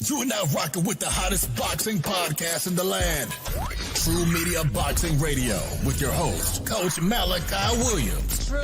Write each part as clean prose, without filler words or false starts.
You are now rocking with the hottest boxing podcast in the land. True Media Boxing Radio with your host, Coach Malachi Williams. True.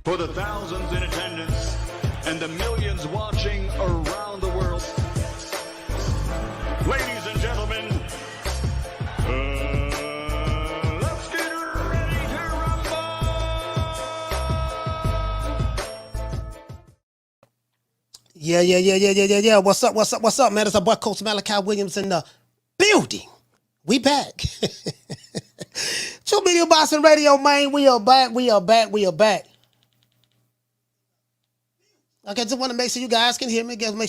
For the thousands in attendance and the millions watching around the world, ladies and gentlemen, let's get ready to rumble! Yeah. What's up, man? It's our boy, Coach Malachi Williams in the building. We back. True Media Boxing Radio, man. We are back. Okay, just want to make sure you guys can hear me. You know,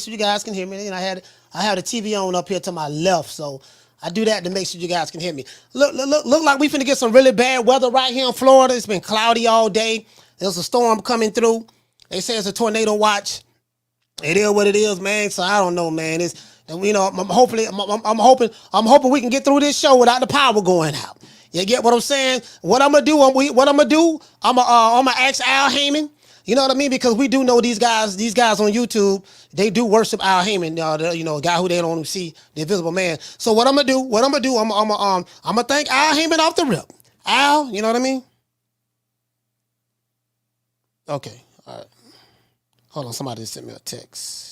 I had the TV on up here to my left, so I do that to make sure you guys can hear me. Look like we finna get some really bad weather right here in Florida. It's been cloudy all day. There's a storm coming through. They say it's a tornado watch. It is what it is, man. So I don't know, man. I'm hoping we can get through this show without the power going out. You get what I'm saying? What I'm gonna do? I'm gonna ask Al Heyman. You know what I mean? Because we do know these guys on YouTube, they do worship Al Heyman, a guy who they don't even see, the Invisible Man. So what I'm gonna do, I'm gonna thank Al Heyman off the rip. Al, you know what I mean? Okay, all right. Hold on, somebody just sent me a text.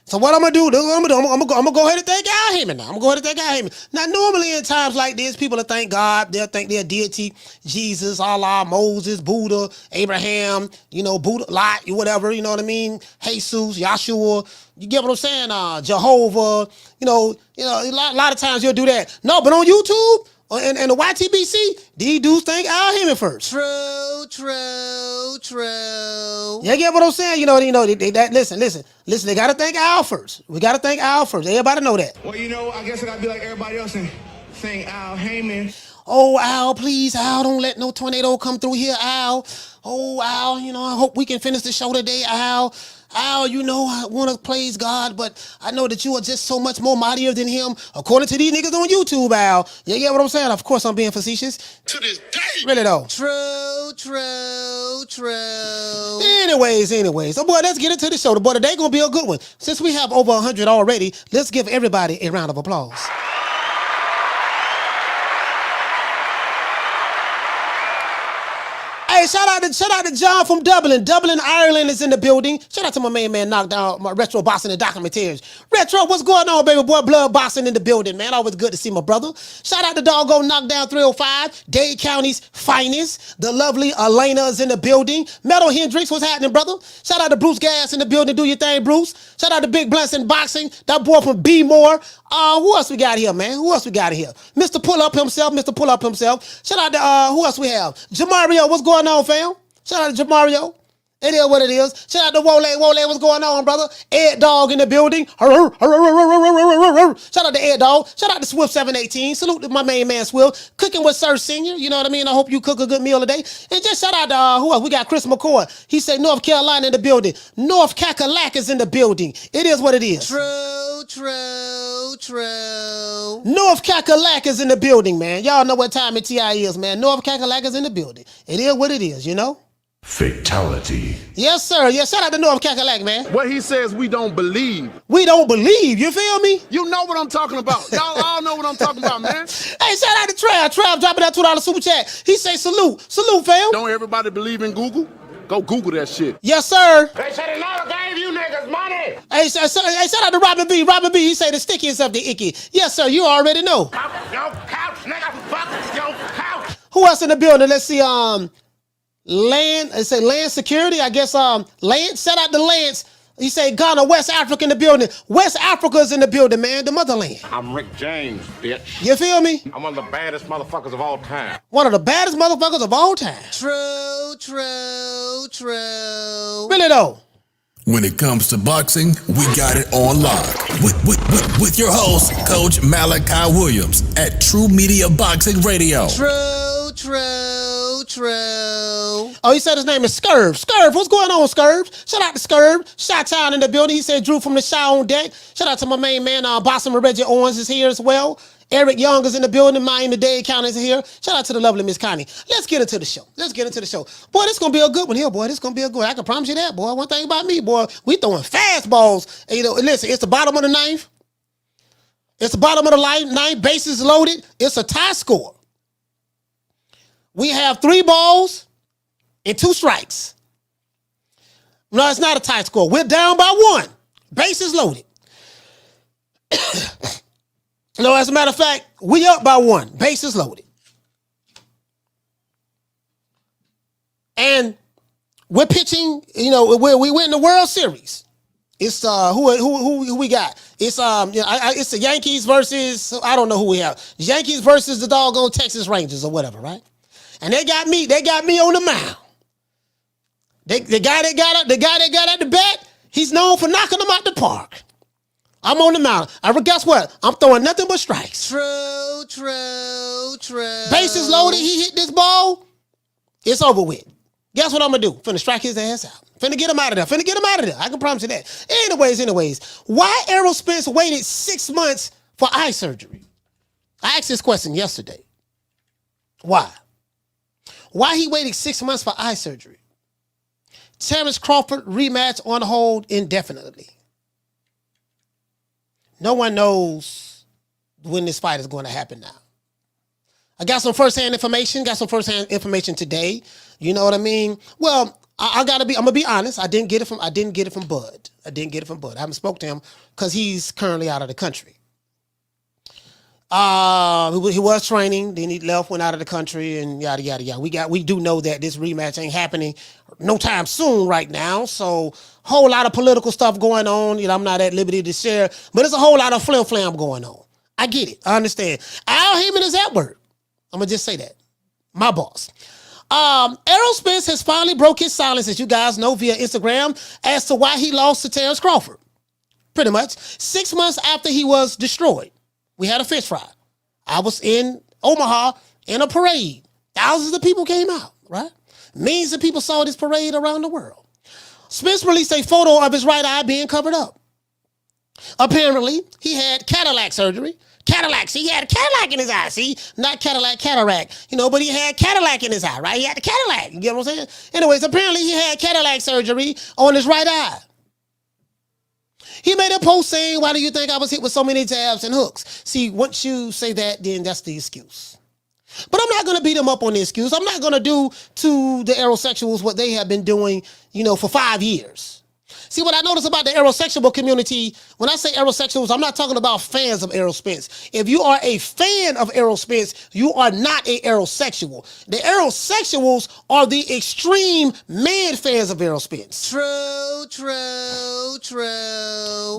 So what I'm gonna do, I'm gonna go ahead and thank Al Heyman now. Now, normally in times like this, people will thank God. They'll thank their deity, Jesus, Allah, Moses, Buddha, Abraham, Buddha, Lot, whatever, you know what I mean? Jesus, Yahshua, you get what I'm saying? Jehovah, a lot of times you'll do that. No, but on YouTube and the YTBC, these dudes thank Al Heyman first. True. You get what I'm saying? Listen, they gotta thank Al first. We gotta thank Al first. Everybody know that. Well, I guess I gotta be like everybody else and thank Al Heyman. Oh, Al, please, Al, don't let no tornado come through here, Al. Oh, Al, I hope we can finish the show today, Al. Al, I want to praise God, but I know that you are just so much more mightier than him, according to these niggas on YouTube, Al. You get what I'm saying? Of course, I'm being facetious. To this day. Really, though. True. Anyways. So, boy, let's get into the show. The boy, today going to be a good one. Since we have over 100 already, let's give everybody a round of applause. Hey, shout out to John from Dublin. Dublin, Ireland is in the building. Shout out to my main man, Knockdown, my Retro Boxing and Documentaries. Retro, what's going on, baby boy? Blood Boxing in the building, man. Always good to see my brother. Shout out to Doggone Knockdown 305, Dade County's finest. The lovely Elena is in the building. Metal Hendrix, what's happening, brother? Shout out to Bruce Gas in the building. Do your thing, Bruce. Shout out to Big Blunts in Boxing. That boy from B More. Who else we got here, man? Mr. Pull Up himself. Shout out to, who else we have? Jamario, what's going on, fam? Shout out to Jamario. It is what it is. Shout out to Wole, what's going on, brother? Ed Dog in the building. Shout out to Ed Dog. Shout out to Swift 718. Salute to my main man, Swift. Cooking with Sir Senior. You know what I mean? I hope you cook a good meal today. And just shout out to, who else? We got Chris McCoy. He said North Carolina in the building. North Cackalack is in the building. It is what it is. True. North Cackalack is in the building, man. Y'all know what time it TI is, man. North Cackalack is in the building. It is what it is, Fatality. Yes, sir. Yes, shout out to North Cackalack, man. What he says, we don't believe. We don't believe. You feel me? You know what I'm talking about. Y'all all know what I'm talking about, man. Hey, shout out to Trav. Trav dropping that $2 super chat. He say salute. Salute, fam. Don't everybody believe in Google? Go Google that shit. Yes, sir. They said they never gave you niggas money. Hey, shout out to Robin B. Robin B, he say the stickiest of the icky. Yes, sir, you already know. Your couch, nigga, fuck your couch. Who else in the building? Let's see, Land, it say Land Security, I guess, Lance, shout out to Lance. He say Ghana, West Africa in the building. West Africa's in the building, man, the motherland. I'm Rick James, bitch. You feel me? I'm one of the baddest motherfuckers of all time. One of the baddest motherfuckers of all time. True. Really though. When it comes to boxing, we got it on lock. With your host, Coach Malachi Williams at True Media Boxing Radio. True. Oh, he said his name is Scurv. Scurv, what's going on, Scurv? Shout out to Scurv. Shot-town in the building. He said Drew from the Shy on deck. Shout out to my main man, Bossum Reggie Owens is here as well. Eric Young is in the building. Miami-Dade County is here. Shout out to the lovely Miss Connie. Let's get into the show. Boy, this going to be a good one here, boy. This going to be a good one. I can promise you that, boy. One thing about me, boy, we throwing fastballs. You know, listen, it's the bottom of the ninth. It's the bottom of the ninth. Bases loaded. It's a tie score. We have 3 balls and 2 strikes. No, it's not a tie score. We're down by 1. Bases loaded. No, as a matter of fact, we up by 1. Bases loaded. And we're pitching, you know, we win the World Series. It's who we got? It's it's the Yankees versus, I don't know who we have. Yankees versus the doggone Texas Rangers or whatever, right? And they got me on the mound. The guy that got at the bat, he's known for knocking them out the park. I'm on the mound. Guess what? I'm throwing nothing but strikes. True. Bases loaded. He hit this ball. It's over with. Guess what I'm going to do? Finna strike his ass out. Finna get him out of there. I can promise you that. Anyways. Why Errol Spence waited 6 months for eye surgery? I asked this question yesterday. Why he waited 6 months for eye surgery? Terence Crawford rematch on hold indefinitely. No one knows when this fight is going to happen now. I got some first-hand information today. You know what I mean? Well, I'm gonna be honest. I didn't get it from Bud. I haven't spoke to him because he's currently out of the country. He was training, then he left, went out of the country, and yada yada yada. We do know that this rematch ain't happening no time soon right now. So whole lot of political stuff going on. You know, I'm not at liberty to share, but there's a whole lot of flim-flam going on. I get it. I understand. Al Heyman is at work. I'm gonna just say that. My boss. Errol Spence has finally broke his silence, as you guys know, via Instagram, as to why he lost to Terence Crawford. Pretty much 6 months after he was destroyed. We had a fish fry. I was in Omaha in a parade. Thousands of people came out, right? Millions of people saw this parade around the world. Spence released a photo of his right eye being covered up. Apparently, he had cataract surgery. He had a Cadillac in his eye. See, not Cadillac, cataract. You know, but he had Cadillac in his eye, right? He had the Cadillac. You get what I'm saying? Anyways, apparently he had cataract surgery on his right eye. He made a post saying, "Why do you think I was hit with so many jabs and hooks?" See, once you say that, then that's the excuse. But I'm not going to beat him up on the excuse. I'm not going to do to the Errolsexuals what they have been doing, you know, for 5 years. See, what I notice about the Errolsexual community, when I say Errolsexuals, I'm not talking about fans of Errol Spence. If you are a fan of Errol Spence, you are not a Errolsexual. The Errolsexuals are the extreme man fans of Errol Spence. True.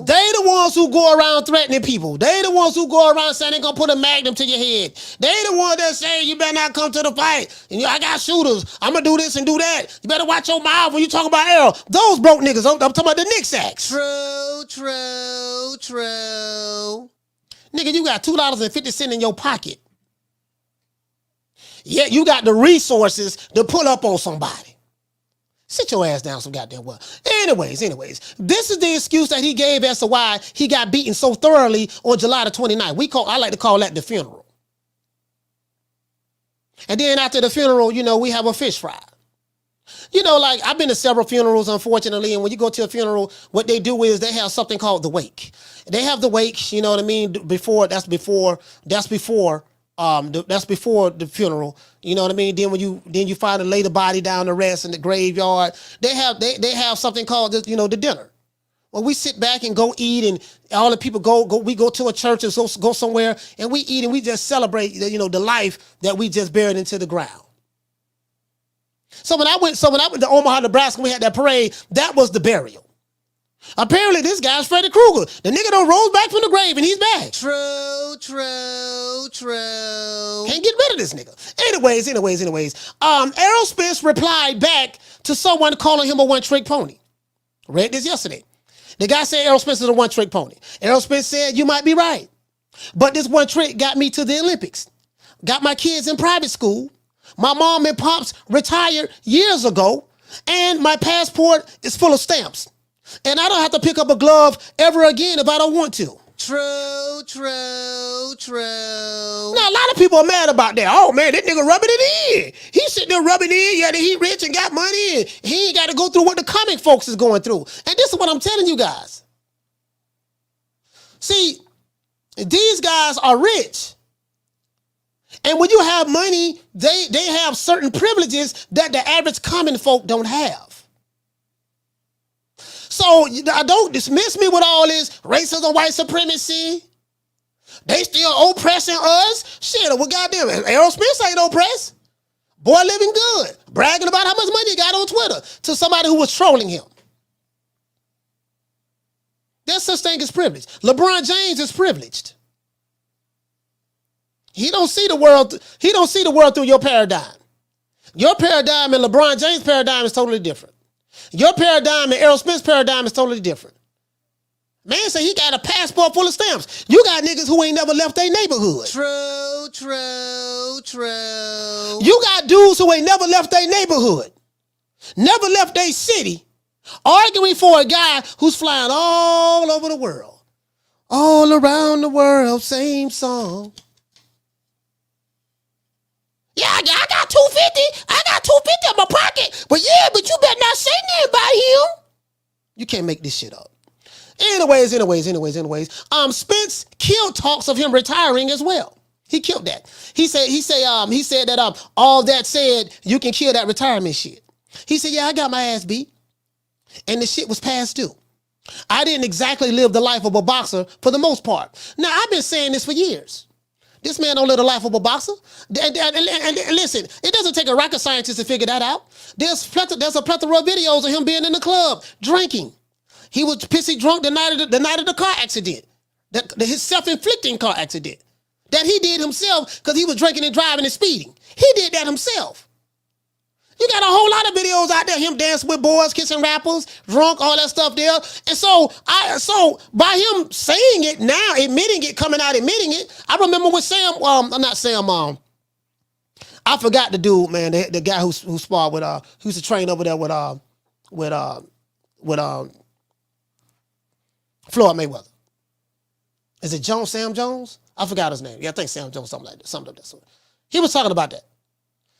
They the ones who go around threatening people. They the ones who go around saying they're going to put a magnum to your head. They the ones that say you better not come to the fight. And I got shooters. I'm going to do this and do that. You better watch your mouth when you talk about Errol. Those broke niggas. I'm talking about the Knick sacks. True. Nigga, you got $2.50 in your pocket. Yet you got the resources to pull up on somebody. Sit your ass down some goddamn well. Anyways, this is the excuse that he gave as to why he got beaten so thoroughly on July the 29th. I like to call that the funeral. And then after the funeral, you know, we have a fish fry. You know, like, I've been to several funerals, unfortunately, and when you go to a funeral, what they do is they have something called the wake. They have the wake, you know what I mean, before That's before the funeral. You know what I mean? Then you finally lay the body down to rest in the graveyard. They have something called the dinner. Well, we sit back and go eat, and all the people go. We go to a church and go somewhere, and we eat, and we just celebrate the life that we just buried into the ground. So when I went to Omaha, Nebraska, we had that parade. That was the burial. Apparently, this guy's Freddy Krueger. The nigga done rose back from the grave and he's back. True. Can't get rid of this nigga. Anyways. Errol Spence replied back to someone calling him a one-trick pony. Read this yesterday. The guy said Errol Spence is a one-trick pony. Errol Spence said, you might be right. But this one trick got me to the Olympics. Got my kids in private school. My mom and pops retired years ago. And my passport is full of stamps. And I don't have to pick up a glove ever again if I don't want to. True. Now, a lot of people are mad about that. Oh, man, that nigga rubbing it in. He's sitting there rubbing it in. Yeah, he rich and got money. And he ain't got to go through what the comic folks is going through. And this is what I'm telling you guys. See, these guys are rich. And when you have money, they have certain privileges that the average common folk don't have. So don't dismiss me with all this racism, white supremacy. They still oppressing us. Shit, well, goddamn it. Errol Spence ain't oppressed. Boy living good. Bragging about how much money he got on Twitter to somebody who was trolling him. There's such thing as privilege. LeBron James is privileged. He don't see the world through your paradigm. Your paradigm and LeBron James' paradigm is totally different. Your paradigm and Errol Spence's paradigm is totally different. Man say he got a passport full of stamps. You got niggas who ain't never left their neighborhood. True. You got dudes who ain't never left their neighborhood. Never left their city. Arguing for a guy who's flying all over the world. All around the world, same song. Yeah, I got 250. I got 250 in my pocket. But you better not say nothing about him. You can't make this shit up. Anyways. Spence killed talks of him retiring as well. He killed that. He said that all that said, you can kill that retirement shit. He said, yeah, I got my ass beat. And the shit was past due. I didn't exactly live the life of a boxer for the most part. Now, I've been saying this for years. This man don't live the life of a boxer. And listen, it doesn't take a rocket scientist to figure that out. There's a plethora of videos of him being in the club, drinking. He was pissy drunk the night of the car accident. His self-inflicting car accident. That he did himself because he was drinking and driving and speeding. He did that himself. You got a whole lot of videos out there, him dancing with boys, kissing rappers, drunk, all that stuff there. And so by him saying it now, admitting it, I remember with Sam, I forgot the dude, man, the guy who sparred with, who used to train over there with Floyd Mayweather. Is it Sam Jones? I forgot his name. Yeah, I think Sam Jones, something like that. Something of that sort. He was talking about that.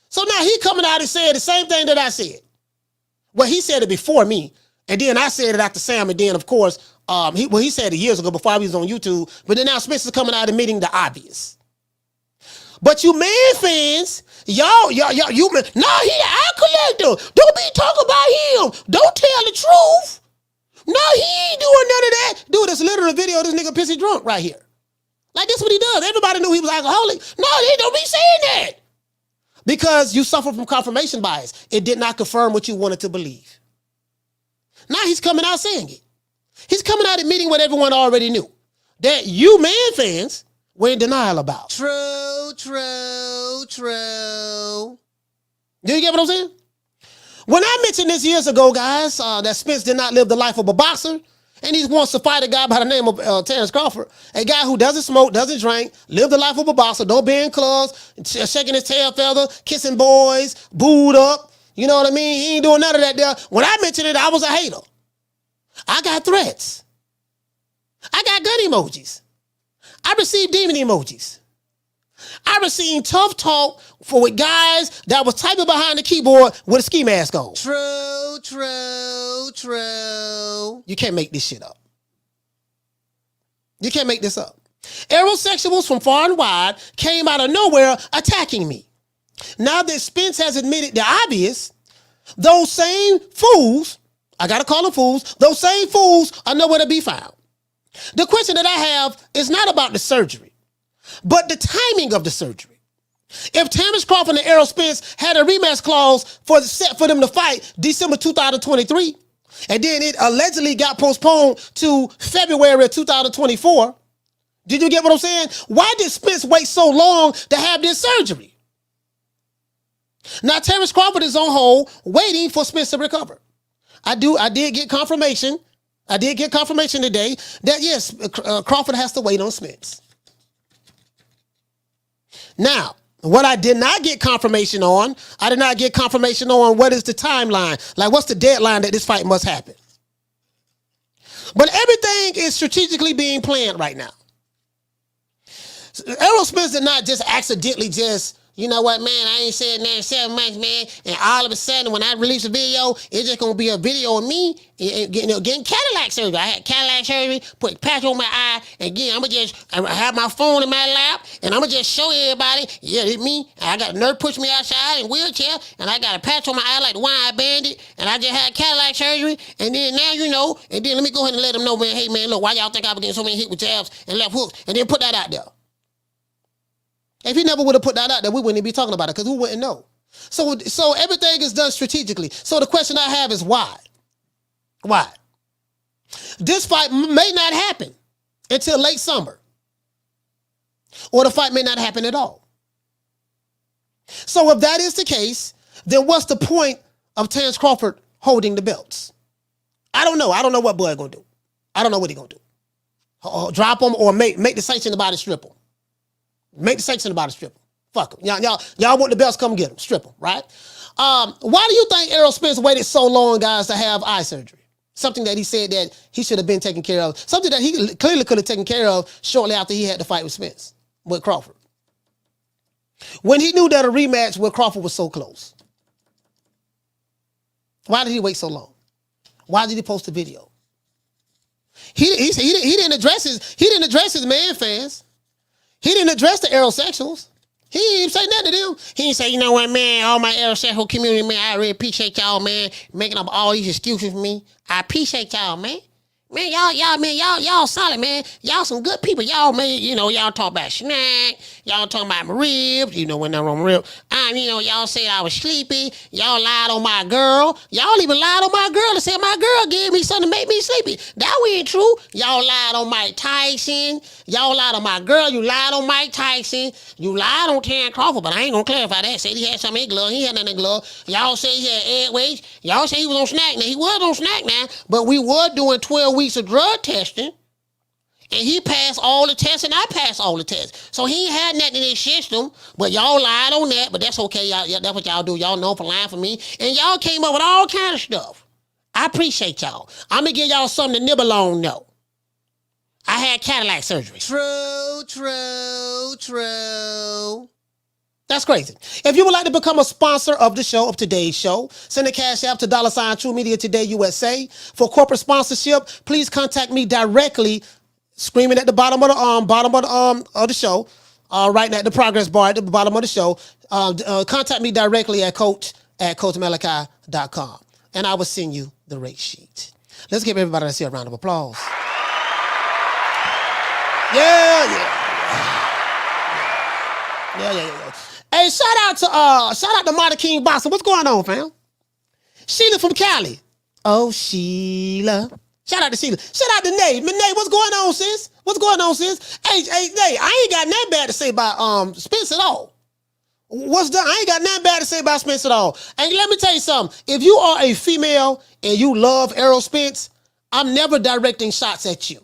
So now he coming out and saying the same thing that I said. Well, he said it before me, and then I said it after Sam, and then of course, he said it years ago before I was on YouTube. But then now Spence is coming out admitting the obvious. But you man fans, y'all, he an art collector. Don't be talking about him. Don't tell the truth. No, he ain't doing none of that. Dude, this literal video of this nigga pissy drunk right here. Like this what he does. Everybody knew he was alcoholic. No, they don't be saying that. Because you suffer from confirmation bias. It did not confirm what you wanted to believe. Now he's coming out saying it. He's coming out admitting what everyone already knew. That you man fans were in denial about. True. Do you get what I'm saying? When I mentioned this years ago, guys, that Spence did not live the life of a boxer, and he wants to fight a guy by the name of Terence Crawford, a guy who doesn't smoke, doesn't drink, live the life of a boxer, don't be in clubs, shaking his tail feather, kissing boys, booed up. You know what I mean? He ain't doing none of that there. When I mentioned it, I was a hater. I got threats. I got gun emojis. I received demon emojis. I received tough talk with guys that was typing behind the keyboard with a ski mask on. True. You can't make this shit up. You can't make this up. Errolsexuals from far and wide came out of nowhere attacking me. Now that Spence has admitted the obvious, those same fools, I gotta call them fools, those same fools are nowhere to be found. The question that I have is not about the surgery, but the timing of the surgery. If Terence Crawford and Errol Spence had a rematch clause set for them to fight December 2023, and then it allegedly got postponed to February of 2024, did you get what I'm saying? Why did Spence wait so long to have this surgery? Now, Terence Crawford is on hold, waiting for Spence to recover. I did get confirmation. I did get confirmation today that, yes, Crawford has to wait on Spence. Now, what I did not get confirmation on, what is the timeline. Like, what's the deadline that this fight must happen? But everything is strategically being planned right now. Errol Spence did not just accidentally you know what, man, I ain't said nothing in 7 months, man, and all of a sudden when I release a video, it's just going to be a video of me getting Cataract surgery. I had Cataract surgery, put a patch on my eye, and again, I'm going to just have my phone in my lap, and I'm going to just show everybody, yeah, it's me. I got a nurse push me outside in a wheelchair, and I got a patch on my eye like the one-eye bandit, and I just had Cataract surgery, and then now you know, and then let me go ahead and let them know, man, hey, man, look, why y'all think I've been getting so many hit with jabs and left hooks, and then put that out there. If he never would have put that out there, we wouldn't be talking about it because we wouldn't know. So everything is done strategically. So the question I have is why? Why? This fight may not happen until late summer. Or the fight may not happen at all. So if that is the case, then what's the point of Terence Crawford holding the belts? I don't know. I don't know what Bud gonna do. I don't know what he gonna do. Drop him or make the sanction about it, strip him. Make the sanction about it, strip him. Fuck him. Y'all want the belts, come get them. Strip him, right? Why do you think Errol Spence waited so long, guys, to have eye surgery? Something that he said that he should have been taken care of. Something that he clearly could have taken care of shortly after he had the fight with Spence, with Crawford. When he knew that a rematch with Crawford was so close. Why did he wait so long? Why did he post the video? He didn't address his man fans. He didn't address the Errolsexuals. He didn't even say nothing to them. He didn't say, you know what, man, all my Errolsexual community, man, I really appreciate y'all, man, making up all these excuses for me. I appreciate y'all, man. Man, y'all solid, man. Y'all some good people. Y'all, man, you know, y'all talk about snack. Y'all talking about my ribs. You know, when they're on rib. You know, y'all said I was sleepy. Y'all lied on my girl. Y'all even lied on my girl and said my girl gave me something to make me sleepy. That ain't true. Y'all lied on Mike Tyson. Y'all lied on my girl. You lied on Mike Tyson. You lied on Terence Crawford, but I ain't gonna clarify that. Said he had something in his glove. He had nothing in his glove. Y'all say he had airways. Y'all say he was on snack. Now, he was on snack now, but we were doing 12 weeks of drug testing, and he passed all the tests, and I passed all the tests. So he ain't had nothing in his system, but y'all lied on that, but that's okay. Y'all, that's what y'all do. Y'all know for lying for me, and y'all came up with all kind of stuff. I appreciate y'all. I'm gonna give y'all something to nibble on, though. I had Cataract surgery. True. That's crazy. If you would like to become a sponsor of the show, of today's show, send a cash app to $ True Media Today USA. For corporate sponsorship, please contact me directly, screaming at the bottom of the show, right at the progress bar at the bottom of the show. Contact me directly at coach@coachmalachi.com, and I will send you the rate sheet. Let's give everybody a round of applause. Yeah. Hey, shout out to Marty King Boxer. What's going on, fam? Sheila from Cali. Oh, Sheila. Shout out to Sheila. Shout out to Nate. Nate, what's going on, sis? Hey, Nate, I ain't got nothing bad to say about Spence at all. What's done? I ain't got nothing bad to say about Spence at all. And let me tell you something. If you are a female and you love Errol Spence, I'm never directing shots at you.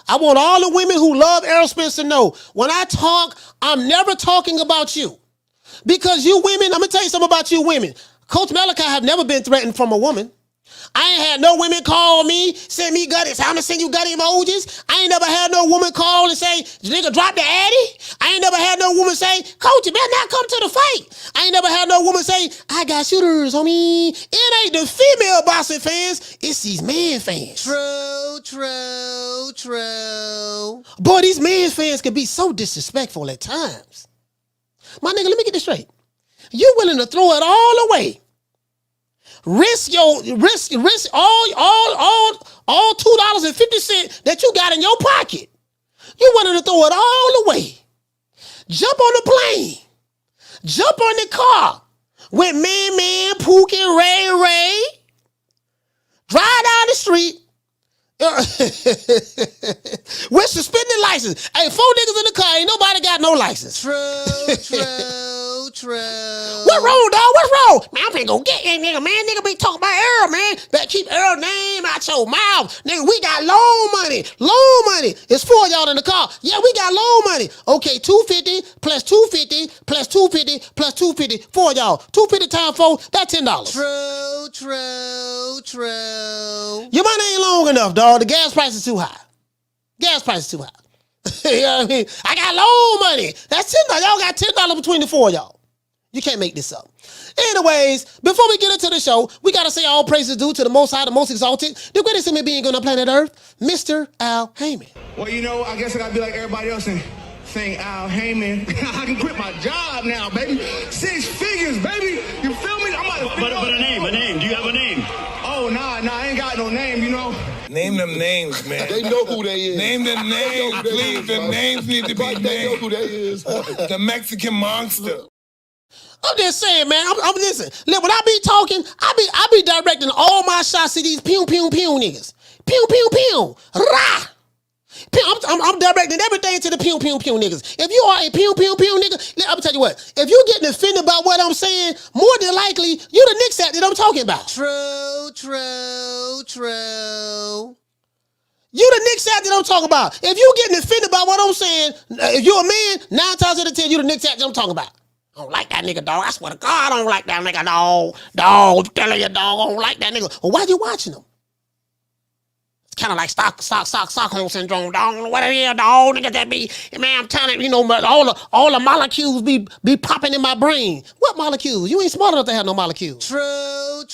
I want all the women who love Errol Spence to know, when I talk, I'm never talking about you. Because you women, I'm going to tell you something about you women. Coach Malachi have never been threatened from a woman. I ain't had no women call me, send me gutty. Say, I'm gonna send you gutty emojis. I ain't never had no woman call and say, nigga, drop the addy. I ain't never had no woman say, coach, you better not come to the fight. I ain't never had no woman say, I got shooters, homie. It ain't the female boxing fans, it's these man fans. True, true, true. Boy, these man fans can be so disrespectful at times. My nigga, let me get this straight. You willing to throw it all away. Risk all $2.50 that you got in your pocket. You willing to throw it all away. Jump on the plane. Jump on the car with Man, Pookie, Ray. Drive down the street. With suspended license. Hey, 4 niggas in the car, ain't nobody got no license. True. What wrong, dog? What's wrong? Man, I'm finna go get that nigga, man. Nigga be talking about Errol, man. Better keep Errol's name out your mouth. Nigga, we got loan money. Loan money. It's 4 of y'all in the car. Yeah, we got loan money. Okay, 250 plus 250 plus 250 plus 250. 4 of y'all. 250 times 4, that's $10. True. Your money ain't long enough, dog. The gas price is too high. You know what I mean? I got loan money. That's $10. Y'all got $10 between the 4 of y'all. You can't make this up. Anyways, before we get into the show, we got to say all praises due to the Most High, the Most Exalted, the greatest human being on the planet Earth, Mr. Al Heyman. Well, you know, I guess I gotta be like everybody else and sing Al Heyman. I can quit my job now, baby. 6 figures, baby. You feel me? I'm about to But a name. Do you have a name? Oh, nah, I ain't got no name, you know. Name them names, man. They know who they is. Name them names, please. The names need to be named. They know who they is. The Mexican monster. I'm just saying, man. I'm listen. Look, when I be talking, I be directing all my shots to these pew niggas. Pew. Rah. I'm directing everything to the pew niggas. If you are a pew nigga, I'm tell you what. If you getting offended about what I'm saying, more than likely you the Knicks that I'm talking about. True. You the Knicks out that I'm talking about. If you getting offended about what I'm saying, if you a man, 9 times out of 10 you the Knicks out that I'm talking about. I don't like that nigga, dog. I swear to God, I don't like that nigga, dog. I'm telling you, dog, I don't like that nigga. Well, why you watching him? It's kind of like Stockholm syndrome, dog. What it is, dog? Nigga, that be, man, I'm telling you, all the molecules be popping in my brain. What molecules? You ain't smart enough to have no molecules. True.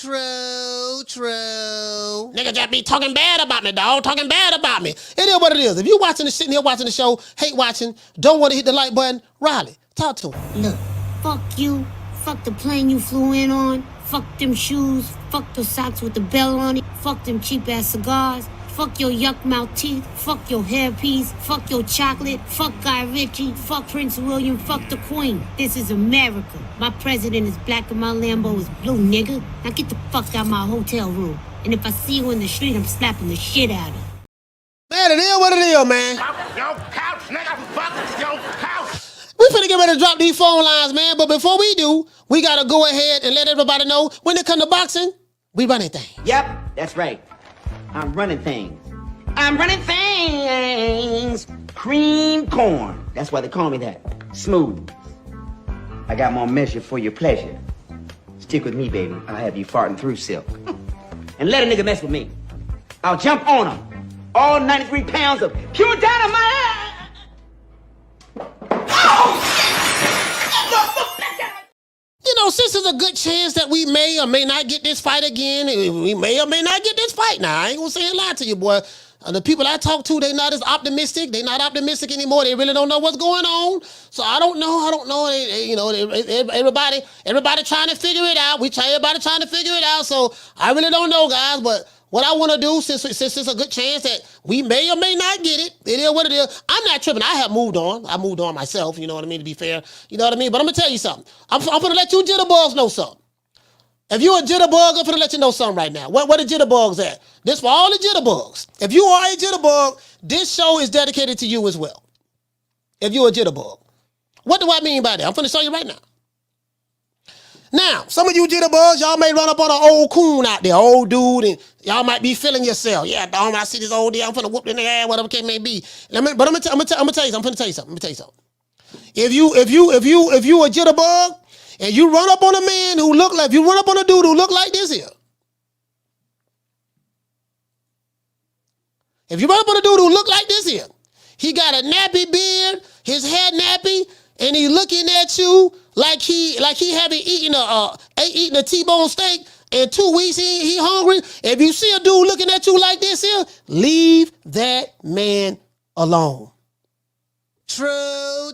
Nigga just be talking bad about me, dog. Talking bad about me. It is what it is. If you sitting here watching the show, hate watching, don't want to hit the like button, Riley, talk to him. Look, fuck you. Fuck the plane you flew in on. Fuck them shoes. Fuck the socks with the bell on it. Fuck them cheap ass cigars. Fuck your yuck mouth teeth. Fuck your hairpiece. Fuck your chocolate. Fuck Guy Ritchie. Fuck Prince William. Fuck the Queen. This is America. My president is black and my Lambo is blue, nigga. Now get the fuck out my hotel room. And if I see you in the street, I'm slapping the shit out of you. Man, it is what it is, man. Yo, couch, nigga, fuck your couch. We finna get ready to drop these phone lines, man. But before we do, we gotta go ahead and let everybody know when it come to boxing, we running things. Yep, that's right. I'm running things. Cream corn. That's why they call me that. Smooth. I got more measure for your pleasure. Stick with me, baby. I'll have you farting through silk. And let a nigga mess with me. I'll jump on him. All 93 pounds of pure dynamite. You know, since there's a good chance that we may or may not get this fight again, we may or may not get this fight now. I ain't gonna say a lie to you, boy. The people I talk to, they not as optimistic. They not optimistic anymore. They really don't know what's going on. So I don't know. Everybody trying to figure it out. Everybody trying to figure it out. So I really don't know, guys. But what I want to do, since it's a good chance that we may or may not get it, it is what it is. I'm not tripping. I have moved on. I moved on myself, you know what I mean, to be fair. You know what I mean? But I'm going to tell you something. I'm going to let you jitterbugs know something. If you a jitterbug, I'm going to let you know something right now. What the jitterbugs at? This for all the jitterbugs. If you are a jitterbug, this show is dedicated to you as well. If you're a jitterbug. What do I mean by that? I'm going to show you right now. Now, some of you jitterbugs, y'all may run up on an old coon out there, old dude, and y'all might be feeling yourself. Yeah, dog, I see this old dude, I'm finna whoop in the ass, whatever it may be. I'm gonna tell you something. If you a jitterbug and you run up on a man who look like, if you run up on a dude who look like this here, If you run up on a dude who look like this here, he got a nappy beard, his head nappy, and he looking at you like he haven't eaten a T-bone steak in 2 weeks. He hungry. If you see a dude looking at you like this here, leave that man alone. True.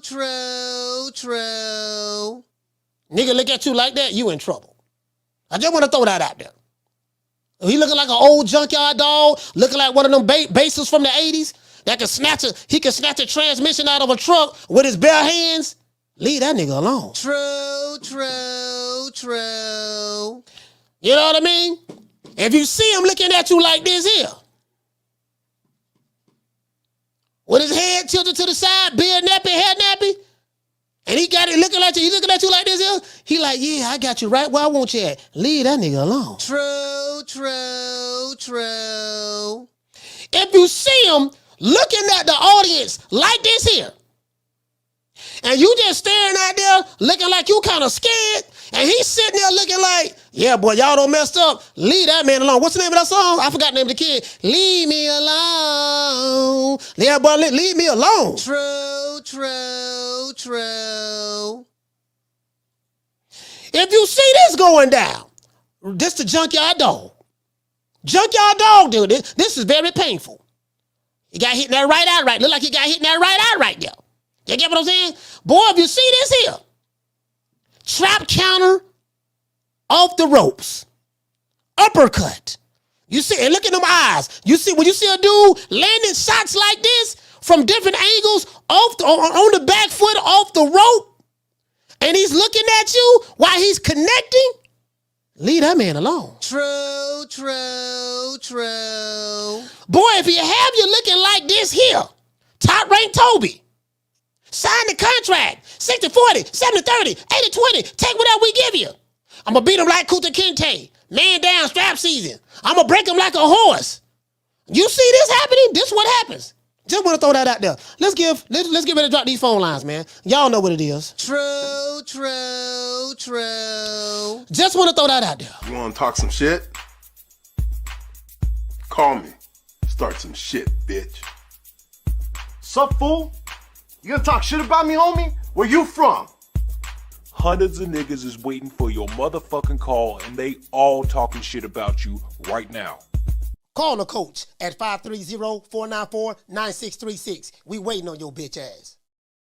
Nigga look at you like that, you in trouble. I just want to throw that out there. He looking like an old junkyard dog, looking like one of them bases from the 80s that he can snatch a transmission out of a truck with his bare hands. Leave that nigga alone. True. You know what I mean? If you see him looking at you like this here, with his head tilted to the side, beard nappy, head nappy, and he got it looking at you, he looking at you like this here, he like, yeah, I got you right where I want you at. Leave that nigga alone. True. If you see him looking at the audience like this here, and you just staring out there looking like you kind of scared, and he's sitting there looking like, yeah, boy, y'all don't messed up. Leave that man alone. What's the name of that song? I forgot the name of the kid. Leave me alone. Yeah, boy, leave me alone. True. If you see this going down, this the junkyard dog. Junkyard dog, dude. This is very painful. He got hit in that right eye right. Look like he got hit in that right eye right there. You get what I'm saying? Boy, if you see this here, trap counter off the ropes, uppercut. You see, and look at them eyes. You see, when you see a dude landing shots like this from different angles on the back foot off the rope, and he's looking at you while he's connecting, leave that man alone. True. Boy, if he have you looking like this here, top rank Toby, sign the contract, 60-40, 70-30, 80-20, take whatever we give you. I'm going to beat him like Kuta Kinte, man down, strap season. I'm going to break him like a horse. You see this happening? This is what happens. Just want to throw that out there. Let's get ready to drop these phone lines, man. Y'all know what it is. True. Just want to throw that out there. You want to talk some shit? Call me. Start some shit, bitch. Sup, fool? You gonna talk shit about me, homie? Where you from? Hundreds of niggas is waiting for your motherfucking call, and they all talking shit about you right now. Call the coach at 530-494-9636. We waiting on your bitch ass.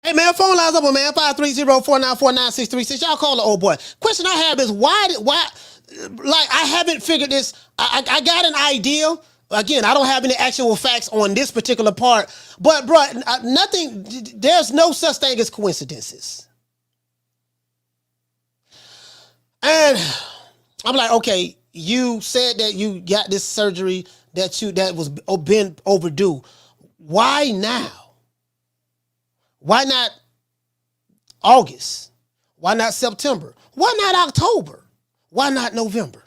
Hey, man, phone lines open, man. 530-494-9636. Y'all call the old boy. Question I have is why, like, I haven't figured this. I got an idea. Again, I don't have any actual facts on this particular part. But, bro, there's no such thing as coincidences. And I'm like, okay, you said that you got this surgery that was been overdue. Why now? Why not August? Why not September? Why not October? Why not November?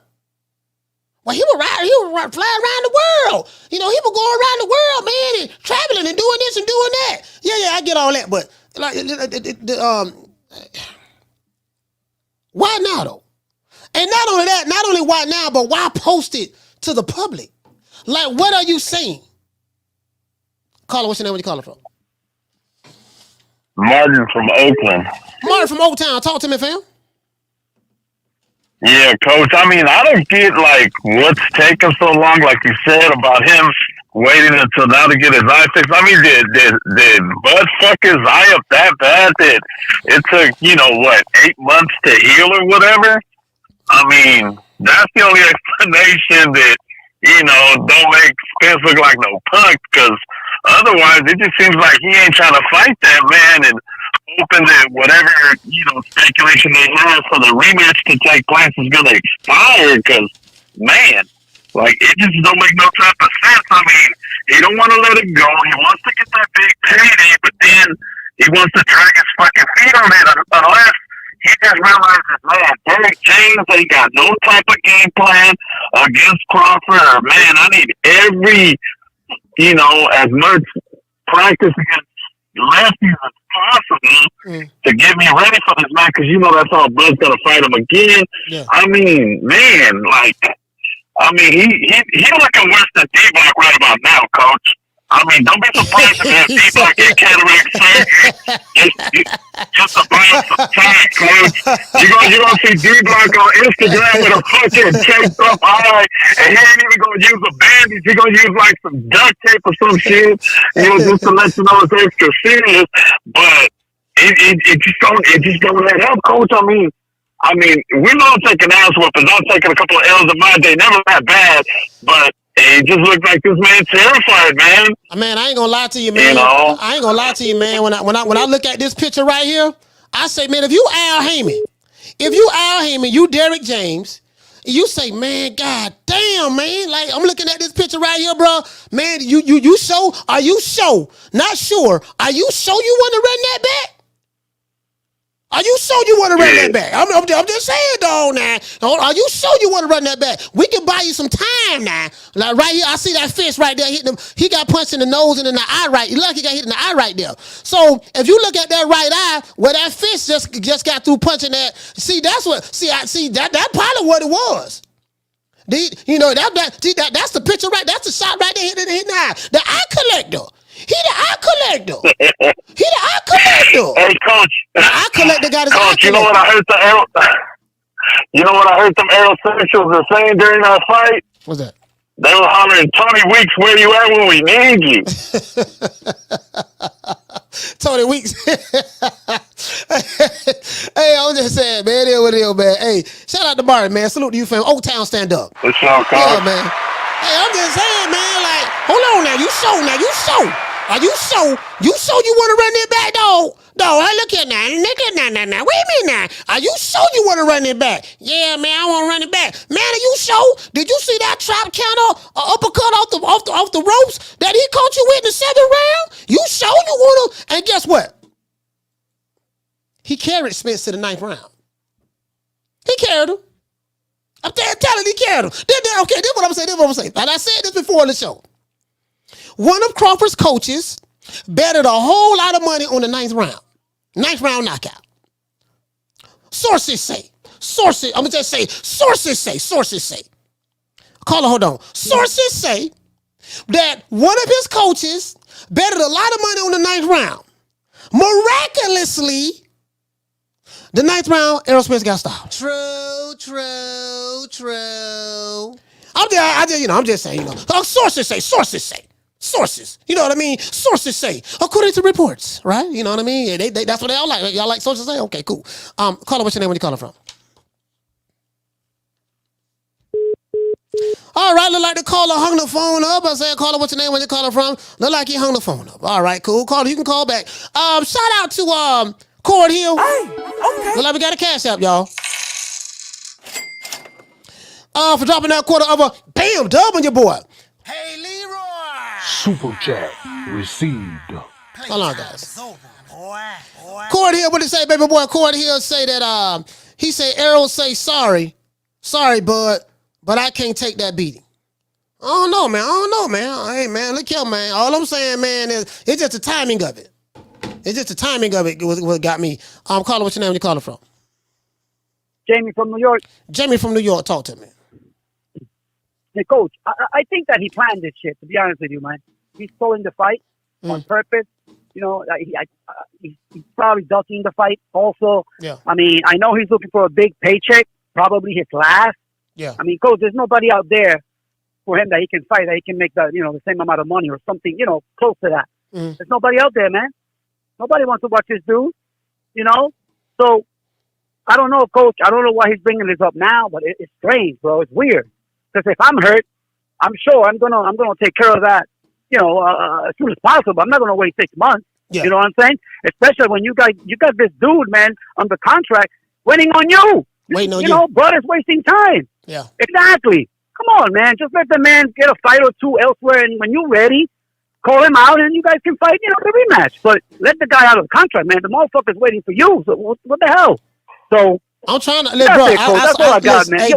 Well, he would fly around the world. You know, he would go around the world, man, and traveling and doing this and doing that. Yeah, I get all that, but like, why now though? And not only that, not only why now, but why post it to the public? Like, what are you saying? Caller, what's your name? Where you calling from? Martin from Oakland. Martin from Oaktown. Talk to me, fam. Yeah, Coach. I mean, I don't get, like, what's taking so long, like you said, about him waiting until now to get his eye fixed. I mean, did Bud fuck his eye up that bad that it took, 8 months to heal or whatever? I mean, that's the only explanation that, don't make Spence look like no punk, because otherwise it just seems like he ain't trying to fight that man and hoping that whatever, speculation they have for the rematch to take place is going to expire, because, man, like, it just don't make no type of sense. I mean, he don't want to let it go. He wants to get that big payday, but then he wants to drag his fucking feet on it unless he just realizes, man, Derek James ain't got no type of game plan against Crawford. Or, man, I need every, as much practice against lefties as possible to get me ready for this man, because that's how Bud's gonna fight him again. Yeah. I mean, man, like, he looking worse than D-Block right about now, Coach. I mean, don't be surprised if D-Block get cataract surgery. Just to buy him some time, coach. You gonna see D-Block on Instagram with a fucking taped up eye, and he ain't even gonna use a bandage. He gonna use like some duct tape or some shit, just to let you know it's extra serious. But it just don't let up, coach. I mean, we know I'm taking ass whoopings. I'm taking a couple of L's in my day. Never that bad, but it just looked like this man terrified, man. Man, I ain't gonna lie to you, man. I ain't gonna lie to you, man. When I look at this picture right here, I say, man, if you Al Heyman, you Derrick James, you say, man, god damn, man. Like, I'm looking at this picture right here, bro. Man, you sure? Are you sure? Not sure. Are you sure you want to run that back? Are you sure you want to run that back? I'm just saying, dog, now. Are you sure you want to run that back? We can buy you some time now. Like right here, I see that fist right there hitting him. He got punched in the nose and in the eye right. Look, he got hit in the eye right there. So if you look at that right eye, where that fist just got through punching that, that's probably what it was. That's the picture right. That's the shot right there hitting the eye. The eye collector. He the eye collector. Hey, coach. The eye collector got his eye collector. You know what I heard them Errolsexuals are saying during our fight? What's that? They were hollering, Tony Weeks, where you at when we need you? Tony Weeks. Hey, I was just saying, man, it is, man. Hey, shout out to Barry, man. Salute to you, fam. Old Town, stand up. What's up, coach? Yeah, man. Hey, I'm just saying, man, like, hold on now. You show. Are you sure? You sure you want to run it back, dog? Dog, hey, look here now. Wait a minute now. Are you sure you want to run it back? Yeah, man, I want to run it back. Man, are you sure? Did you see that trap counter uppercut off the ropes that he caught you with in the 7th round? You sure you want to? And guess what? He carried Spence to the 9th round. He carried him. I'm telling you, he carried him. Okay, this is what I'm saying. And I said this before in the show. One of Crawford's coaches betted a whole lot of money on the 9th round. 9th round knockout. Sources say. Caller, hold on. Sources say that one of his coaches betted a lot of money on the 9th round. Miraculously, the 9th round, Errol Spence got stopped. True. I'm just saying, sources say. Sources. You know what I mean? Sources say. According to reports, right? You know what I mean? That's what they all like. Y'all like sources say? Okay, cool. Caller, what's your name when you calling from? All right, look like the caller hung the phone up. I said, caller, what's your name when you calling from? Look like he hung the phone up. All right, cool. Caller, you can call back. Shout out to Cord Hill. Hey, okay. Look like we got a cash app, y'all. For dropping that quarter of a bam dub on your boy. Hey, Leroy. Super chat received. Hold on, guys. Cord Hill, what did he say, baby boy? Cord Hill say that he said Errol say sorry, bud, but I can't take that beating. I don't know, man. Hey, man, look here, man. All I'm saying, man, is it's just the timing of it. What got me. Caller, what's your name? Where you calling from? Jamie from New York. Talk to me. Hey, Coach, I think that he planned this shit, to be honest with you, man. He's pulling the fight on purpose. You know, he's probably ducking the fight also. Yeah. I mean, I know he's looking for a big paycheck, probably his last. Yeah. I mean, Coach, there's nobody out there for him that he can fight, that he can make the same amount of money or something, close to that. There's nobody out there, man. Nobody wants to watch this dude, So, I don't know, Coach. I don't know why he's bringing this up now, but it's strange, bro. It's weird. Because if I'm hurt, I'm sure I'm gonna take care of that, as soon as possible. I'm not gonna wait 6 months. Yeah. You know what I'm saying? Especially when you got this dude, man, under contract, waiting on you. Brother's wasting time. Yeah. Exactly. Come on, man. Just let the man get a fight or two elsewhere, and when you're ready, call him out, and you guys can fight, the rematch. But let the guy out of the contract, man. The motherfucker's waiting for you. So what the hell? So. I'm trying to, bro. That's all I got, man. Hey,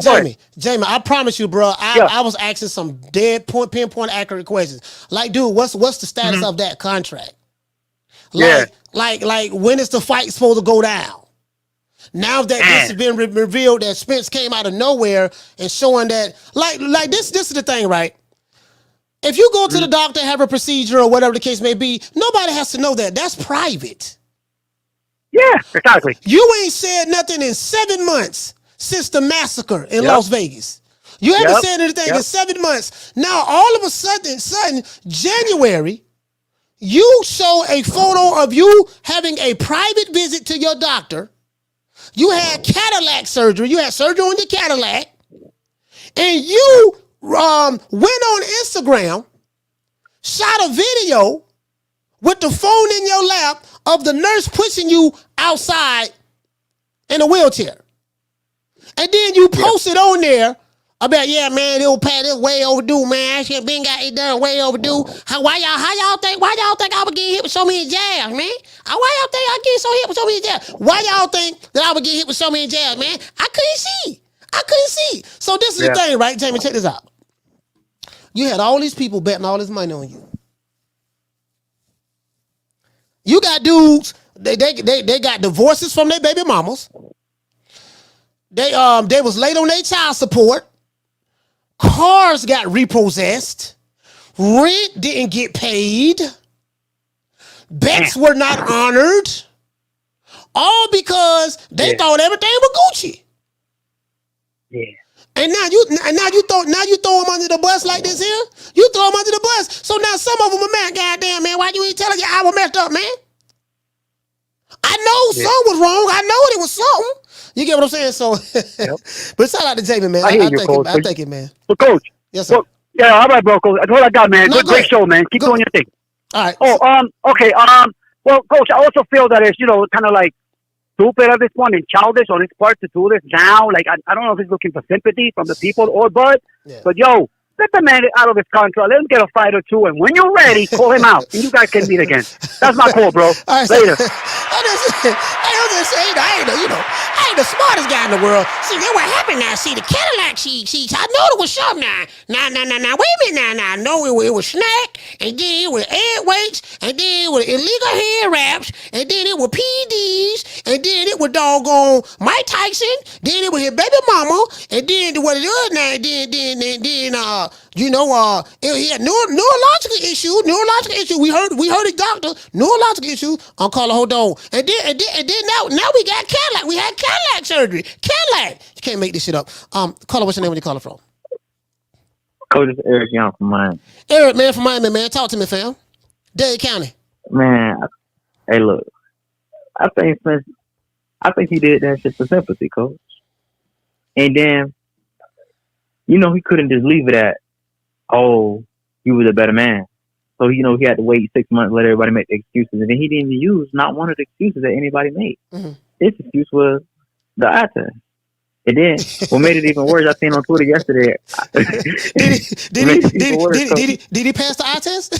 Jamie, I promise you, bro. I was asking some pinpoint accurate questions. Like, dude, what's the status of that contract? Like, when is the fight supposed to go down? Now that this has been revealed, that Spence came out of nowhere and showing that, like this is the thing, right? If you go to the doctor, have a procedure or whatever the case may be, nobody has to know that. That's private. Yeah, exactly. You ain't said nothing in 7 months since the massacre in Las Vegas. You haven't said anything in 7 months. Now, all of a sudden, January, you show a photo of you having a private visit to your doctor. You had cataract surgery. You had surgery on your cataract. And you went on Instagram, shot a video with the phone in your lap of the nurse pushing you outside in a wheelchair. And then you posted on there about, yeah, man, it'll pay this way overdue, man. I should been got it done way overdue. Why y'all think I would get hit with so many jabs, man? Why y'all think I get so hit with so many jabs? Why y'all think that I would get hit with so many jabs, man? I couldn't see. So this is the thing, right? Jamie, check this out. You had all these people betting all this money on you. You got dudes, they got divorces from their baby mamas. They was late on their child support. Cars got repossessed. Rent didn't get paid. Bets were not honored. All because they thought everything was Gucci. Yeah. And now you throw them under the bus like this here. You throw them under the bus. So now some of them are mad. Goddamn, man, why you ain't telling you I was messed up, man? I know something was wrong. I know it was something. You get what I'm saying? So, but shout out to Jamie, man. I hear you, Coach. I thank it, man. So, Coach. Yes, sir. Well, yeah, all right, bro. Coach. That's all I got, man. No, Great show, man. Keep doing your thing. All right. Oh, okay. Well, Coach, I also feel that it's, kind of like stupid at this point and childish on his part to do this now. Like, I don't know if he's looking for sympathy from the people or Bud, but yo, let the man out of his contract. Let him get a fight or two, and when you're ready, call him out, and you guys can meet again. That's my call, bro. Right, Later. I ain't the smartest guy in the world. See, that what happened now. See, the Cadillac, I know there was something now. Now, wait a minute now. I know it was snack, and then it was egg weights, and then it was illegal hair wraps, and then it was PDs, and then it was doggone Mike Tyson, then it was his baby mama, and then what it is now, then he had neurological issue. We heard it, doctor. Neurological issue. I'm calling. Hold on. And then now we got Cadillac. We had Cadillac surgery. Cadillac. You can't make this shit up. Caller, what's your name when you calling from? Coach, it's Eric Young from Miami. Eric, man, from Miami, man. Talk to me, fam. Dade County. Man, hey, look. I think he did that shit for sympathy, Coach. And then, he couldn't just leave it at, oh, you was a better man. So, he had to wait 6 months, let everybody make the excuses. And then he didn't even use not one of the excuses that anybody made. Mm-hmm. His excuse was the eye test. And then, what made it even worse, I seen on Twitter yesterday. Did he pass the eye test?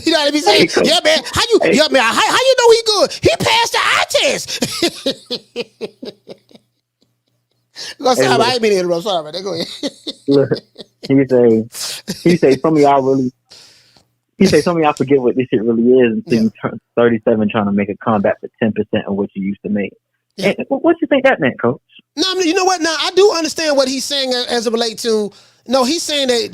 You know what I mean? Saying, yeah, man. How you know he good? He passed the eye test. I ain't mean to interrupt. Sorry, man. Go ahead. Look, he say some of y'all really. He say some of y'all forget what this shit really is until you turn 37 trying to make a comeback for 10% of what you used to make. Yeah. And what you think that meant, Coach? No, I mean, you know what? Now, I do understand what he's saying as it relates to. No, he's saying that,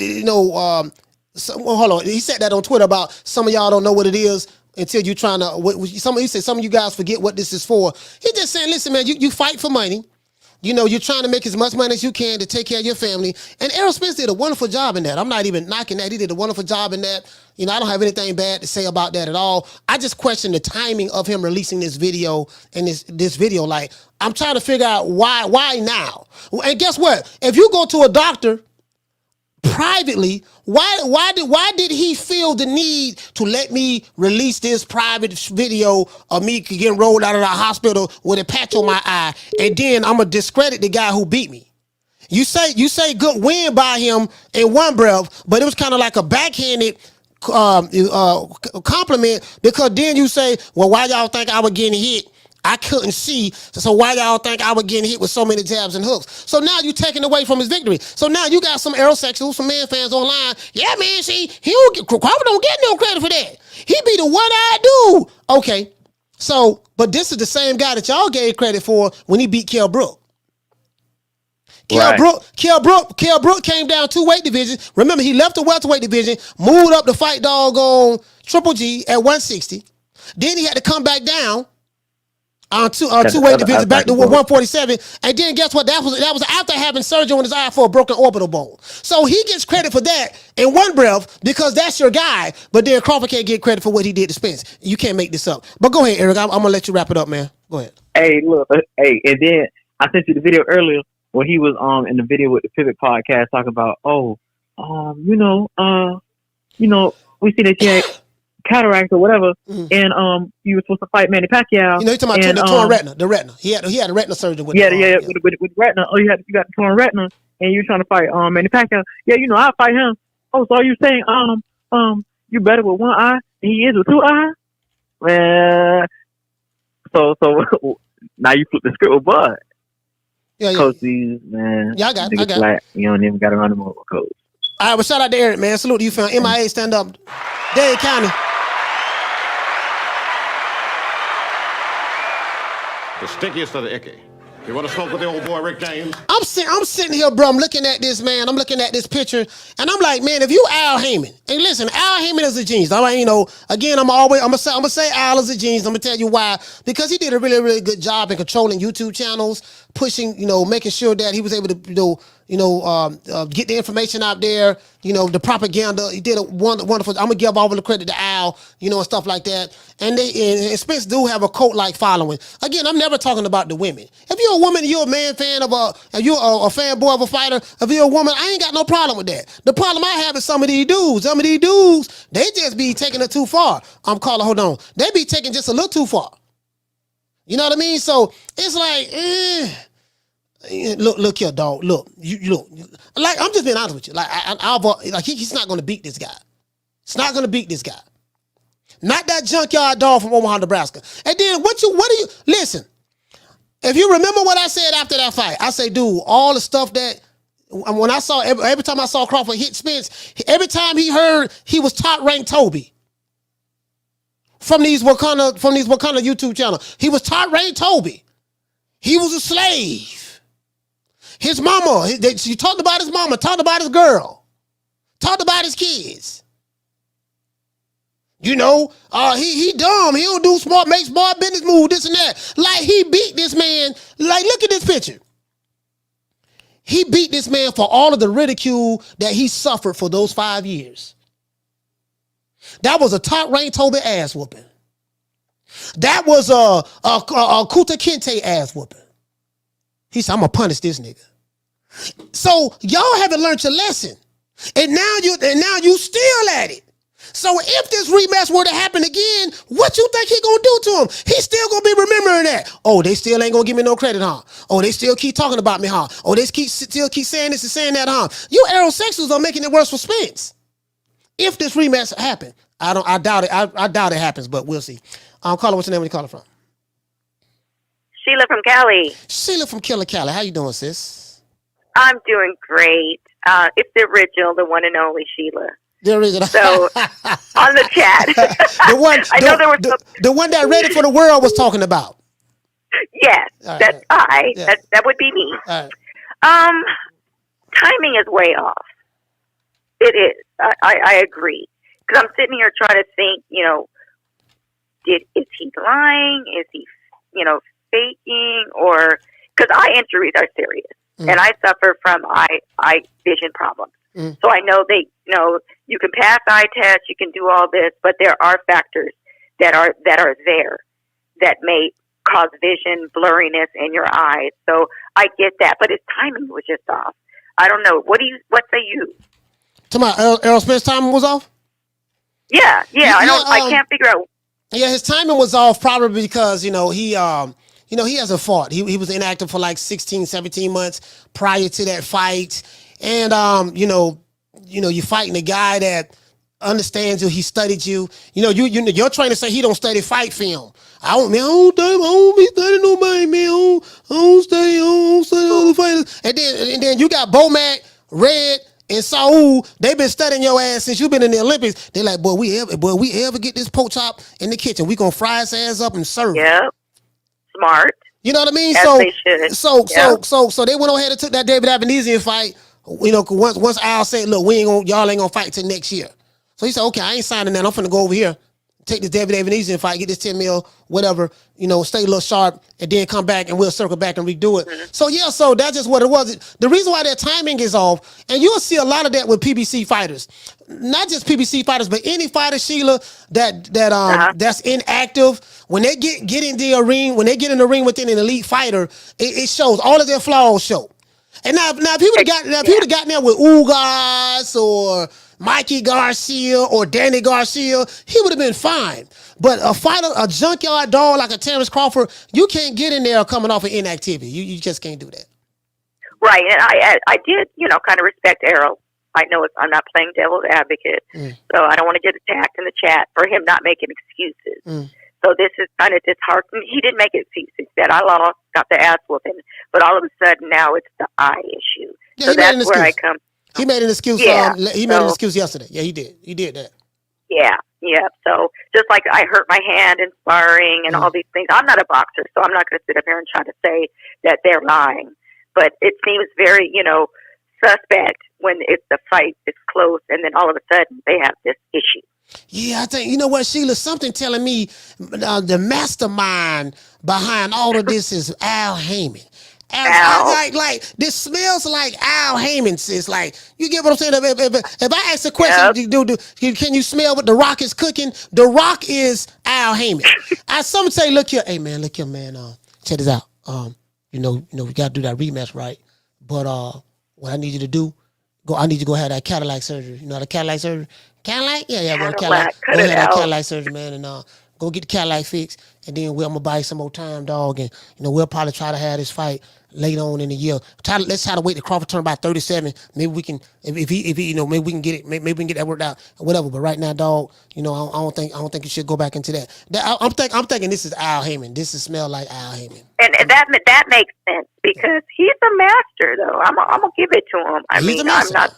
hold on. He said that on Twitter about some of y'all don't know what it is until you trying to. He said some of you guys forget what this is for. He's just saying, listen, man, you fight for money. You're trying to make as much money as you can to take care of your family. And Errol Spence did a wonderful job in that. I'm not even knocking that. He did a wonderful job in that. I don't have anything bad to say about that at all. I just question the timing of him releasing this video and this video. Like, I'm trying to figure out why now? And guess what? If you go to a doctor privately, why did he feel the need to let me release this private video of me getting rolled out of the hospital with a patch on my eye, and then I'm gonna discredit the guy who beat me? You say good win by him in one breath, but it was kind of like a backhanded compliment, because then you say, well, why y'all think I was getting hit? I couldn't see, so why y'all think I was getting hit with so many jabs and hooks? So now you taking away from his victory. So now you got some Errolsexuals, some man fans online. Yeah, man, see, Crawford don't get no credit for that. He be the one-eyed dude. Okay, so, but this is the same guy that y'all gave credit for when he beat Kell Brook. Kell Brook came down 2 weight divisions. Remember, he left the welterweight division, moved up to fight doggone Triple G at 160. Then he had to come back down on two weight divisions back to 147. And then guess what? That was after having surgery on his eye for a broken orbital bone. So he gets credit for that in one breath because that's your guy. But then Crawford can't get credit for what he did to Spence. You can't make this up. But go ahead, Eric. I'm gonna let you wrap it up, man. Go ahead. Hey, look. Hey, and then I sent you the video earlier when he was in the video with the Pivot podcast talking about, we see that you had cataract or whatever, and you were supposed to fight Manny Pacquiao. You talking about the torn retina, the retina. He had a retina surgery with with retina. Oh, you got the torn retina, and you're trying to fight Manny Pacquiao. Yeah, I'll fight him. Oh, so are you saying you better with one eye than he is with 2 eyes? So now you flip the script with Bud. Yeah. Coach these, man. Yeah, I got it. Flat. You don't even got to run them over, coach. All right, well, shout out to Eric, man. Salute to you, fam. MIA, stand up. Dade County. The stickiest of the icky. You want to smoke with the old boy Rick James? I'm sitting here, bro. I'm looking at this, man. I'm looking at this picture, and I'm like, man, if you Al Heyman, and listen, Al Heyman is a genius. All right, again, I'm gonna say Al is a genius. I'm gonna tell you why. Because he did a really, really good job in controlling YouTube channels, pushing, making sure that he was able to, get the information out there. The propaganda. He did a wonderful. I'm gonna give all the credit to Al, and stuff like that. And and Spence do have a cult-like following. Again, I'm never talking about the women. If you're a woman, you're a man fan if you're a fanboy of a fighter, if you're a woman, I ain't got no problem with that. The problem I have is some of these dudes, they just be taking it too far. Hold on. They be taking just a little too far. You know what I mean? So it's like, Look here, dog. Look, look. Like, I'm just being honest with you. Like, he's not going to beat this guy. It's not going to beat this guy. Not that junkyard dog from Omaha, Nebraska. And then what do you listen? If you remember what I said after that fight, I say, dude, all the stuff that when I saw every time I saw Crawford hit Spence, every time he heard he was top ranked Toby from these Wakanda YouTube channels, he was top ranked Toby. He was a slave. His mama, she talked about his mama, talked about his girl, talked about his kids. He dumb. He don't make smart business move, this and that. Like, he beat this man. Like, look at this picture. He beat this man for all of the ridicule that he suffered for those 5 years. That was a top-ranked Toby ass whooping. That was a Kuta Kinte ass whooping. He said, I'm going to punish this nigga. So y'all haven't learned your lesson. And now you still at it. So if this rematch were to happen again, what you think he gonna do to him? He's still gonna be remembering that. Oh, they still ain't gonna give me no credit, huh? Oh, they still keep talking about me, huh? Oh, they still keep saying this and saying that, huh? You Errolsexuals are making it worse for Spence. If this rematch happen, I doubt it. I doubt it happens, but we'll see. Caller, what's your name? Where you calling from? Sheila from Cali. Sheila from Killer Cali. How you doing, sis? I'm doing great. It's the original, the one and only Sheila. There is so on the chat. the one that Ready for the World was talking about. Yes, that would be me. All right. Timing is way off. It is. I agree. Because I'm sitting here trying to think, is he lying? Is he, faking? Or, because eye injuries are serious. And I suffer from eye vision problems. So I know you can pass eye tests, you can do all this, but there are factors that are there that may cause vision blurriness in your eyes. So I get that, but his timing was just off. I don't know. What say you? Errol Spence's timing was off? Yeah. I can't figure out. Yeah, his timing was off probably because he hasn't fought. He was inactive for like 16, 17 months prior to that fight. And, you're fighting a guy that understands you. He studied you. Your trainer say he don't study fight film. I don't be studying nobody, man. I don't study other fighters. And then you got Bomac, Red, and Saul. They've been studying your ass since you've been in the Olympics. They like, boy, we ever get this pork chop in the kitchen, we gonna fry his ass up and serve it. Yep. Smart. You know what I mean? As So they should. So they went on ahead and took that David Avenesian fight. You know, once Al said, "Look, y'all ain't gonna fight till next year." So he said, "Okay, I ain't signing that. I'm finna go over here, take this David Avenesian fight, get this 10 mil, whatever. You know, stay a little sharp, and then come back and we'll circle back and redo it." Mm-hmm. So yeah, so that's just what it was. The reason why their timing is off, and you'll see a lot of that with PBC fighters, not just PBC fighters, but any fighter, Sheila, that's inactive. When they get in the arena, when they get in the ring with an elite fighter, it shows. All of their flaws show. And now people that got there with Ugas or Mikey Garcia or Danny Garcia, he would have been fine. But a fighter, a junkyard dog like a Terence Crawford, you can't get in there coming off of inactivity. You just can't do that. Right, and I did, kind of respect Errol. I know I'm not playing devil's advocate, so I don't want to get attacked in the chat for him not making excuses. So this is kind of disheartening. He didn't make excuses. He said, I lost, got the ass whooping. But all of a sudden now it's the eye issue. Yeah, so that's where I come. He made an excuse. Yeah, he made an excuse yesterday. Yeah, he did. He did that. Yeah. So just like I hurt my hand in sparring and all these things, I'm not a boxer, so I'm not going to sit up here and try to say that they're lying. But it seems very, suspect when the fight is close and then all of a sudden they have this issue. Yeah, I think, you know what, Sheila, something telling me the mastermind behind all of this is Al Heyman. Like this smells like Al Heyman, sis. Like, you get what I'm saying? If I ask a question, can you smell what The Rock is cooking? The Rock is Al Heyman. Some say, look here, man. Check this out. We got to do that rematch, right? But what I need you to do, I need you to go have that Cataract surgery. You know the Cataract surgery? Cadillac? Yeah, go to Cadillac. Go ahead that Cadillac surgery, man, and go get the Cadillac fixed, and then I'm gonna buy you some more time, dog, and we'll probably try to have this fight later on in the year. Let's try to wait till Crawford turn about 37. Maybe we can, if he maybe we can get it, maybe we can get that worked out or whatever. But right now, dog, I don't think you should go back into that. I'm thinking this is Al Heyman. This is smell like Al Heyman. And that makes sense because he's a master, though. I'm gonna give it to him. I'm not.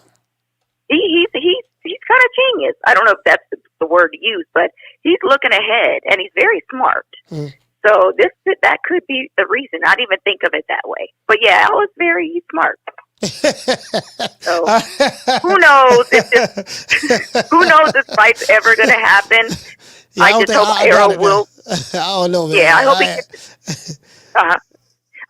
He's kind of genius. I don't know if that's the word to use, but he's looking ahead and he's very smart. So that could be the reason. I didn't even think of it that way. But yeah, Al is very smart. So who knows if this fight's ever going to happen? Yeah, I just hope Errol will. I don't know, man. Yeah, I hope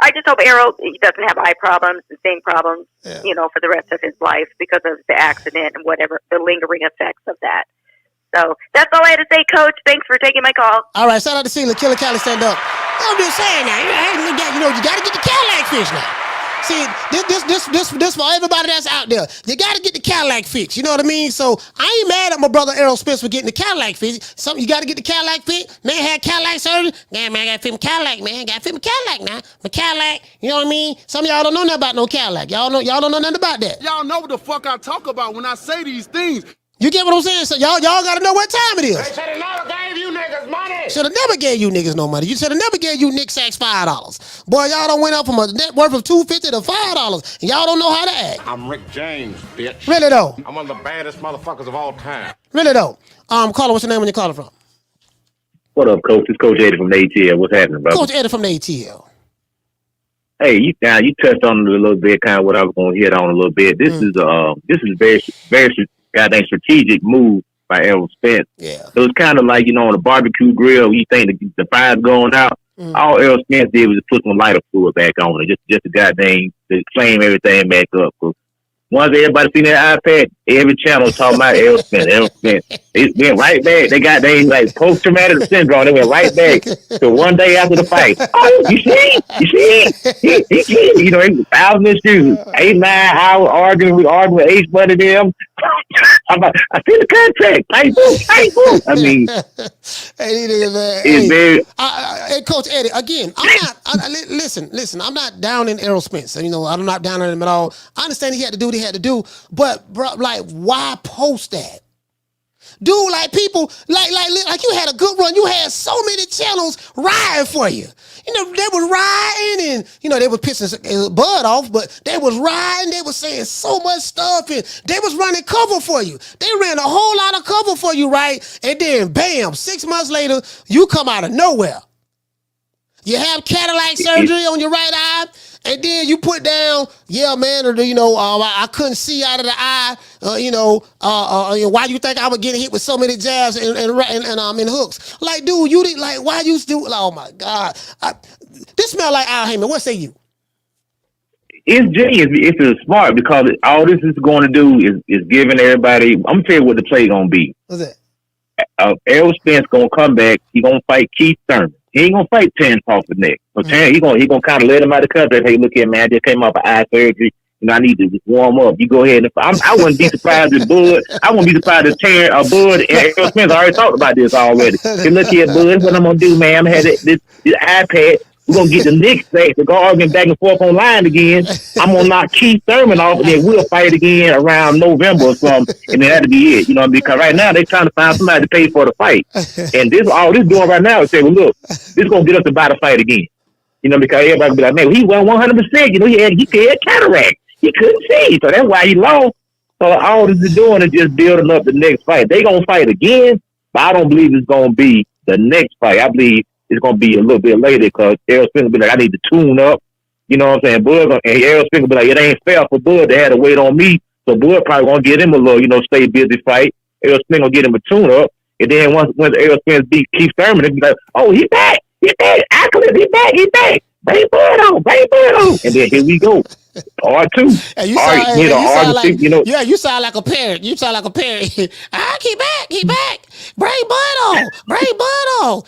I just hope Errol doesn't have eye problems, the same problems, for the rest of his life because of the accident and whatever, the lingering effects of that. So that's all I had to say, Coach. Thanks for taking my call. All right, shout out to Sheila. Killer Cali, stand up. I'm just saying now, you got to get the Cadillac fixed now. See, this for everybody that's out there. You got to get the Cadillac fixed. You know what I mean? So I ain't mad at my brother Errol Spence for getting the Cadillac fixed. Something you got to get the Cadillac fixed. Man had Cadillac surgery. Yeah, man, I got to fit my Cadillac, man. Got to fit my Cadillac now. My Cadillac, you know what I mean? Some of y'all don't know nothing about no Cadillac. Y'all don't know nothing about that. Y'all know what the fuck I talk about when I say these things. You get what I'm saying? So y'all got to know what time it is. They should have never gave you niggas money. Should have never gave you niggas no money. You should have never gave you Nick Sacks $5. Boy, y'all done went up from a net worth of $250 to $5, and y'all don't know how to act. I'm Rick James, bitch. Really though? I'm one of the baddest motherfuckers of all time. Really though? Caller, what's your name when you calling from? What up, Coach? It's Coach Eddie from the ATL. What's happening, brother? Coach Eddie from the ATL. Hey, you touched on it a little bit, kind of what I was going to hit on a little bit. This is very, very goddamn strategic move by Errol Spence. Yeah. So it's kind of like, on a barbecue grill, you think the fire's going out. All Errol Spence did was just put some lighter fluid back on it, just to goddamn to flame everything back up. Once everybody seen that iPad, every channel talking about Errol Spence. It went right back. They like post-traumatic syndrome. They went right back to one day after the fight. Oh, you see? He it was 1,000 excuses. 8-9 hours arguing with H Buddy them. I see the contract. Hey, I mean, hey, Coach Eddie. Again, listen. I'm not down in Errol Spence. I'm not down on him at all. I understand he had to do what he had to do, but bro, like, why post that? Dude, like people, like you had a good run. You had so many channels riding for you. They was riding and, they was pissing Bud off, but they was riding. They was saying so much stuff and they was running cover for you. They ran a whole lot of cover for you, right? And then, bam, 6 months later, you come out of nowhere. You have cataract surgery on your right eye, and then you put down, yeah, man, or I couldn't see out of the eye. Why you think I was getting hit with so many jabs and hooks? Like, dude, you didn't like. Why you still? Oh my God, this smell like Al Heyman. What say you? It's genius. It's smart because all this is going to do is giving everybody. I'm gonna tell you what the play gonna be. What's that? Errol Spence gonna come back. He gonna fight Keith Thurman. He ain't gonna fight Terence Crawford next. So Terence, he gonna kind of let him out of the contract. Hey, look here, man. I just came off of eye surgery. I need to warm up. You go ahead and I wouldn't be surprised if Bud. I wouldn't be surprised if Terence, Bud, and Errol Spence already talked about this already. Hey, look here, Bud. What I'm gonna do, man? I'm gonna have this iPad. We're gonna get the Knicks back to go arguing back and forth online again. I'm gonna knock Keith Thurman off, and then we'll fight again around November or something, and then that'll be it. Because right now they're trying to find somebody to pay for the fight, and all this doing right now is saying, well, look, this is gonna get us to buy the fight again. Because everybody will be like, man, he won 100%. He had cataract. He couldn't see, so that's why he lost. So all this is doing is just building up the next fight. They gonna fight again, but I don't believe it's gonna be the next fight. I believe it's going to be a little bit later because Errol Spence will be like, I need to tune up. You know what I'm saying? Bud, and Errol Spence will be like, it ain't fair for Bud to have to wait on me. So Bud probably going to get him a little, stay busy fight. Errol Spence going to get him a tune up. And then once Errol Spence beat Keith Thurman, they'll be like, oh, he back. He back. He back. Bring Bud on. And then here we go. Part 2. And you sound like a parent. You sound like a parent. He back. Bring Bud on.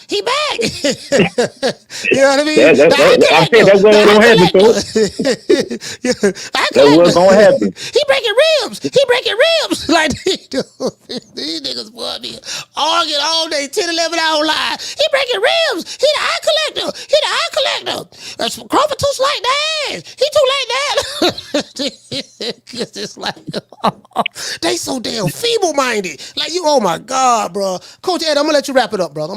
He back. You know what I mean? I said that's what's gonna happen, coach. That's what's gonna happen. He breaking ribs. Like these niggas boy be arguing all day, 10, 11 hour line. He breaking ribs. He the eye collector. Crawford too slight to ass. He too late to it's like they so damn feeble-minded. Like you, oh my God, bro. Coach Ed, I'm gonna let you wrap it up, bro.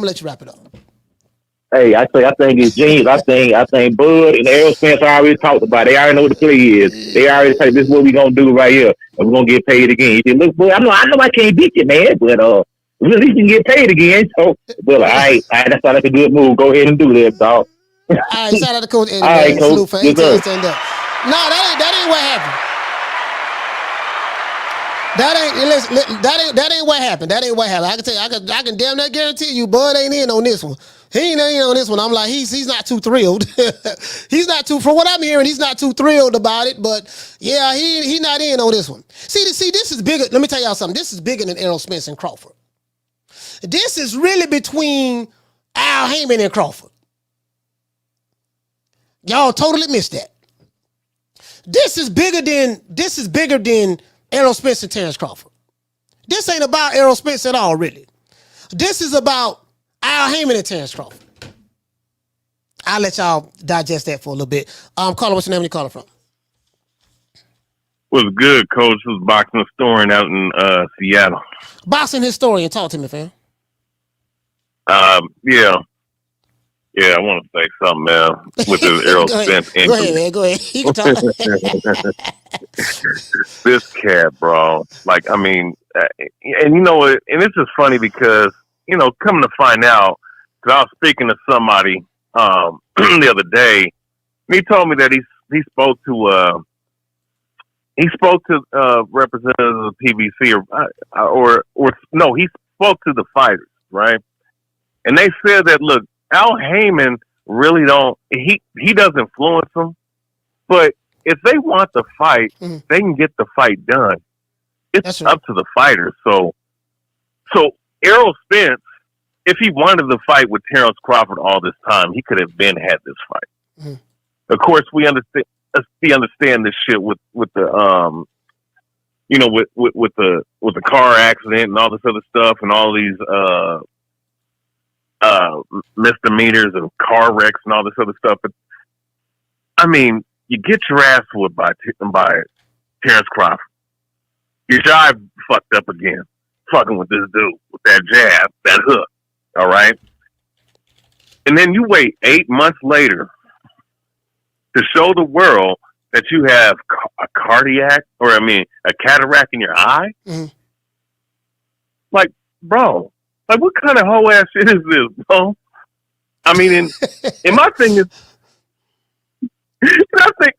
Hey, I think it's genius. I think Bud and Errol Spence already talked about it. They already know what the play is. They already say this is what we gonna do right here, and we're gonna get paid again. He said, look, Bud, I know I can't beat you, man, but at least you can get paid again. So, well, all right, that sounds like a good move. Go ahead and do that, dog. All right, shout out to Coach Eddie, man. Right, Coach. Salute for 18 stand up. No, that ain't what happened. That ain't what happened. I can tell you, I can damn near guarantee you, Bud ain't in on this one. He ain't in on this one. I'm like, he's not too thrilled. From what I'm hearing, he's not too thrilled about it. But yeah, he not in on this one. See, this is bigger. Let me tell y'all something. This is bigger than Errol Spence and Crawford. This is really between Al Heyman and Crawford. Y'all totally missed that. This is bigger than Errol Spence and Terence Crawford. This ain't about Errol Spence at all, really. This is about Al Heyman and Terence Crawford. I'll let y'all digest that for a little bit. Caller, what's your name? Where you calling from? What's good, Coach? This is boxing historian out in Seattle. Boxing historian, talk to me, fam. Yeah, I want to say something, man, with this Errol Spence injury. Go ahead, man. Go ahead. You can talk. This cat, bro. Like, I mean, and you know what? And this is funny because, coming to find out, because I was speaking to somebody the other day, and he told me that he spoke to representatives of PBC or no, he spoke to the fighters, right? And they said that, look, Al Heyman really he does influence them, but if they want the fight, they can get the fight done. It's up to the fighters. So Errol Spence, if he wanted to fight with Terence Crawford all this time, he could have had this fight. Of course, we understand this shit with the with the car accident and all this other stuff and all these misdemeanors and car wrecks and all this other stuff. But I mean, you get your ass whooped by Terence Crawford. Your jive fucked up again, fucking with this dude with that jab, that hook. All right, and then you wait 8 months later to show the world that you have a cataract in your eye. Like, bro. Like, what kind of hoe ass shit is this, bro? I mean, and my thing is, I think.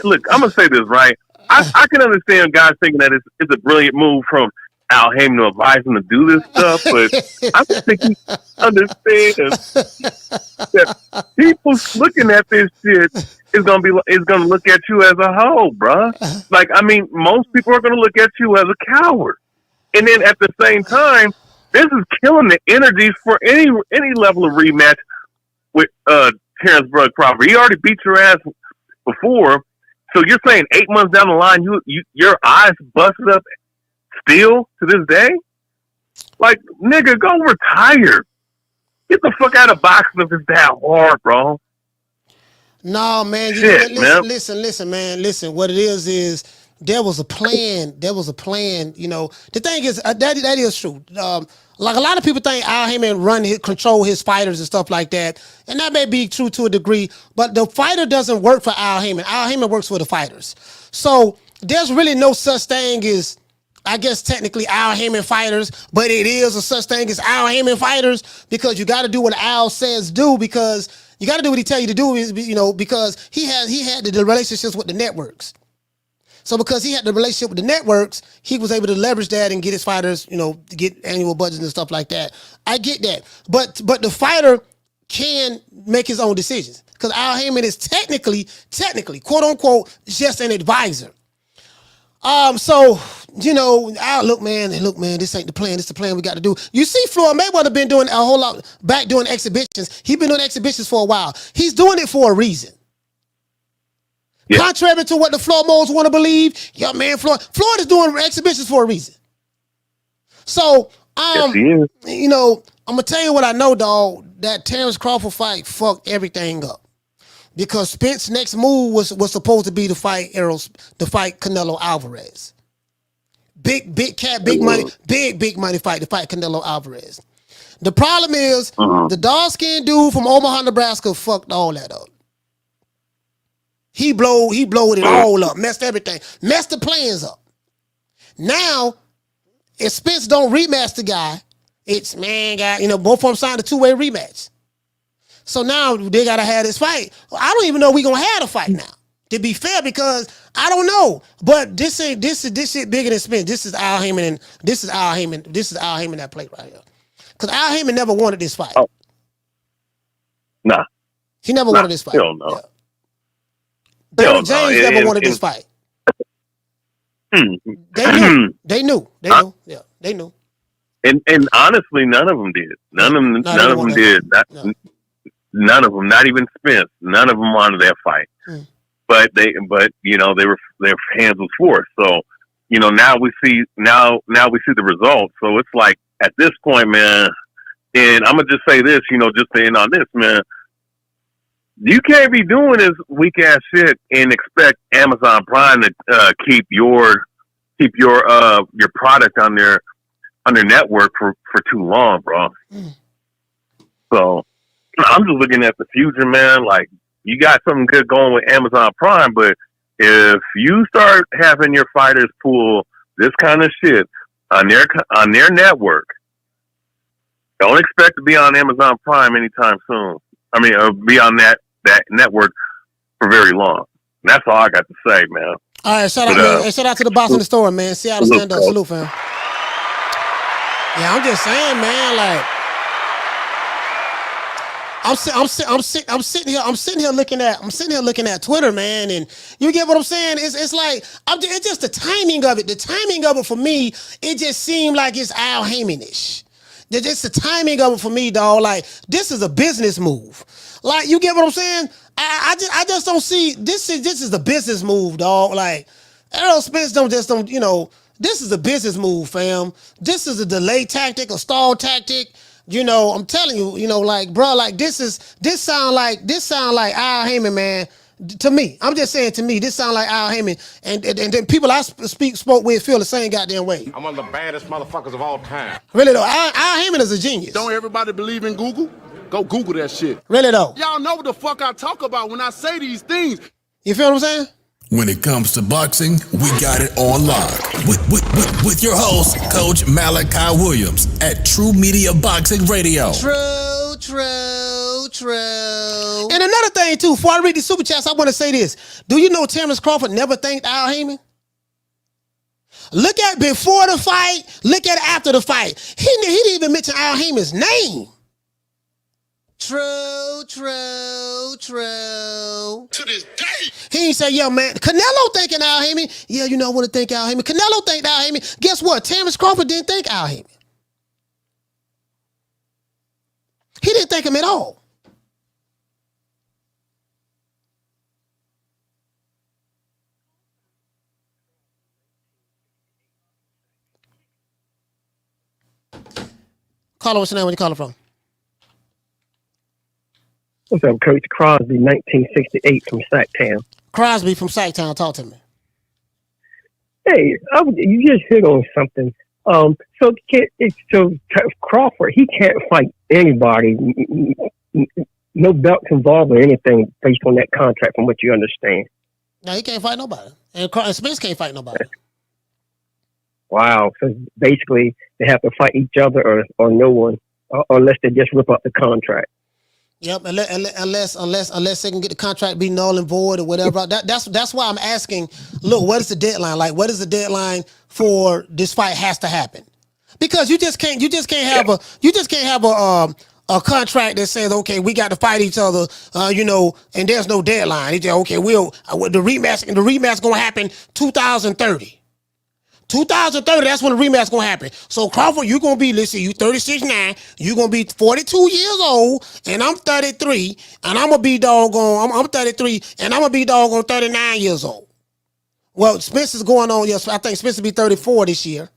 Look, I'm gonna say this right. I can understand guys thinking that it's a brilliant move from Al Heyman to advise him to do this stuff, but I don't think he understands that people looking at this shit is gonna look at you as a hoe, bruh. Like, I mean, most people are gonna look at you as a coward, and then at the same time, this is killing the energies for any level of rematch with Terence Bud Crawford. He already beat your ass before, so you're saying 8 months down the line, your eyes busted up still to this day? Like, nigga, go retire. Get the fuck out of boxing if it's that hard, bro. No, man. Listen, man. Listen, what it is there was a plan. You know, the thing is, that is true. Like a lot of people think Al Heyman control his fighters and stuff like that. And that may be true to a degree, but the fighter doesn't work for Al Heyman. Al Heyman works for the fighters. So there's really no such thing as, I guess, technically Al Heyman fighters, but it is a such thing as Al Heyman fighters, because you got to do what Al says do, because you got to do what he tell you to do, you know, because he had the relationships with the networks. So because he had the relationship with the networks, he was able to leverage that and get his fighters, you know, to get annual budgets and stuff like that. I get that. But the fighter can make his own decisions, because Al Heyman is technically, quote unquote, just an advisor. So, you know, look, man, this ain't the plan. This is the plan we got to do. You see, Floyd Mayweather been doing a whole lot back doing exhibitions. He's been doing exhibitions for a while. He's doing it for a reason. Yeah. Contrary to what the Floyd Moles want to believe, man, Floyd is doing exhibitions for a reason. So, yes, he is. You know, I'm gonna tell you what I know, dog. That Terence Crawford fight fucked everything up, because Spence's next move was supposed to be to fight Canelo Alvarez. Big money fight to fight Canelo Alvarez. The problem is the dark-skinned dude from Omaha, Nebraska fucked all that up. He blowed it all up, messed everything, messed the plans up. Now, if Spence don't rematch the guy, it's, man, you know, both of them signed a 2-way rematch. So now they gotta have this fight. I don't even know we gonna have a fight now, to be fair, because I don't know. But this shit bigger than Spence. This is Al Heyman that played right here. Because Al Heyman never wanted this fight. Oh. Nah. He never wanted this fight. Hell no. Yeah. James never wanted this fight. They knew. Yeah, they knew. And honestly, none of them did. None of them did. None of them, not even Spence. None of them wanted that fight. But you know, their hands was forced. So, you know, now we see the results. So it's like, at this point, man. And I'm gonna just say this, you know, just to end on this, man. You can't be doing this weak ass shit and expect Amazon Prime to keep your product on their network for too long, bro. So I'm just looking at the future, man. Like, you got something good going with Amazon Prime, but if you start having your fighters pull this kind of shit on their network, don't expect to be on Amazon Prime anytime soon. I mean, be on that network for very long. And that's all I got to say, man. All right, shout out to the boss in the store, man. Seattle, stand up, salute, fam. Yeah, I'm just saying, man. Like, I'm sitting here looking at Twitter, man, and you get what I'm saying? It's like, it's just the timing of it. The timing of it for me, it just seemed like it's Al Heyman-ish. Just the timing of it for me, dog. Like, this is a business move. Like, you get what I'm saying? I just don't see this is a business move, dog. Like, Errol Spence don't, you know, this is a business move, fam. This is a delay tactic, a stall tactic. You know, I'm telling you, you know, like, bro, like, this sound like Al Heyman, man. To me, I'm just saying, to me, this sound like Al Heyman, and then people I spoke with feel the same goddamn way. I'm one of the baddest motherfuckers of all time. Really though, Al Heyman is a genius. Don't everybody believe in Google? Go Google that shit. Really though. Y'all know what the fuck I talk about when I say these things. You feel what I'm saying? When it comes to boxing, we got it on lock. With your host, Coach Malachi Williams at True Media Boxing Radio. True. True. And another thing, too, before I read the super chats, I want to say this. Do you know Terence Crawford never thanked Al Heyman? Look at before the fight, look at after the fight. He didn't even mention Al Heyman's name. True. To this day. He ain't say, yeah, man. Canelo thanking Al Heyman. Yeah, you know, I want to thank Al Heyman. Canelo thanked Al Heyman. Guess what? Terence Crawford didn't thank Al Heyman. He didn't thank him at all. Caller, what's your name? Where you calling from? What's up, Coach? Crosby, 1968 from Sacktown. Crosby from Sacktown. Talk to me. Hey, you just hit on something. So Crawford, he can't fight anybody. No belts involved or anything based on that contract, from what you understand. No, he can't fight nobody. And Spence can't fight nobody. Wow. So basically, they have to fight each other or no one, unless they just rip up the contract. Yep, unless they can get the contract be null and void or whatever. That's why I'm asking. Look, what is the deadline? Like, what is the deadline for this fight has to happen? Because you just can't have a contract that says, okay, we got to fight each other, and there's no deadline. It's just, okay, the rematch gonna happen 2030. 2030, that's when the rematch gonna happen. So Crawford, you're gonna be, let's see, you 36 now, you're gonna be 42 years old, and I'm 33, and I'm gonna be doggone, I'm 33, and I'm gonna be doggone 39 years old. Well, Spence is going on, yes, I think Spence will be 34 this year,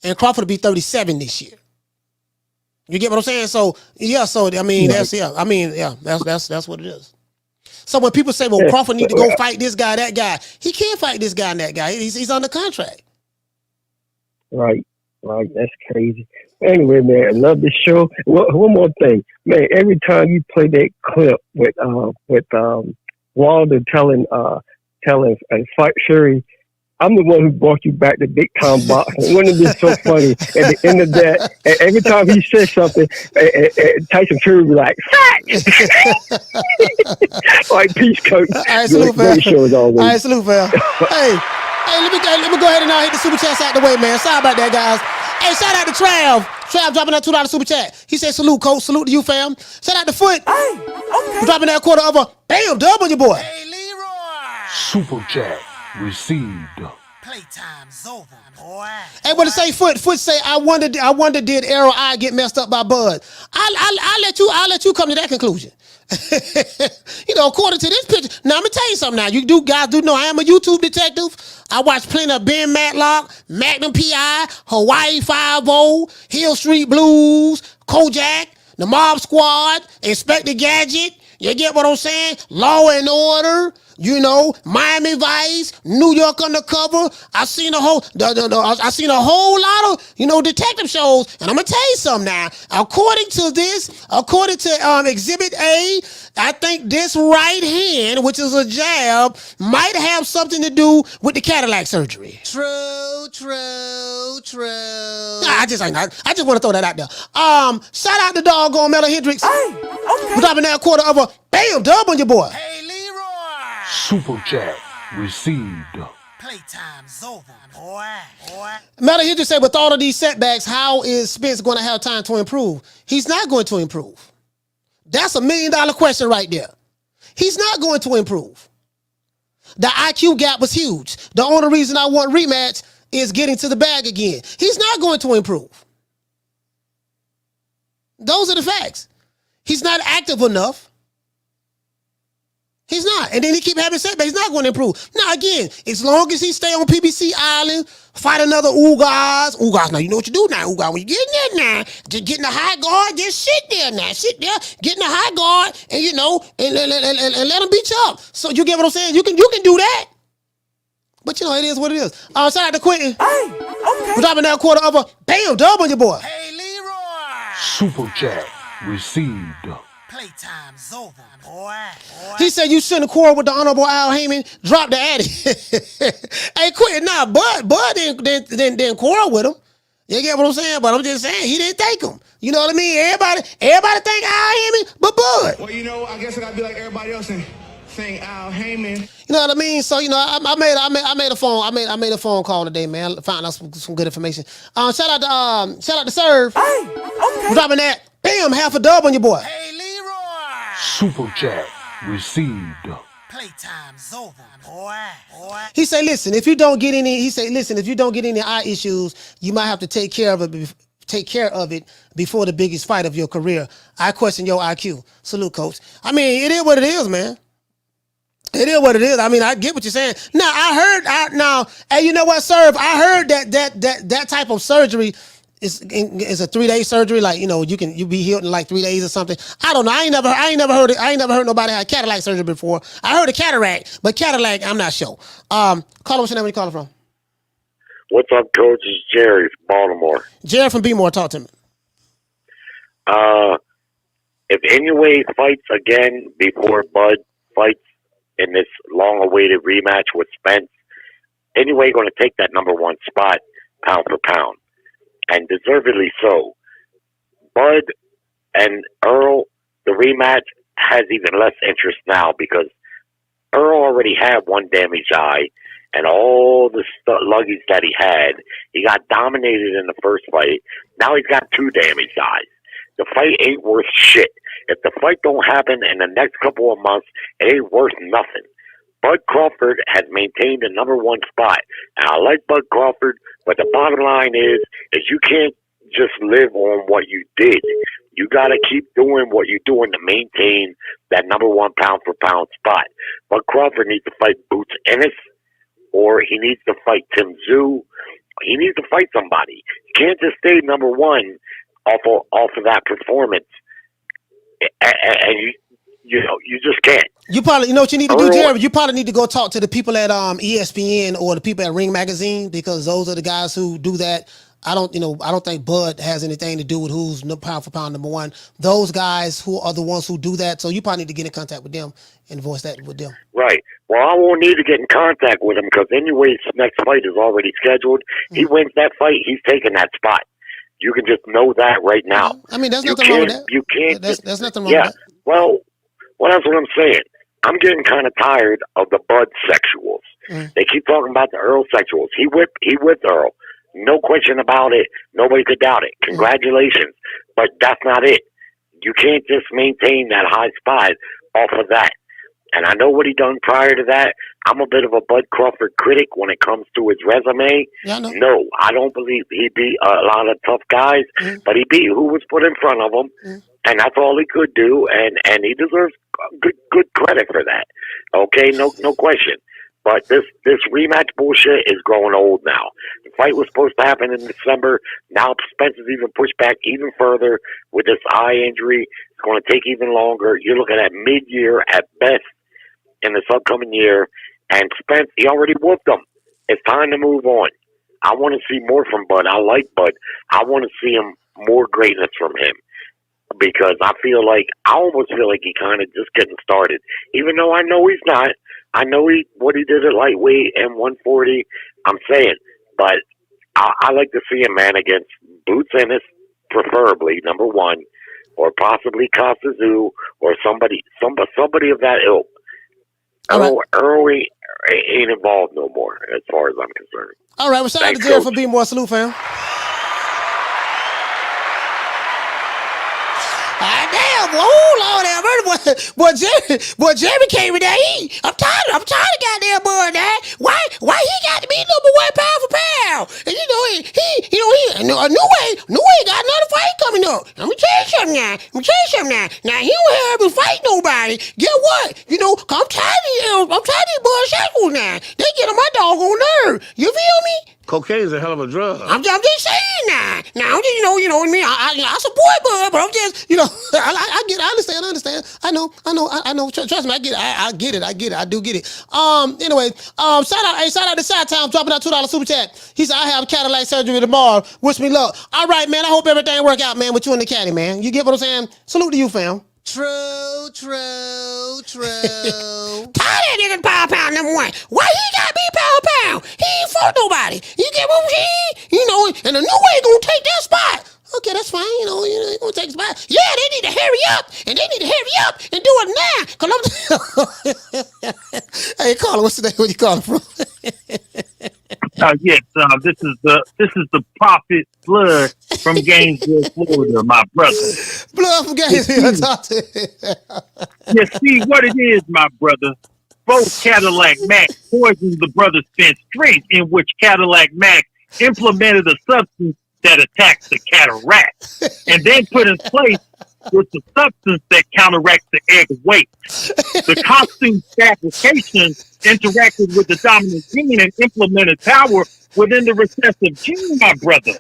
and Crawford will be 37 this year. You get what I'm saying? So that's what it is. So when people say, well, Crawford need to go fight this guy, that guy, he can't fight this guy and that guy. He's under contract. Right. That's crazy. Anyway, man, I love the show. One more thing, man. Every time you play that clip with Wilder telling Fight Fury, I'm the one who brought you back to big time boxing. Wouldn't it be so funny? At the end of that, every time he says something, Tyson Fury would be like, "Fact!" Like, peace, coach. All right, salute, great show as always. All right, salute, fam. Hey, let me go ahead and hit the super chats out the way, man. Sorry about that, guys. Hey, shout out to Trav. Trav dropping that $2 super chat. He said, salute, coach. Salute to you, fam. Shout out to Foot. Hey, okay. Dropping that quarter of a bam dub on your boy. Hey, Leroy. Super chat received. Playtime's over, boy. Hey, what to say, Foot? Foot say, I wonder did Errol I get messed up by Bud? I'll let you come to that conclusion. According to this picture. Now, I'm going to tell you something now. You guys do know I am a YouTube detective. I watch plenty of Ben Matlock, Magnum P.I., Hawaii 5-0, Hill Street Blues, Kojak, The Mob Squad, Inspector Gadget. You get what I'm saying? Law and Order. Miami Vice, New York Undercover. I've seen a whole lot of, detective shows. And I'm going to tell you something now. According to Exhibit A, I think this right hand, which is a jab, might have something to do with the Cataract surgery. True. I just want to throw that out there. Shout out to doggone Mella Hendricks. Hey, okay. We're dropping that quarter of a bam dub on your boy. Hey, Super chat received. Playtime's over, boy. Mella Hendricks said, with all of these setbacks, how is Spence going to have time to improve? He's not going to improve. That's $1 million question right there. He's not going to improve. The IQ gap was huge. The only reason I want rematch is getting to the bag again. He's not going to improve. Those are the facts. He's not active enough. He's not. And then he keep having setbacks. He's not going to improve. Now, again, as long as he stay on PBC Island, fight another Ugas. Now, you know what you do now, Ugas. When you get in there now, just get in the high guard, just sit there now. Sit there, get in the high guard, and, and let him beat you up. So you get what I'm saying? You can do that. But, it is what it is. Shout out to Quentin. Hey, okay. We're dropping that quarter of a bam dub on your boy. Hey, Leroy. Super chat received. Playtime's over, boy. He said you shouldn't quarrel with the Honorable Al Heyman. Drop the addy. Hey, quit. Nah, Bud didn't quarrel with him. You get what I'm saying? But I'm just saying he didn't take him. You know what I mean? Everybody think Al Heyman, but Bud. Well, you know, I guess I gotta be like everybody else and think Al Heyman. You know what I mean? So you know, I made a phone call today, man. Found out some good information. Shout out to Serve. Hey, okay. Dropping that. Bam, half a dub on your boy. Hey, Leroy. Super chat received. Playtime's over, boy. He say, listen, if you don't get any eye issues, you might have to take care of it before the biggest fight of your career. I question your IQ. Salute, coach. I mean, it is what it is, man. It is what it is. I mean, I get what you're saying. Now, hey, you know what, Serve? I heard that type of surgery is a 3-day surgery. Like, you know, you be healed in like 3 days or something. I don't know. I ain't never heard it. I ain't never heard nobody have cataract surgery before. I heard of cataract, but cataract, I'm not sure. Call what's your name? Where you calling from? What's up, Coach? It's Jerry from Baltimore. Jerry from B-More, talk to me. If Inoue fights again before Bud fights in this long-awaited rematch with Spence, Inoue going to take that number one spot pound for pound, and deservedly so. Bud and Errol, the rematch has even less interest now because Errol already had one damaged eye, and all the luggage that he had, he got dominated in the first fight. Now he's got 2 damaged eyes. The fight ain't worth shit. If the fight don't happen in the next couple of months, it ain't worth nothing. Bud Crawford has maintained the number one spot. And I like Bud Crawford, but the bottom line is you can't just live on what you did. You got to keep doing what you're doing to maintain that number one pound for pound spot. Bud Crawford needs to fight Boots Ennis, or he needs to fight Tim Tszyu. He needs to fight somebody. You can't just stay number one off of that performance. And you just can't. You probably, you know what you need to do, Jerry? You probably need to go talk to the people at ESPN or the people at Ring Magazine, because those are the guys who do that. I don't think Bud has anything to do with who's pound for pound number one. Those guys who are the ones who do that. So you probably need to get in contact with them and voice that with them. Right. Well, I won't need to get in contact with him because Inoue's next fight is already scheduled. He wins that fight, he's taking that spot. You can just know that right now. I mean, there's nothing wrong with that. You can't. There's nothing wrong with that. Well, that's what I'm saying. I'm getting kind of tired of the Bud sexuals. They keep talking about the Errolsexuals. He whipped Errol. No question about it. Nobody could doubt it. Congratulations. But that's not it. You can't just maintain that high spot off of that. And I know what he done prior to that. I'm a bit of a Bud Crawford critic when it comes to his resume. Yeah, no, I don't believe he beat a lot of tough guys, but he beat who was put in front of him, and that's all he could do, and he deserves good credit for that. Okay, no question. But this rematch bullshit is growing old now. The fight was supposed to happen in December. Now Spence is even pushed back even further with this eye injury. It's going to take even longer. You're looking at mid-year at best in this upcoming year. And Spence, he already whooped him. It's time to move on. I want to see more from Bud. I like Bud. I want to see more greatness from him. Because I almost feel like he kind of just getting started. Even though I know he's not. I know what he did at lightweight and 140. I'm saying. But I like to see a man against Boots Ennis, preferably, number one. Or possibly Costa Tszyu, or somebody of that ilk. Errol ain't involved no more, as far as I'm concerned. All right, well, shout out to Jerry for being more. Salute, fam. Oh Lord, boy, Jerry came in there. I'm tired of goddamn Bud. Why he got to be number one pound for pound? And New Way got another fight coming up. Let me tell you something now. Now he don't have to fight nobody. Get what? I'm tired of these Bud sexuals now. They get on my doggone nerve. You feel me? Cocaine's a hell of a drug. I'm just saying now. Now I'm just, you know what I mean? I support Bud, but I'm just, I get it. I understand. I know. Trust me, I get it. I do get it. Anyway, shout out to Side Town dropping out $2 super chat. He said, I have cataract surgery tomorrow. Wish me luck. All right, man. I hope everything work out, man, with you and the caddy, man. You get what I'm saying? Salute to you, fam. True. Tired of that nigga pound number one. Why he got me pound? He ain't fought fought nobody. You get what I'm saying? You know, and the new way gonna take that spot. Okay, that's fine. You know, they're gonna take a spot. Yeah, they need to hurry up, and they need to hurry up and do it now. Cause I'm. Hey, Carla, what's the name? What you calling from? Yes, this is the Prophet Blood from Gainesville, Florida, my brother. Blood from Gainesville. Talk to You see what it is, my brother. Both Cadillac Mac poisoned the brother Spence drink, in which Cadillac Mac implemented a substance that attacks the cataract, and then put in place with the substance that counteracts the egg weight. The costume fabrication interacted with the dominant gene and implemented power within the recessive gene, my brother.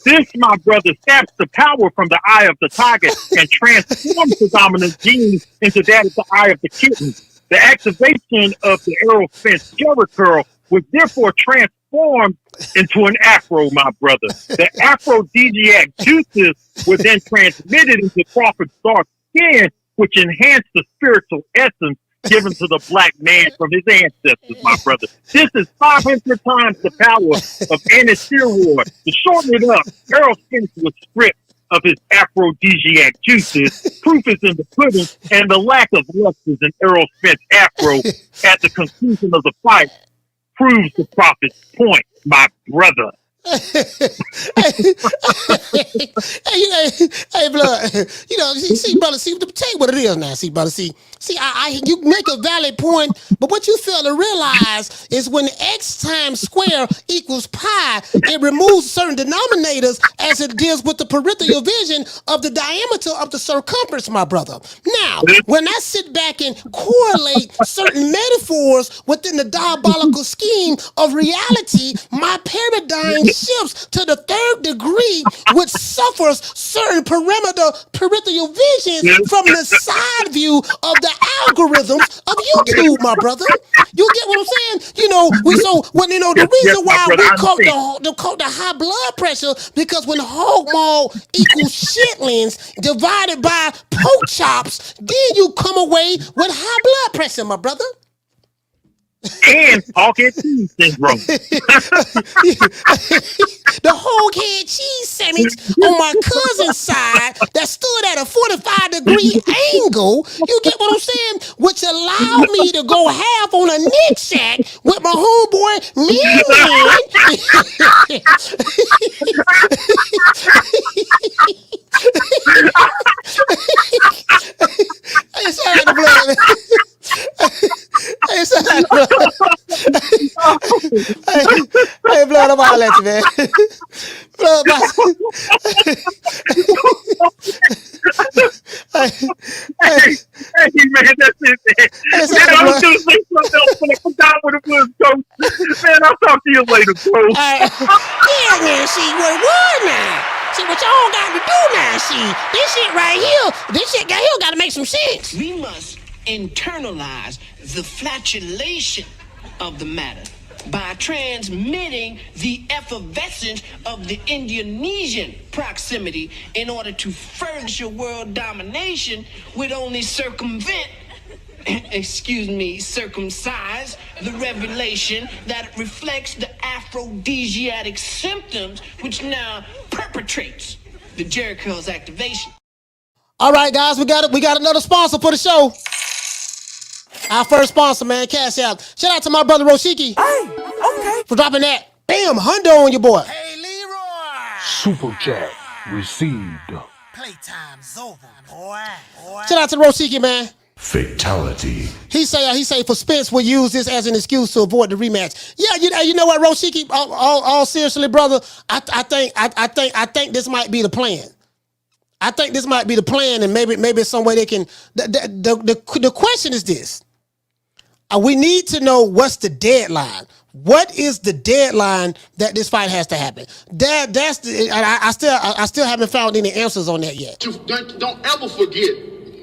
This, my brother, saps the power from the eye of the tiger and transforms the dominant gene into that of the eye of the kitten. The activation of the Errol Spence Jitterbug curl was therefore transformed into an afro, my brother. The aphrodisiac juices were then transmitted into Crawford's dark skin, which enhanced the spiritual essence given to the black man from his ancestors, my brother. This is 500 times the power of anti-steroid. To shorten it up, Errol Spence was stripped of his aphrodisiac juices. Proof is in the pudding, and the lack of lust is in Errol Spence afro at the conclusion of the fight proves the prophet's point, my brother. hey, blood. You know, see, brother. See, tell you what it is now. See, brother. See, you make a valid point, but what you fail to realize is when x times square equals pi, it removes certain denominators as it deals with the peripheral vision of the diameter of the circumference, my brother. Now, when I sit back and correlate certain metaphors within the diabolical scheme of reality, my paradigm shifts to the third degree, which suffers certain peripheral visions from the side view of the algorithms of YouTube, my brother. You get what I'm saying? You know, the reason why we call the high blood pressure, because when hog maw equals shitlings divided by pork chops, then you come away with high blood pressure, my brother. And pocket cheese syndrome. The hog head cheese sandwich on my cousin's side that stood at a 45-degree angle, you get what I'm saying? Which allowed me to go half on a Nick shack with my homeboy Man. Hey, shout out to Blood, man. Hey, shout out to Blood. Hey, Blood, I'm all at you, man. Blood, Hey, man, that's it, man. I was going to say something else, but I forgot what it was, Coach. Man, I'll talk to you later, bro. Yeah, man, see, what now? See, what y'all got to do now, see, this shit right here got to make some sense. We must internalize the flatulation of the matter by transmitting the effervescence of the Indonesian proximity in order to furnish your world domination would only circumvent circumcise the revelation that reflects the aphrodisiac symptoms which now perpetrates the Jericho's activation. All right, guys, we got another sponsor for the show. Our first sponsor, man, Cash Out. Shout out to my brother Roshiki. Hey, okay. For dropping that. Bam, hundo on your boy. Hey, Leroy. Super chat received. Playtime's over, boy. Shout out to Roshiki, man. Fatality. He say for Spence will use this as an excuse to avoid the rematch. Yeah, you know what, Roshiki? All seriously, brother, I think this might be the plan. I think this might be the plan, and maybe some way they can. The question is this: we need to know what's the deadline. What is the deadline that this fight has to happen? That's the. I still haven't found any answers on that yet. Don't ever forget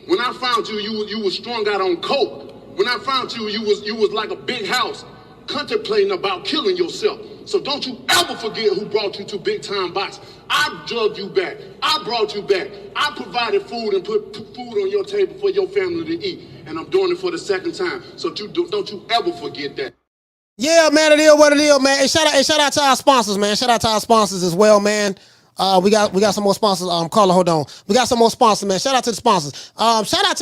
when I found you, you was strung out on coke. When I found you, you was like a big house, contemplating about killing yourself. So don't you ever forget who brought you to Big Time Box. I drugged you back. I brought you back. I provided food and put food on your table for your family to eat. And I'm doing it for the second time. So don't you ever forget that. Yeah, man, it is what it is, man. Hey, shout out to our sponsors, man. Shout out to our sponsors as well, man. We got some more sponsors. Carla, hold on. We got some more sponsors, man. Shout out to the sponsors. Shout out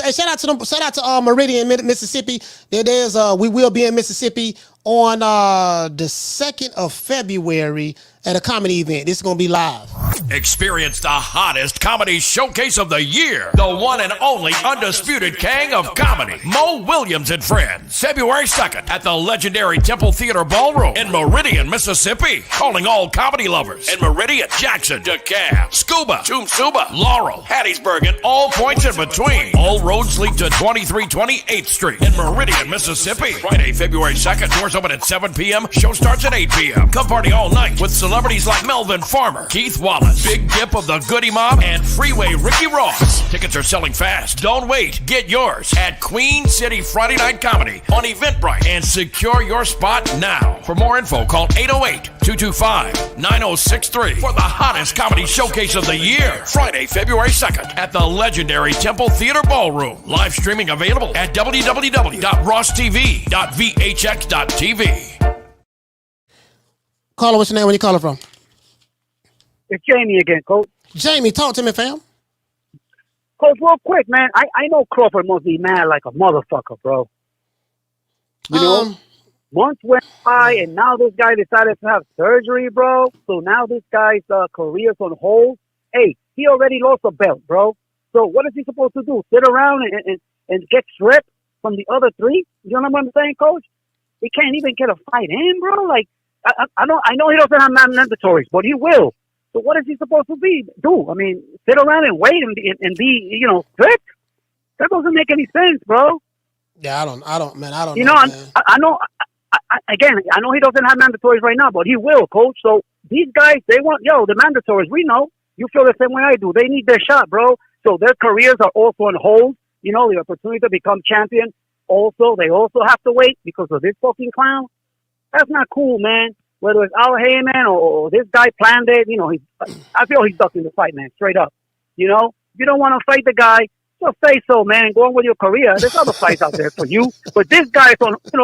to Meridian, Mississippi. We will be in Mississippi on the 2nd of February at a comedy event. This is gonna be live. Experience the hottest comedy showcase of the year. The one and only undisputed king of comedy, Mo Williams and Friends. February 2nd at the legendary Temple Theater Ballroom in Meridian, Mississippi. Calling all comedy lovers in Meridian, Jackson, DeKalb, Scuba, Toomsuba, Laurel, Hattiesburg, and all points in between. All roads lead to 2320 8th Street in Meridian, Mississippi. Friday, February 2nd. Doors open at 7 p.m. Show starts at 8 p.m. Come party all night with celebrities like Melvin Farmer, Keith Wallace, Big Dip of the Goody Mob, and Freeway Ricky Ross. Tickets are selling fast. Don't wait. Get yours at Queen City Friday Night Comedy on Eventbrite and secure your spot now. For more info, call 808-225-9063 for the hottest comedy showcase of the year. Friday, February 2nd at the legendary Temple Theater Ballroom. Live streaming available at www.rosstv.vhx.tv. Caller, what's your name? Where you calling from? It's Jamie again, Coach. Jamie, talk to me, fam. Coach, real quick, man. I know Crawford must be mad like a motherfucker, bro. You know, months went by, and now this guy decided to have surgery, bro. So now this guy's career's on hold. Hey, he already lost a belt, bro. So what is he supposed to do? Sit around and get stripped from the other three? You know what I'm saying, Coach? He can't even get a fight in, bro. Like, I know he doesn't have mandatories, but he will. So what is he supposed to do? I mean, sit around and wait and be, stripped? That doesn't make any sense, bro. Yeah, I don't know, man. I know, he doesn't have mandatories right now, but he will, Coach. So these guys, they want, the mandatories, we know. You feel the same way I do. They need their shot, bro. So their careers are also on hold. The opportunity to become champion. Also, they also have to wait because of this fucking clown. That's not cool, man. Whether it's Al Heyman or this guy planned it, I feel he's ducking the fight, man, straight up. If you don't want to fight the guy, just say so, man. Go on with your career. There's other fights out there for you. But this guy's on, you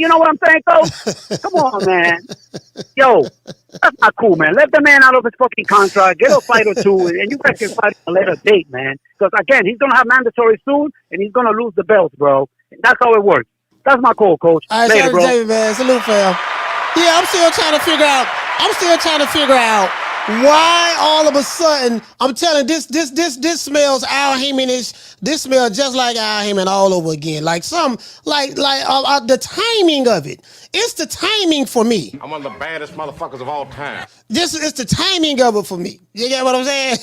know what I'm saying, though? Come on, man. Yo, that's not cool, man. Let the man out of his fucking contract, get a fight or two, and you guys can fight at a later date, man. Because, again, he's going to have mandatory soon, and he's going to lose the belts, bro. That's how it works. That's my call, Coach. All right, later, bro. Jamie, man. Salute, fam. Yeah, I'm still trying to figure out why all of a sudden I'm telling this smells Al Heyman-ish. This smells just like Al Heyman all over again. Like the timing of it. It's the timing for me. I'm one of the baddest motherfuckers of all time. It's the timing of it for me. You get what I'm saying?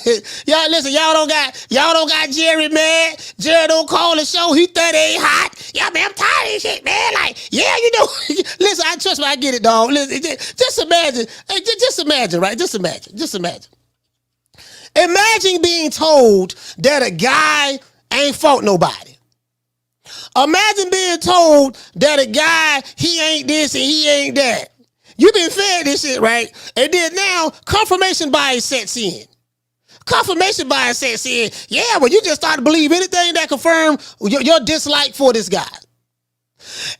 Y'all listen, y'all don't got Jerry, man. Jerry don't call the show. He thought it ain't hot. Yeah, man, I'm tired of this shit, man. Like, yeah, listen, trust me, I get it, dog. Listen, just imagine. Hey, just imagine, right? Just imagine. Imagine being told that a guy ain't fought nobody. Imagine being told that a guy, he ain't this and he ain't that. You've been fed this shit, right? And then now, confirmation bias sets in. Yeah, well, you just start to believe anything that confirm your dislike for this guy.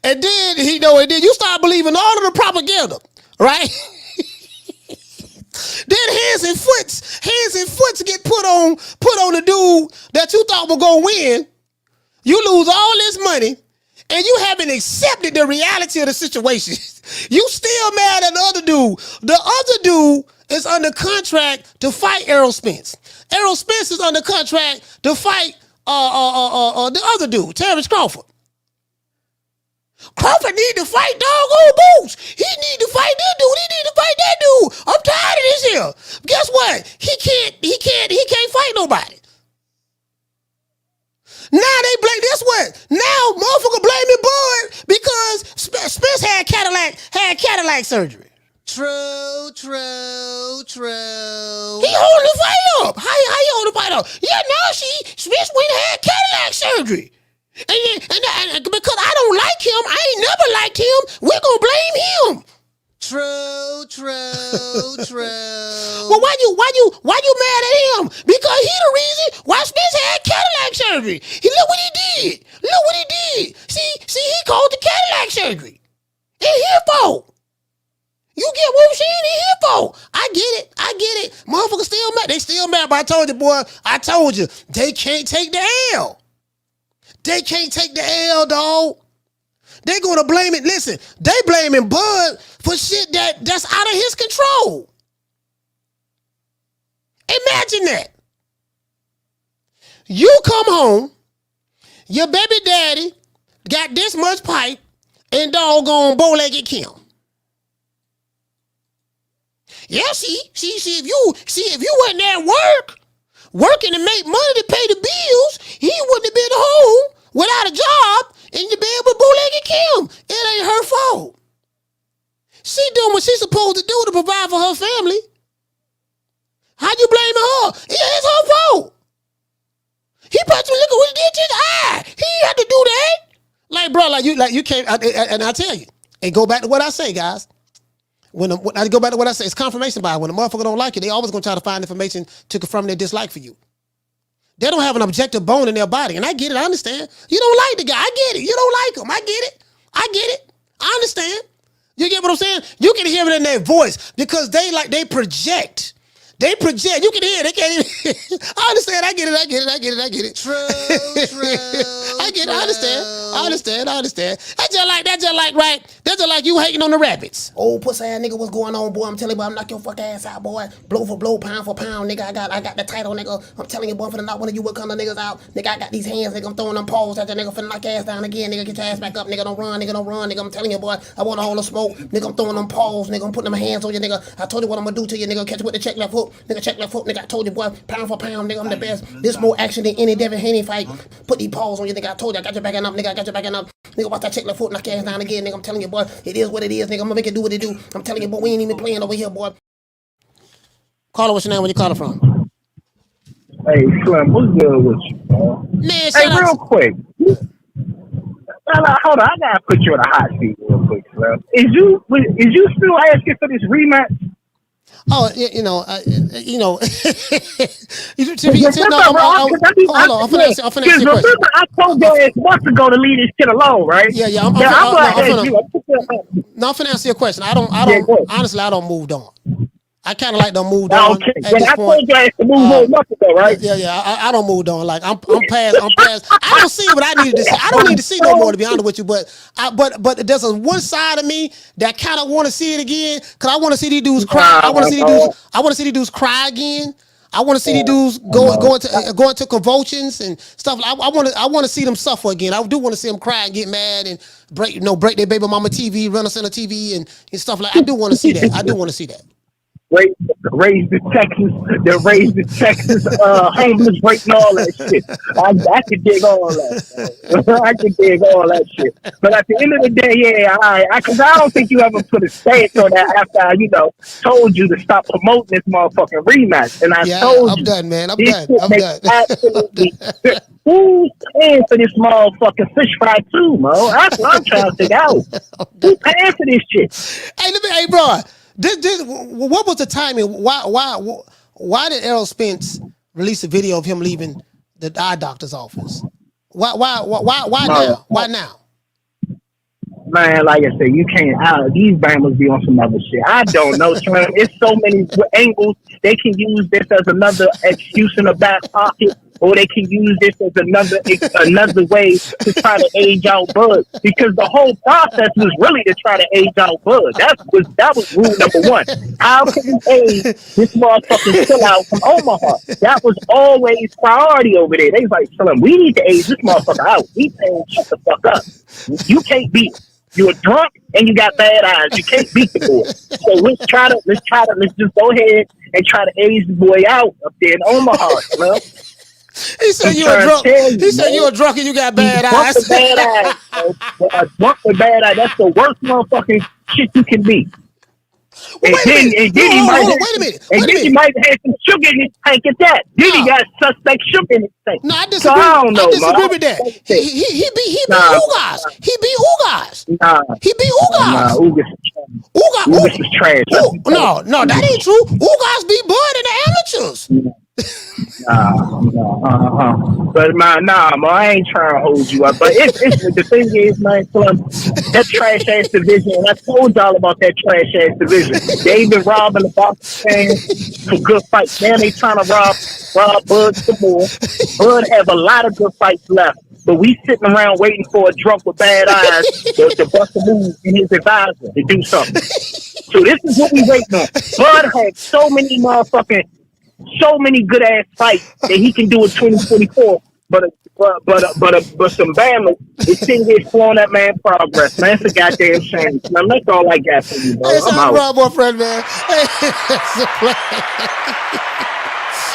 And then, you start believing all of the propaganda, right? Then hands and foots get put on the dude that you thought was gonna win. You lose all this money, and you haven't accepted the reality of the situation. You still mad at the other dude. The other dude is under contract to fight Errol Spence. Errol Spence is under contract to fight the other dude, Terence Crawford. Crawford need to fight doggone Boots. He need to fight this dude. He need to fight that dude. I'm tired of this here. Guess what? He can't fight nobody. Now they blame this what? Now motherfucker blaming Bud because Spence had Cataract surgery. True. He holding the fight up. How you hold the fight up? Yeah, now Spence went and had Cataract surgery. And because I don't like him, I ain't never liked him, we're gonna blame him. True. Well, why you mad at him? Because he the reason why Spence had Cataract surgery. Look what he did. See, he called the Cataract surgery. Ain't here for. You get what she ain't here for. I get it. Motherfuckers still mad. They still mad, but I told you, boy. I told you. They can't take the L. They can't take the L, dog. They gonna blame it. Listen, they blaming Bud for shit that's out of his control. Imagine that. You come home, your baby daddy got this much pipe, and doggone bow-legged Kim. Yeah, see, if you wasn't at working to make money to pay the bills, he wouldn't have been home without a job in the bed with bow-legged Kim. It ain't her fault. She doing what she's supposed to do to provide for her family. How you blaming her? It's her fault. He punched me, look at what he did to his eye. He ain't had to do that. Like, bro, you can't, and I tell you, and go back to what I say, guys. When I go back to what I say, it's confirmation bias. When a motherfucker don't like you, they always gonna try to find information to confirm their dislike for you. They don't have an objective bone in their body, and I get it. I understand. You don't like the guy. I get it. You don't like him. I get it. I understand. You get what I'm saying? You can hear it in their voice because they project. They project. You can hear it. They can't even. I understand. I get it. True. I get it. I understand. That's just like you hating on the rabbits. Oh, pussy ass nigga, what's going on, boy? I'm telling you, boy, I'm knock your fuck ass out, boy. Blow for blow, pound for pound, nigga. I got the title, nigga. I'm telling you, boy, for the knock one of you what kind of niggas out. Nigga, I got these hands, nigga. I'm throwing them paws at the nigga, finna knock your ass down again, nigga. Get your ass back up, nigga. Don't run, nigga. I'm telling you, boy, I want a hole of smoke, nigga. I'm throwing them paws, nigga. I'm putting them hands on you, nigga. I told you what I'm gonna do to you, nigga. Catch you with the check left hook, nigga. Check left hook, nigga. I told you, boy, pound for pound, nigga. I'm the best. This more action than any Devin Haney fight. Put these paws on you, nigga. I told you, I got your back up, nigga. Nigga, watch that check left foot, knock your ass down again, nigga. I'm telling you, boy, it is what it is, nigga. I'm gonna make it do what it do. I'm telling you, boy, we ain't even playing over here, boy. Caller, what's your name? Where you calling from? Hey, Slim, what's good with you, man? Man, hey, real quick. Hold on, I gotta put you in a hot seat real quick, Slim. Is you still asking for this rematch? Oh, you know. I'm finna ask you a question. Remember, I told your ass months ago to leave this shit alone, right? Yeah. I'm finna answer your question. Honestly, I don't move on. I kind of like done moved on at this point. I told you I had to move on months ago, right? Yeah. I don't move on. Like I'm past. I don't see what I needed to see. I don't need to see no more, to be honest with you. But there's one side of me that kind of want to see it again, because I want to see these dudes cry. I want to see these dudes cry again. I want to see these dudes go into convulsions and stuff. I want to see them suffer again. I do want to see them cry and get mad and break their baby mama TV, run us on the TV and stuff like. I do want to see that. Raise the Texas homeless breaking all that shit. I can dig all that. Shit. But at the end of the day, because I don't think you ever put a stance on that after I, told you to stop promoting this motherfucking rematch. And I told you, I'm done, man. I'm done. Absolutely. Who's paying for this motherfucking fish fry too, Mo? That's what I'm trying to figure out. Who's paying for this shit? Hey, bro. What was the timing? Why did Errol Spence release a video of him leaving the eye doctor's office? Why now? Why now? Man, like I said, you can't. These bammers be on some other shit. I don't know, Slim. It's so many angles. They can use this as another excuse in the back pocket, or they can use this as another way to try to age out Bud. Because the whole process was really to try to age out Bud. That was rule number one. How can you age this motherfucking sellout from Omaha? That was always priority over there. They was like, Slim, we need to age this motherfucker out. We saying shut the fuck up. You can't beat him. You're drunk and you got bad eyes. You can't beat the boy. So let's just go ahead and try to age the boy out up there in Omaha, bro. He said you were drunk and you got bad eyes. Drunk with bad eyes. That's the worst motherfucking shit you can be. Wait a minute. He might have some sugar in his tank at that. Then he got suspect sugar in his tank. No, I disagree. I disagree with that. He beat Ugas. He beat Ugas. Nah, Ugas is trash. No, that ain't true. Ugas beat Bud in the amateurs. But man, I ain't trying to hold you up. But it's the thing is, man, Plum, that trash ass division. And I told y'all about that trash ass division. They ain't been robbing the boxing fans for good fights. Now they trying to rob Bud some more. Bud have a lot of good fights left, but we sitting around waiting for a drunk with bad eyes to bust a move in his advisor to do something. So this is what we waiting on. Bud had so many good ass fights that he can do in 2024. But some Bama is sitting here slowing that man progress. Man, it's a goddamn shame. Man, that's all I got for you, bro. Hey, I'm sound out. Rob, boyfriend, man. Hey,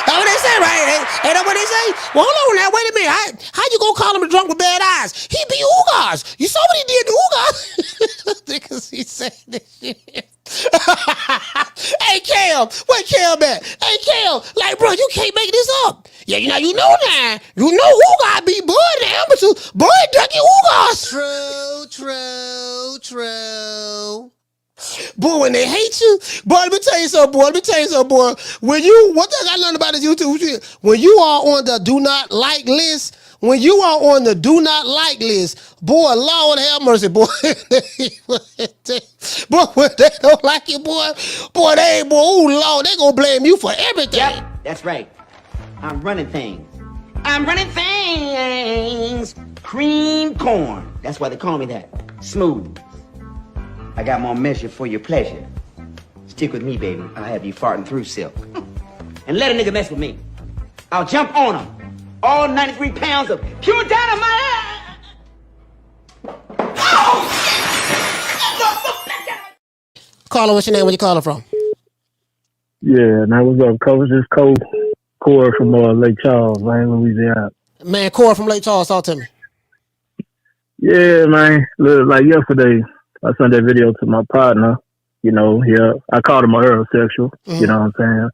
that's what they say, right? Ain't that what they say? Well, hold on now. Wait a minute. How you gonna call him a drunk with bad eyes? He be Ugas. You saw what he did to Ugas? Because he said this shit. Hey, Cam. Where Cam at? Hey, Cam. Like, bro, you can't make this up. Yeah, you know now. You know Ugas be Bud now, but Bud ducky Ugas. True. Boy, when they hate you, boy, let me tell you something, boy. One thing I learned about this YouTube shit, when you are on the do not like list, boy, Lord have mercy, boy. Boy, when they don't like you, boy, ooh, Lord, they gonna blame you for everything. Yep, that's right. I'm running things. Cream corn. That's why they call me that. Smooth. I got more measure for your pleasure. Stick with me, baby. I'll have you farting through silk. And let a nigga mess with me. I'll jump on him. All 93 pounds of pure dynamite. Caller, what's your name? Where you calling from? Yeah, man, what's up, Coach? This Coach Core from Lake Charles, man, Louisiana. Man, Core from Lake Charles, talk to me. Yeah, man. Look, like yesterday, I sent that video to my partner. You know, I called him an Errolsexual. You know what I'm saying?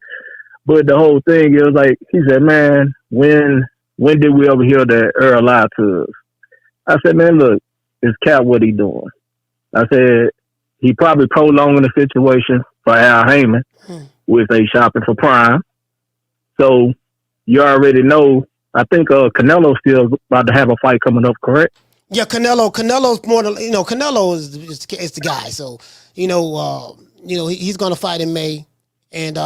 But the whole thing is like, he said, man, when did we ever hear that Earl lied to us? I said, man, look, it's Cap what he doing. I said, he probably prolonging the situation for Al Heyman, which they shopping for Prime. So you already know, I think Canelo's still about to have a fight coming up, correct? Yeah, Canelo's more than, Canelo is the guy. So, he's going to fight in May. And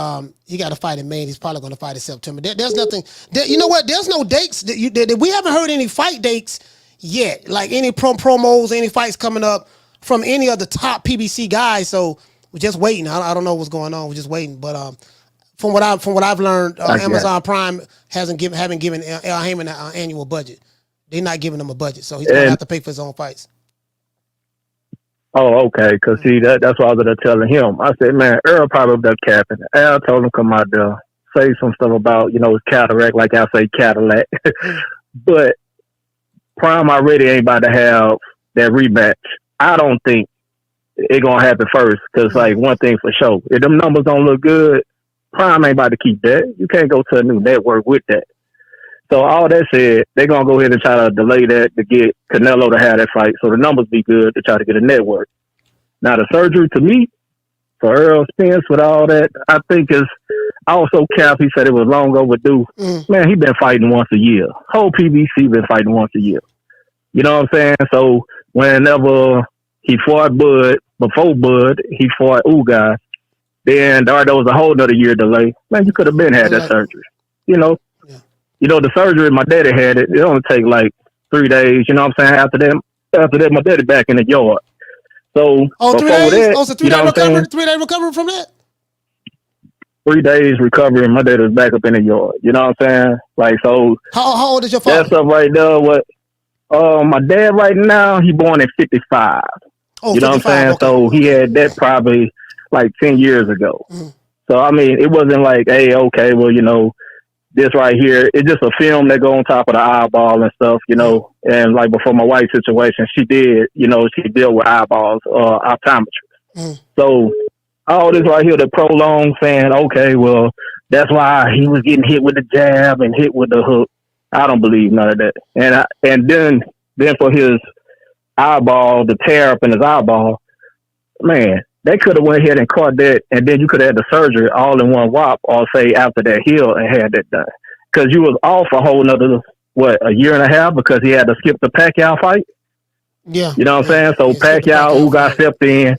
he got to fight in May. And he's probably going to fight in September. There's nothing. You know what? There's no dates. We haven't heard any fight dates yet. Like any promos, any fights coming up from any of the top PBC guys. So we're just waiting. I don't know what's going on. We're just waiting. But from what I've learned, Amazon Prime haven't given Al Heyman an annual budget. They're not giving him a budget, so he's going to have to pay for his own fights. Oh, okay. Because, see, that's what I was telling him. I said, man, Earl probably up there capping. Al told him come out there, say some stuff about, his cataract, like I say Cadillac. But Prime already ain't about to have that rematch. I don't think it's going to happen first. Because, like, one thing for sure, if them numbers don't look good, Prime ain't about to keep that. You can't go to a new network with that. So all that said, they're going to go ahead and try to delay that to get Canelo to have that fight so the numbers be good to try to get a network. Now, the surgery to me, for Errol Spence with all that, I think is also Cap. He said it was long overdue. Man, he been fighting once a year. Whole PBC been fighting once a year. You know what I'm saying? So whenever he fought Bud, before Bud, he fought Ugas, then there was a whole nother year delay. Man, you could have been had that surgery. The surgery, my daddy had it. It only take like 3 days. You know what I'm saying? After that, my daddy back in the yard. So before 3 days? That, so 3 day recovery. 3 day recovery from that. 3 days recovery, and my daddy was back up in the yard. You know what I'm saying? Like so. How old is your father? That stuff right there. What? My dad right now, he born in 55. Oh, you know 55, what I'm saying? Okay. So he had that probably like 10 years ago. So I mean, it wasn't like, hey, okay, well, this right here, it's just a film that go on top of the eyeball and stuff, and like before my wife's situation, she did, she dealt with eyeballs, optometry. So all this right here, the prolonged saying, okay, well, that's why he was getting hit with the jab and hit with the hook. I don't believe none of that. And then for his eyeball, the tear up in his eyeball, man, they could have went ahead and caught that, and then you could have had the surgery all in one whop, or say after that heal and had that done. Because you was off a whole nother, a year and a half, because he had to skip the Pacquiao fight. Yeah. You know what I'm saying? So Pacquiao, who got stepped in,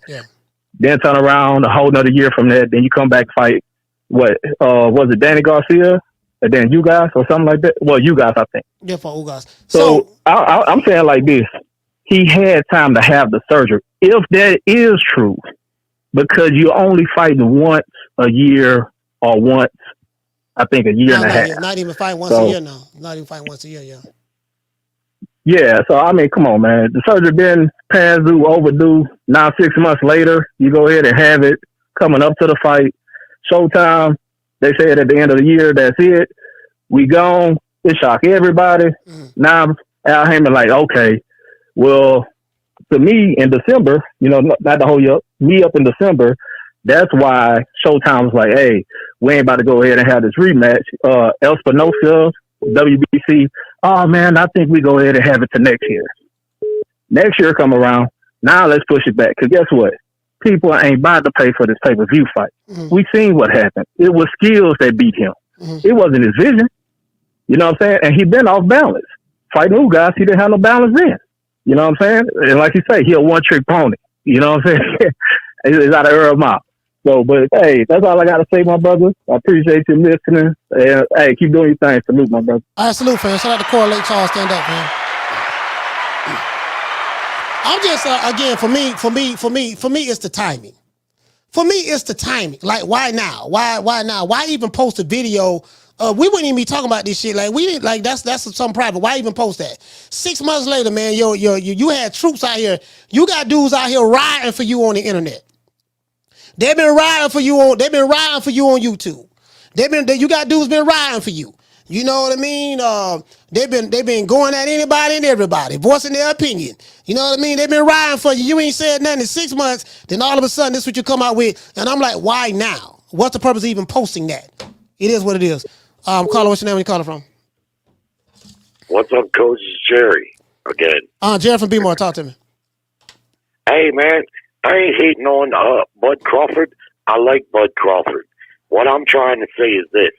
then turn around a whole nother year from that, then you come back fight, was it Danny Garcia? And then you guys or something like that? Well, you guys, I think. Yeah, for Ugas. So I'm saying like this. He had time to have the surgery. If that is true, because you're only fighting once a year or once, I think, a year and a half. Not even fighting once a year now. Not even fighting once a year, yeah. Yeah, so I mean, come on, man. The surgery been past due, overdue. Now 6 months later, you go ahead and have it coming up to the fight. Showtime. They said at the end of the year, that's it. We gone. It shocked everybody. Now Al Heyman like, okay, well, to me in December, not to hold you up, me up in December, that's why Showtime was like, hey, we ain't about to go ahead and have this rematch. Espinosa, WBC, oh man, I think we go ahead and have it to next year. Next year come around, now let's push it back. Because guess what? People ain't about to pay for this pay-per-view fight. We seen what happened. It was skills that beat him. It wasn't his vision. You know what I'm saying? And he been off balance. Fighting new guys, he didn't have no balance then. You know what I'm saying? And like you say, he a one-trick pony. You know what I'm saying? It's out of Earl mouth. So, but hey, that's all I got to say, my brother. I appreciate you listening. And hey, keep doing your thing. Salute, my brother. All right, salute, fam. Shout out to Correlate Charles. Stand up, man. I'm just again for me, it's the timing. For me, it's the timing. Like, why now? Why now? Why even post a video? We wouldn't even be talking about this shit. Like, we didn't like that's something private. Why even post that? 6 months later, man, you had troops out here. You got dudes out here riding for you on the internet. They've been riding for you on YouTube. You got dudes been riding for you. You know what I mean? They've been going at anybody and everybody, voicing their opinion. You know what I mean? They've been riding for you. You ain't said nothing in 6 months. Then all of a sudden, this is what you come out with. And I'm like, why now? What's the purpose of even posting that? It is what it is. Caller, what's your name? Where you calling from? What's up, Coach? It's Jerry again. Jerry from B-More. Talk to me. Hey, man, I ain't hating on Bud Crawford. I like Bud Crawford. What I'm trying to say is this.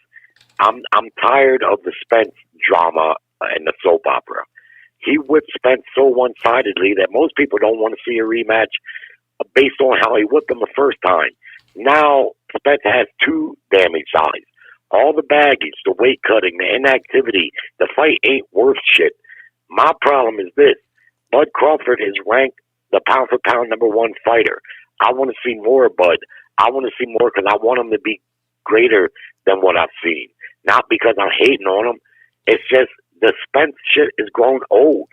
I'm tired of the Spence drama and the soap opera. He whipped Spence so one-sidedly that most people don't want to see a rematch based on how he whipped him the first time. Now, Spence has two damaged eyes. All the baggage, the weight cutting, the inactivity, the fight ain't worth shit. My problem is this. Bud Crawford is ranked the pound-for-pound number one fighter. I want to see more of Bud. I want to see more because I want him to be greater than what I've seen. Not because I'm hating on him. It's just the Spence shit is grown old.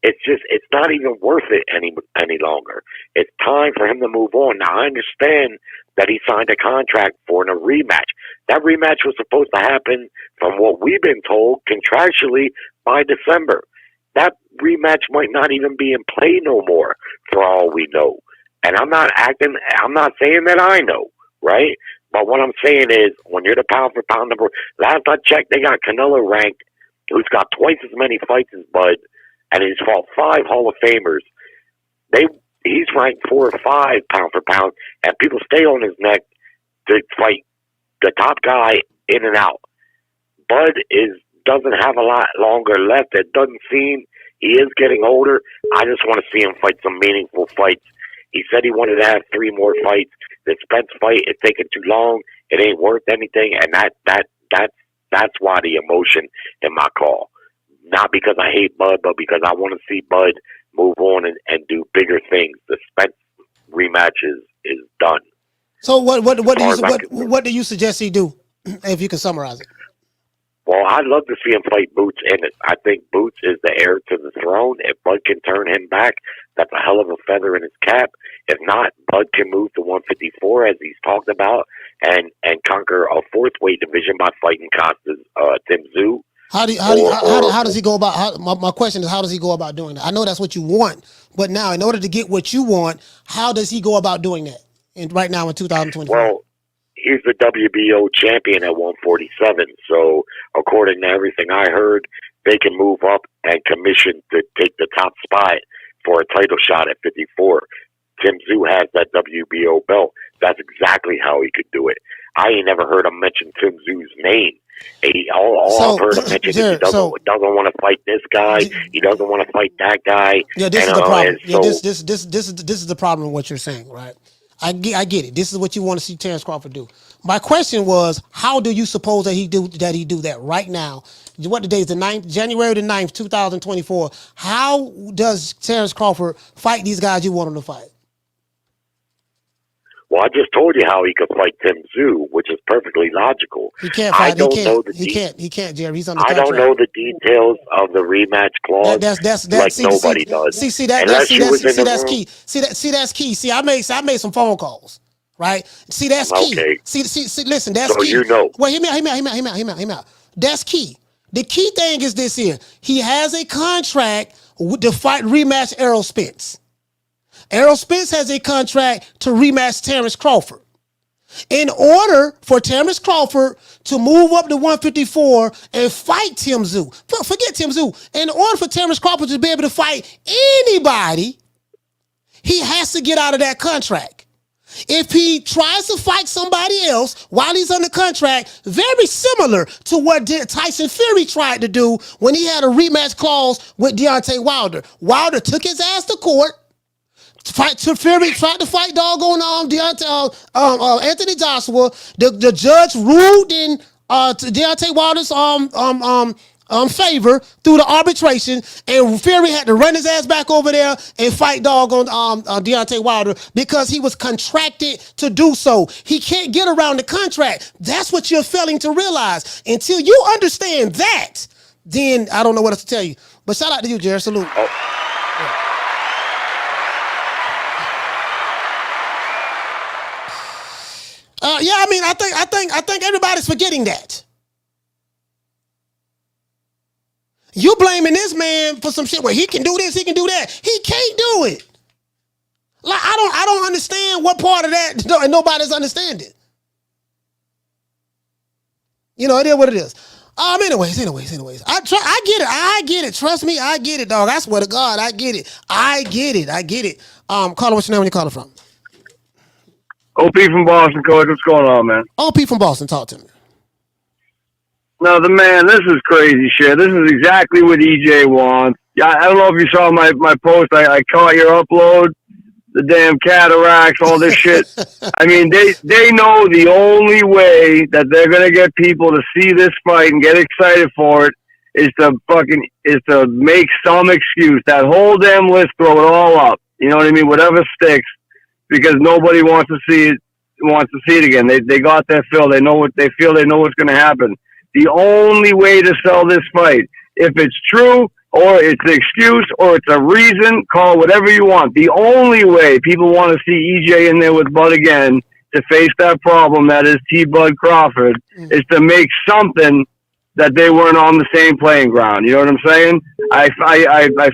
It's not even worth it any longer. It's time for him to move on. Now, I understand that he signed a contract for a rematch. That rematch was supposed to happen, from what we've been told, contractually by December. That rematch might not even be in play no more, for all we know. And I'm not saying that I know, right? But what I'm saying is, when you're the pound-for-pound number, last I checked, they got Canelo ranked, who's got twice as many fights as Bud, and he's fought 5 Hall of Famers. He's ranked 4 or 5 pound-for-pound, and people stay on his neck to fight the top guy in and out. Bud doesn't have a lot longer left. It doesn't seem. He is getting older. I just want to see him fight some meaningful fights. He said he wanted to have 3 more fights. The Spence fight is taking too long. It ain't worth anything, and that's why the emotion in my call. Not because I hate Bud, but because I want to see Bud move on and do bigger things. The Spence rematch is done. So what do you suggest he do, if you can summarize it? Well, I'd love to see him fight Boots in it. I think Boots is the heir to the throne. If Bud can turn him back, that's a hell of a feather in his cap. If not, Bud can move to 154, as he's talked about, and conquer a 4th weight division by fighting Costas Tim Tszyu. How does he go about? My question is, how does he go about doing that? I know that's what you want, but now, in order to get what you want, how does he go about doing that? Right now in 2024. Well, he's the WBO champion at 147. So, according to everything I heard, they can move up and commission to take the top spot for a title shot at 54. Tim Tszyu has that WBO belt. That's exactly how he could do it. I ain't never heard him mention Tim Tszyu's name. All I've heard him mention is he doesn't want to fight this guy. He doesn't want to fight that guy. Yeah, this is the problem. Yeah, this is the problem with what you're saying, right? I get it. This is what you want to see Terence Crawford do. My question was, how do you suppose that he do that right now? What the day is the 9th, January the 9th, 2024. How does Terence Crawford fight these guys you want him to fight? Well, I just told you how he could fight Tim Tszyu, which is perfectly logical. He can't fight. He can't, Jerry. He's on the contract. I don't know the details of the rematch clause. That's nobody does. That's key. See, that's key. See, I made some phone calls. Right? See, that's key. Okay. See, listen, that's key. So you know. Well, hear me out. That's key. The key thing is this here. He has a contract to fight rematch Errol Spence. Errol Spence has a contract to rematch Terence Crawford. In order for Terence Crawford to move up to 154 and fight Tim Tszyu, forget Tim Tszyu. In order for Terence Crawford to be able to fight anybody, he has to get out of that contract. If he tries to fight somebody else while he's under contract, very similar to what Tyson Fury tried to do when he had a rematch clause with Deontay Wilder. Wilder took his ass to court. Fury tried to fight doggone Anthony Joshua. The judge ruled in Deontay Wilder's favor through the arbitration, and Fury had to run his ass back over there and fight doggone Deontay Wilder because he was contracted to do so. He can't get around the contract. That's what you're failing to realize. Until you understand that, then I don't know what else to tell you. But shout out to you, Jared. Salute. Oh. Yeah. I think everybody's forgetting that. You blaming this man for some shit where he can do this, he can do that. He can't do it. Like I don't understand what part of that nobody's understanding. You know, it is what it is. Anyways. I get it. Trust me, I get it, dog. I swear to God, I get it. Caller, what's your name when you calling from? OP from Boston, Coach. What's going on, man? OP from Boston, talk to me. No, this is crazy shit. This is exactly what EJ wants. Yeah, I don't know if you saw my post. I caught your upload, the damn cataracts, all this shit. I mean, they know the only way that they're gonna get people to see this fight and get excited for it is to make some excuse. That whole damn list, throw it all up. You know what I mean? Whatever sticks. Because nobody wants to see it again. They got their fill. They know what's going to happen. The only way to sell this fight, if it's true or it's an excuse or it's a reason, call it whatever you want. The only way people want to see EJ in there with Bud again to face that problem that is Bud Crawford is to make something that they weren't on the same playing ground. You know what I'm saying? I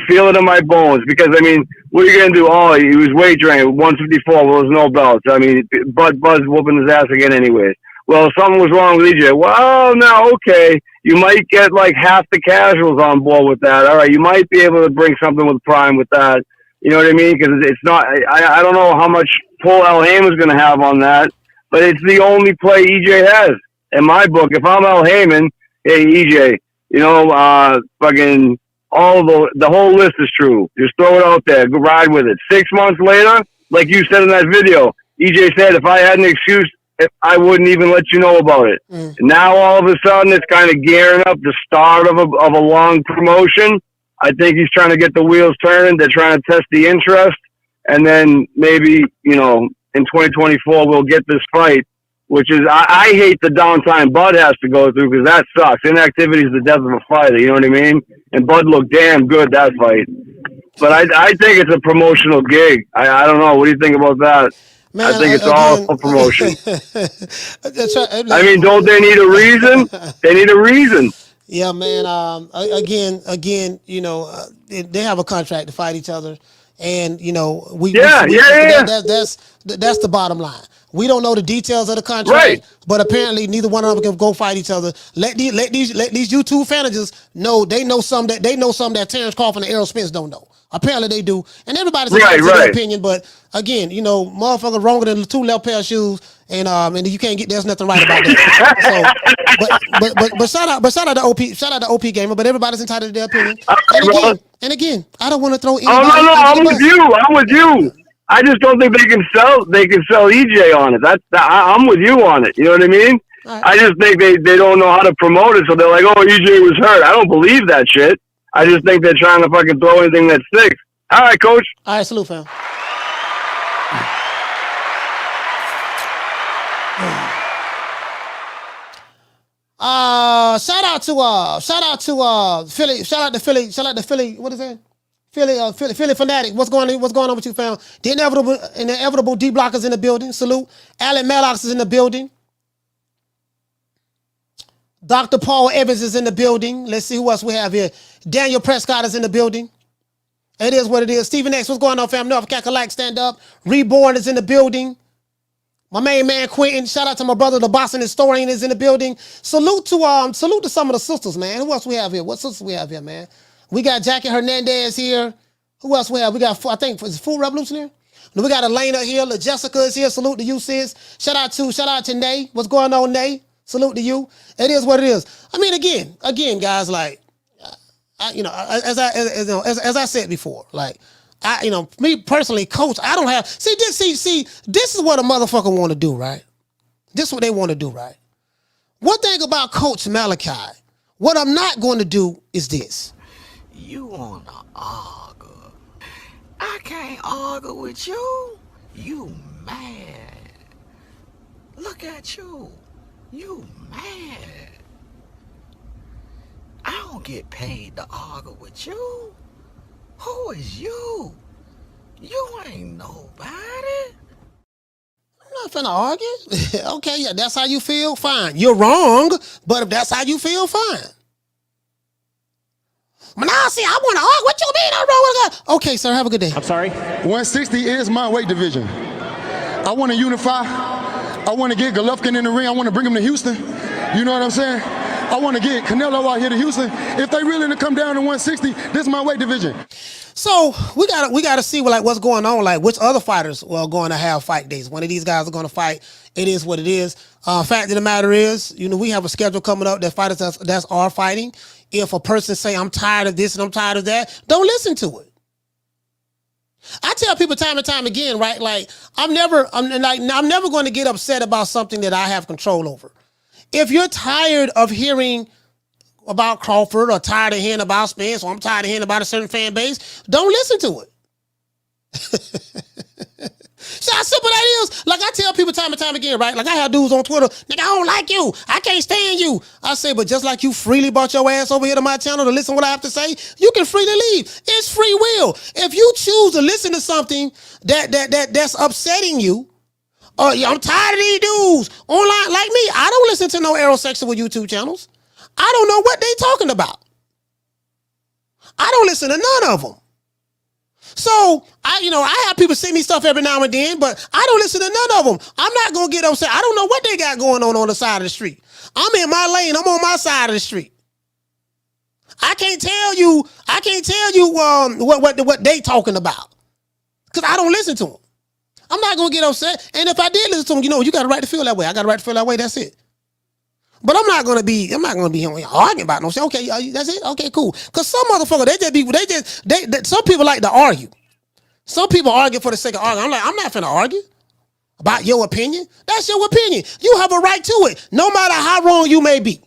feel it in my bones because, I mean, what are you going to do? Oh, he was wagering 154. Well, there's no belts. I mean, Bud's whooping his ass again anyways. Well, something was wrong with EJ. Well, now, okay, you might get like half the casuals on board with that. All right, you might be able to bring something with Prime with that. You know what I mean? Because it's not, I don't know how much pull El Heyman's going to have on that, but it's the only play EJ has. In my book, if I'm El Heyman, hey, EJ, you know, fucking all the whole list is true. Just throw it out there. Go ride with it. 6 months later, like you said in that video, EJ said, if I had an excuse, I wouldn't even let you know about it. Now, all of a sudden, it's kind of gearing up the start of a long promotion. I think he's trying to get the wheels turning. They're trying to test the interest. And then maybe, you know, in 2024, we'll get this fight. Which is, I hate the downtime Bud has to go through because that sucks. Inactivity is the death of a fighter, you know what I mean? And Bud looked damn good that fight. But I think it's a promotional gig. I don't know. What do you think about that? Man, I think it's all a promotion. I mean, don't they need a reason? They need a reason. Yeah, man. Again, you know, they have a contract to fight each other. And, you know, that's the bottom line. We don't know the details of the contract, right, but apparently neither one of them can go fight each other. Let these YouTube managers know they know something that Terence Crawford and Errol Spence don't know. Apparently they do. And everybody's entitled to their opinion, but again, you know, motherfucker wronger than 2 left pair of shoes, and you can't get, there's nothing right about that. So but shout out to OP, shout out to OP Gamer, but everybody's entitled to their opinion. And again, I don't want to throw anybody no, I'm under the with bus. you. I'm with you. I just don't think they can sell EJ on it. I'm with you on it. You know what I mean? Right. I just think they don't know how to promote it, so they're like, oh, EJ was hurt. I don't believe that shit. I just think they're trying to fucking throw anything that sticks. All right, coach. All right, salute, fam. Shout out to Philly. What is that? Philly fanatic. What's going on with you, fam? The inevitable D blockers in the building. Salute. Alec Maddox is in the building. Dr. Paul Evans is in the building. Let's see who else we have here. Daniel Prescott is in the building. It is what it is. Stephen X, what's going on, fam? North Cackalack, stand up. Reborn is in the building. My main man Quentin. Shout out to my brother, the Boston historian, is in the building. Salute to some of the sisters, man. Who else we have here? What sisters we have here, man? We got Jackie Hernandez here. Who else we have? We got, I think, is it Full Revolution here? We got Elena here. La Jessica is here. Salute to you, sis. Shout out to Nay. What's going on, Nay? Salute to you. It is what it is. I mean, again, guys, like, as I said before, like, me personally, coach, I don't have, this is what a motherfucker want to do, right? This is what they want to do, right? One thing about Coach Malachi, what I'm not going to do is this. You want to argue. I can't argue with you. You mad. Look at you. You mad. I don't get paid to argue with you. Who is you? You ain't nobody. I'm not finna argue. Okay, yeah, that's how you feel, fine. You're wrong, but if that's how you feel, fine. But now, see, I want to argue. What you mean I'm wrong with that? Okay, sir, have a good day. I'm sorry? 160 is my weight division. I want to unify. I want to get Golovkin in the ring. I want to bring him to Houston. You know what I'm saying? I want to get Canelo out here to Houston. If they really to come down to 160, this is my weight division. So we gotta see what's going on, like which other fighters are going to have fight days. One of these guys are going to fight. It is what it is. Fact of the matter is, we have a schedule coming up that fighters that are fighting. If a person say I'm tired of this and I'm tired of that, don't listen to it. I tell people time and time again, right? Like I'm never going to get upset about something that I have control over. If you're tired of hearing about Crawford or tired of hearing about Spence or I'm tired of hearing about a certain fan base, don't listen to it. See how simple that is? Like I tell people time and time again, right? Like I have dudes on Twitter, nigga, I don't like you. I can't stand you. I say, but just like you freely brought your ass over here to my channel to listen to what I have to say, you can freely leave. It's free will. If you choose to listen to something that's upsetting you, I'm tired of these dudes online like me. I don't listen to no Errolsexual YouTube channels. I don't know what they talking about. I don't listen to none of them. So I have people send me stuff every now and then, but I don't listen to none of them. I'm not gonna get upset. I don't know what they got going on the side of the street. I'm in my lane. I'm on my side of the street. I can't tell you what they talking about because I don't listen to them. I'm not gonna get upset. And if I did listen to them, you got a right to feel that way. I got a right to feel that way. That's it. But I'm not gonna be arguing about no shit. Okay, that's it. Okay, cool. Cause some motherfuckers, some people like to argue. Some people argue for the sake of arguing. I'm not finna argue about your opinion. That's your opinion. You have a right to it, no matter how wrong you may be.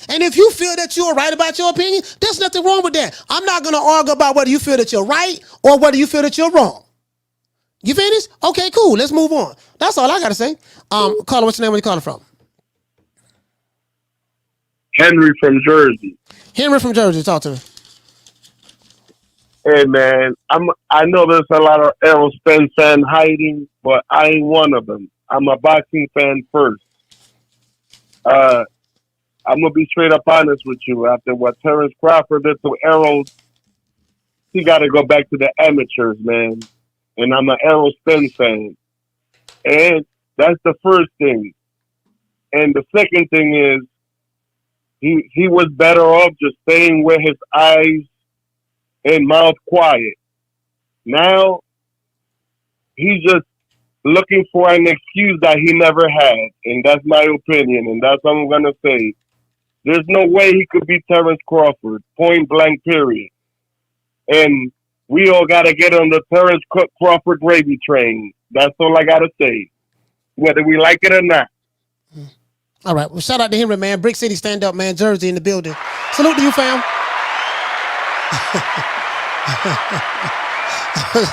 And if you feel that you're right about your opinion, there's nothing wrong with that. I'm not gonna argue about whether you feel that you're right or whether you feel that you're wrong. You finished? Okay, cool. Let's move on. That's all I gotta say. Caller, what's your name? Where you calling from? Henry from Jersey. Henry from Jersey, talk to me. Hey man, I know there's a lot of Errol Spence fans hiding, but I ain't one of them. I'm a boxing fan first. I'm gonna be straight up honest with you. After what Terence Crawford did to Errol, he got to go back to the amateurs, man. And I'm an Errol Spence fan, and that's the first thing. And the second thing is, he was better off just staying where his eyes and mouth quiet. Now he's just looking for an excuse that he never had, and that's my opinion, and that's what I'm gonna say. There's no way he could beat Terence Crawford, point blank, period. And we all gotta get on the Terence Crawford gravy train. That's all I gotta say, whether we like it or not. All right. Well, shout out to Henry, man. Brick City stand up, man. Jersey in the building. Salute to you, fam. bro,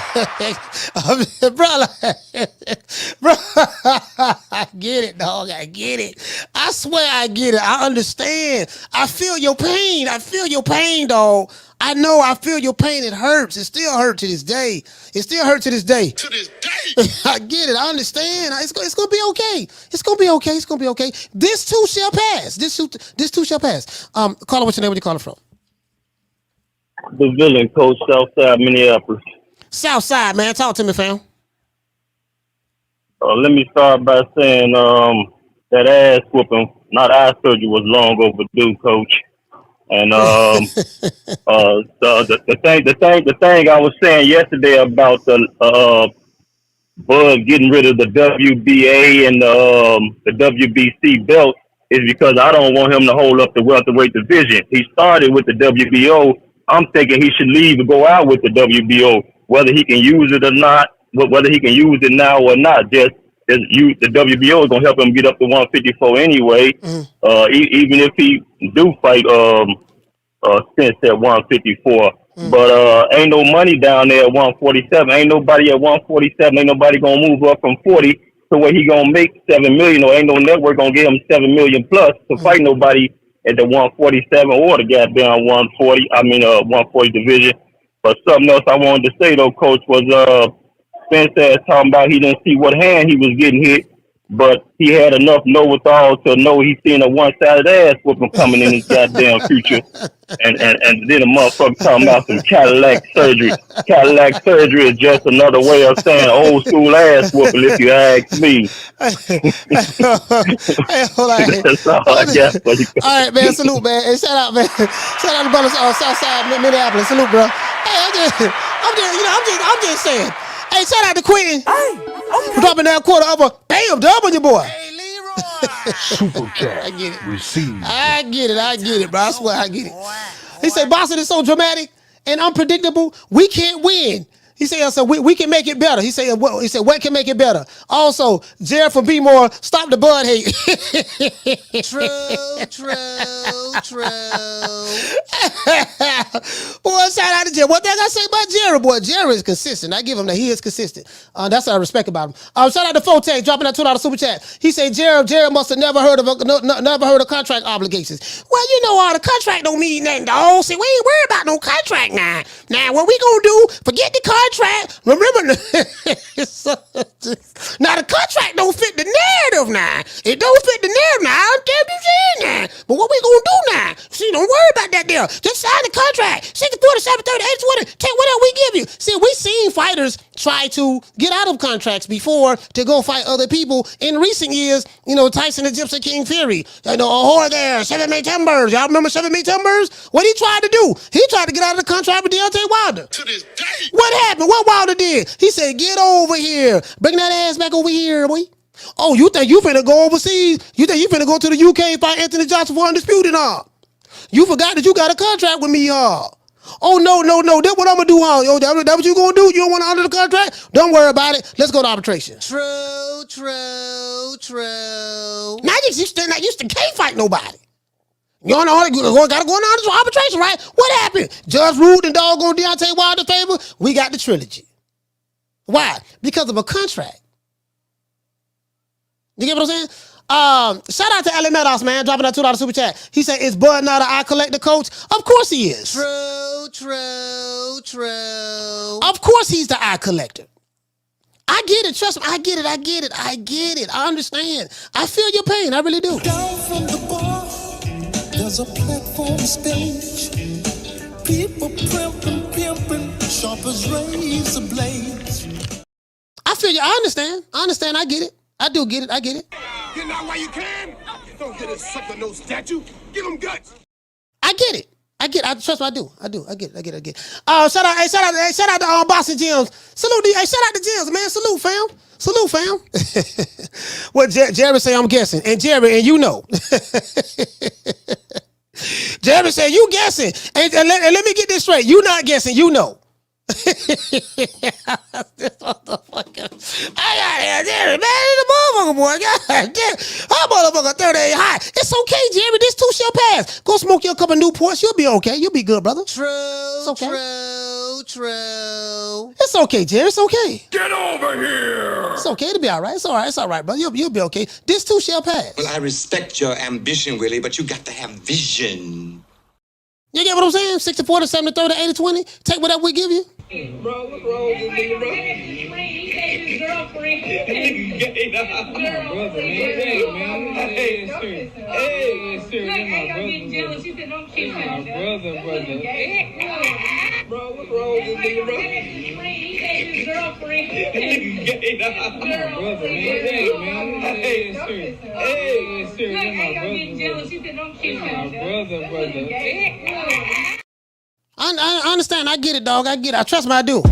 I get it, dog. I get it. I swear I get it. I understand. I feel your pain. I feel your pain, dog. I know. I feel your pain. It hurts. It still hurts to this day. It still hurts to this day. To this day. I get it. I understand. It's gonna be okay. It's gonna be okay. It's gonna be okay. This too shall pass. This too shall pass. Caller, what's your name? Where you calling from? The villain, Coach, Southside, Minneapolis. Southside, man. Talk to me, fam. Let me start by saying that ass whooping, not eye surgery, was long overdue, Coach. And the thing I was saying yesterday about the Bud getting rid of the WBA and the WBC belt is because I don't want him to hold up the welterweight division. He started with the WBO. I'm thinking he should leave and go out with the WBO, whether he can use it or not, whether he can use it now or not. Just the WBO is gonna help him get up to 154 anyway. Even if he do fight Spence at 154. But ain't no money down there at 147. Ain't nobody at 147. Ain't nobody gonna move up from 40 to where he gonna make $7 million, or ain't no network gonna give him $7 million plus to fight nobody at the 147 or the goddamn 140 division. But something else I wanted to say though, Coach, was Spence ass talking about he didn't see what hand he was getting hit, but he had enough know-withal to know he seen a one-sided ass whooping coming in his goddamn future. And then a motherfucker talking about some Cadillac surgery. Cadillac surgery is just another way of saying old school ass whooping, if you ask me. Hey, hold on. That's all I got for you. All right, man. Salute, man. Hey, shout out, man. Shout out to brothers Southside Minneapolis. Salute, bro. Hey, I'm just saying. Hey, shout out to Quentin. For dropping that quarter of a damn dub on your boy. Hey, Leroy. Super chat. I get it. Received. I get it, bro. I swear I get it. He said, boxing is so dramatic and unpredictable, we can't win. He said, so we can make it better. He said, what can make it better? Also, Jared from B-More, stop the Bud hate. True. Boy, shout out to Jared. What thing I say about Jared, boy? Jared is consistent. I give him that. He is consistent. That's what I respect about him. Shout out to Fotek, dropping that $2 super chat. He said, Jared must have never heard of contract obligations. Well, you know, all the contract don't mean nothing, dog. See, we ain't worried about no contract now. Now, what we gonna do, forget the contract. Remember, now the contract don't fit the narrative now. It don't fit the narrative now. I'm damn you saying that. But what we gonna do now? See, don't worry about that deal. Just sign the contract. 60, 47, 30, 80, 20. Take whatever we give you. See, we seen fighters try to get out of contracts before to go fight other people. In recent years, you know, Tyson and Gypsy King Fury. You know, a whore there, 7 May Timbers. Y'all remember 7 May Timbers? What he tried to do? He tried to get out of the contract with Deontay Wilder. To this day. What happened? What Wilder did? He said, get over here. Bring that ass back over here, boy. Oh, you think you finna go overseas? You think you finna go to the UK and fight Anthony Johnson for undisputed, huh? You forgot that you got a contract with me, huh? Oh, no. That's what I'm gonna do, huh? Yo, that what you gonna do? You don't want to honor the contract? Don't worry about it. Let's go to arbitration. True. Now you still can't fight nobody. You don't know, gotta go on arbitration, right? What happened? Judge ruled in doggone Deontay Wilder favor. We got the trilogy. Why? Because of a contract. You get what I'm saying? Shout out to Ali Meadows, man, dropping that $2 super chat. He said, is Bud not an eye collector, coach? Of course he is. True. Of course he's the eye collector. I get it. Trust me. I get it. I understand. I feel your pain. I really do. Down from the bar, there's a platform stage. People pimping, sharp as razor blades. I feel you. I understand. I get it. I do get it. I get it. Get out while you can. Don't get a sucker no statue. Give him guts. I get it. I trust me, I do. I get it. Shout out to Boston Gyms. Salute, shout out to Gyms, man. Salute, fam. What Jerry say, I'm guessing. And Jerry, and you know. Jerry said, you guessing. And let me get this straight. You not guessing, you know. This motherfucker. I got here, Jerry, man. The motherfucker, boy. God damn. That motherfucker 38 high. It's okay, Jerry. This too shall pass. Go smoke your couple Newports. You'll be okay. You'll be good, brother. True, it's okay. true. It's okay, Jerry. It's okay. Get over here. It's okay to be all right. It's all right. It's all right, brother. You'll be okay. This too shall pass. Well, I respect your ambition, Willie, but you got to have vision. You get what I'm saying? 60-40, 70-30, 80-20. Take whatever we give you. Bro, what's wrong with this nigga, bro? I understand. I get it, dog. I get it. I trust me, I do.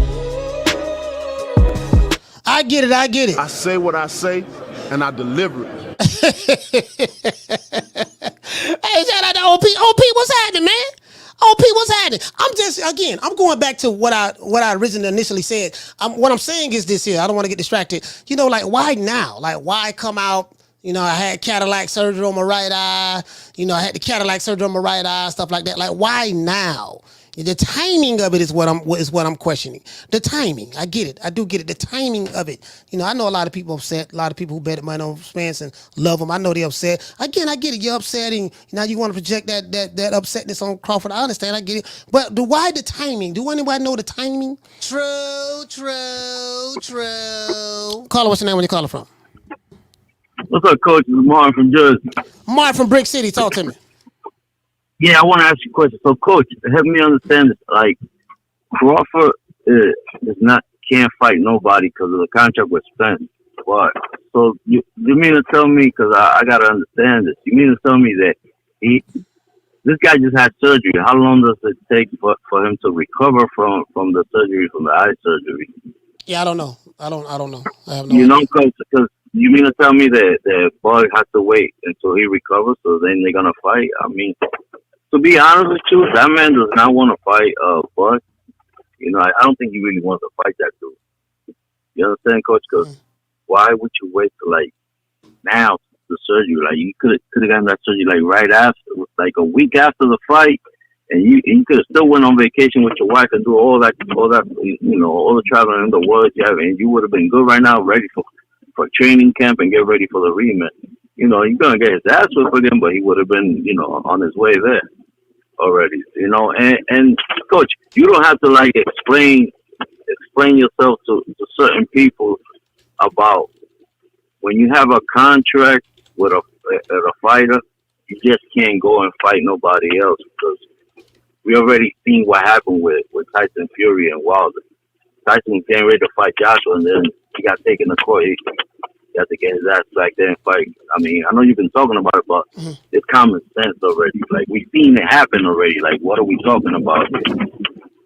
I get it. I say what I say, and I deliver it. Hey, shout out to OP. OP, what's happening, man? OP, what's happening? I'm going back to what I originally initially said. What I'm saying is this here. I don't want to get distracted. You know, like, why now? Like, why come out? You know, I had cataract surgery on my right eye. You know, I had the cataract surgery on my right eye, stuff like that. Like, why now? The timing of it is what I'm questioning. The timing, I get it. I do get it. The timing of it. You know, I know a lot of people upset. A lot of people who bet money on Spence and love him. I know they're upset. Again, I get it. You're upset, and now you want to project that upsetness on Crawford. I understand. I get it. But why the timing? Do anybody know the timing? True. Caller, what's your name? Where you calling from? What's up, Coach? It's Martin from Jersey. Martin from Brick City. Talk to me. Yeah, I want to ask you a question. So, Coach, help me understand this. Like, Crawford can't fight nobody because of the contract with Spence. But so you mean to tell me? Because I got to understand this. You mean to tell me that this guy just had surgery? How long does it take for him to recover from the surgery, from the eye surgery? Yeah, I don't know. I don't know. I have no You idea. know, because you mean to tell me that Bud has to wait until he recovers, so then they're gonna fight? I mean, to be honest with you, that man does not want to fight Bud. You know, I don't think he really wants to fight that dude. You understand, Coach? Because why would you wait till like now the surgery? Like, you could have gotten that surgery like right after, like a week after the fight, and you could have still went on vacation with your wife and do all that, you know, all the traveling in the world you have, and you would have been good right now, ready for training camp and get ready for the rematch. You know, you're gonna get his ass whipped again, but he would have been, you know, on his way there already. You know, and Coach, you don't have to like explain yourself to certain people about when you have a contract with a fighter, you just can't go and fight nobody else, because we already seen what happened with Tyson Fury and Wilder. Tyson was getting ready to fight Joshua, and then he got taken to court. He had to get his ass back there and fight. I mean, I know you've been talking about it, but it's common sense already. Like, we've seen it happen already. Like, what are we talking about here?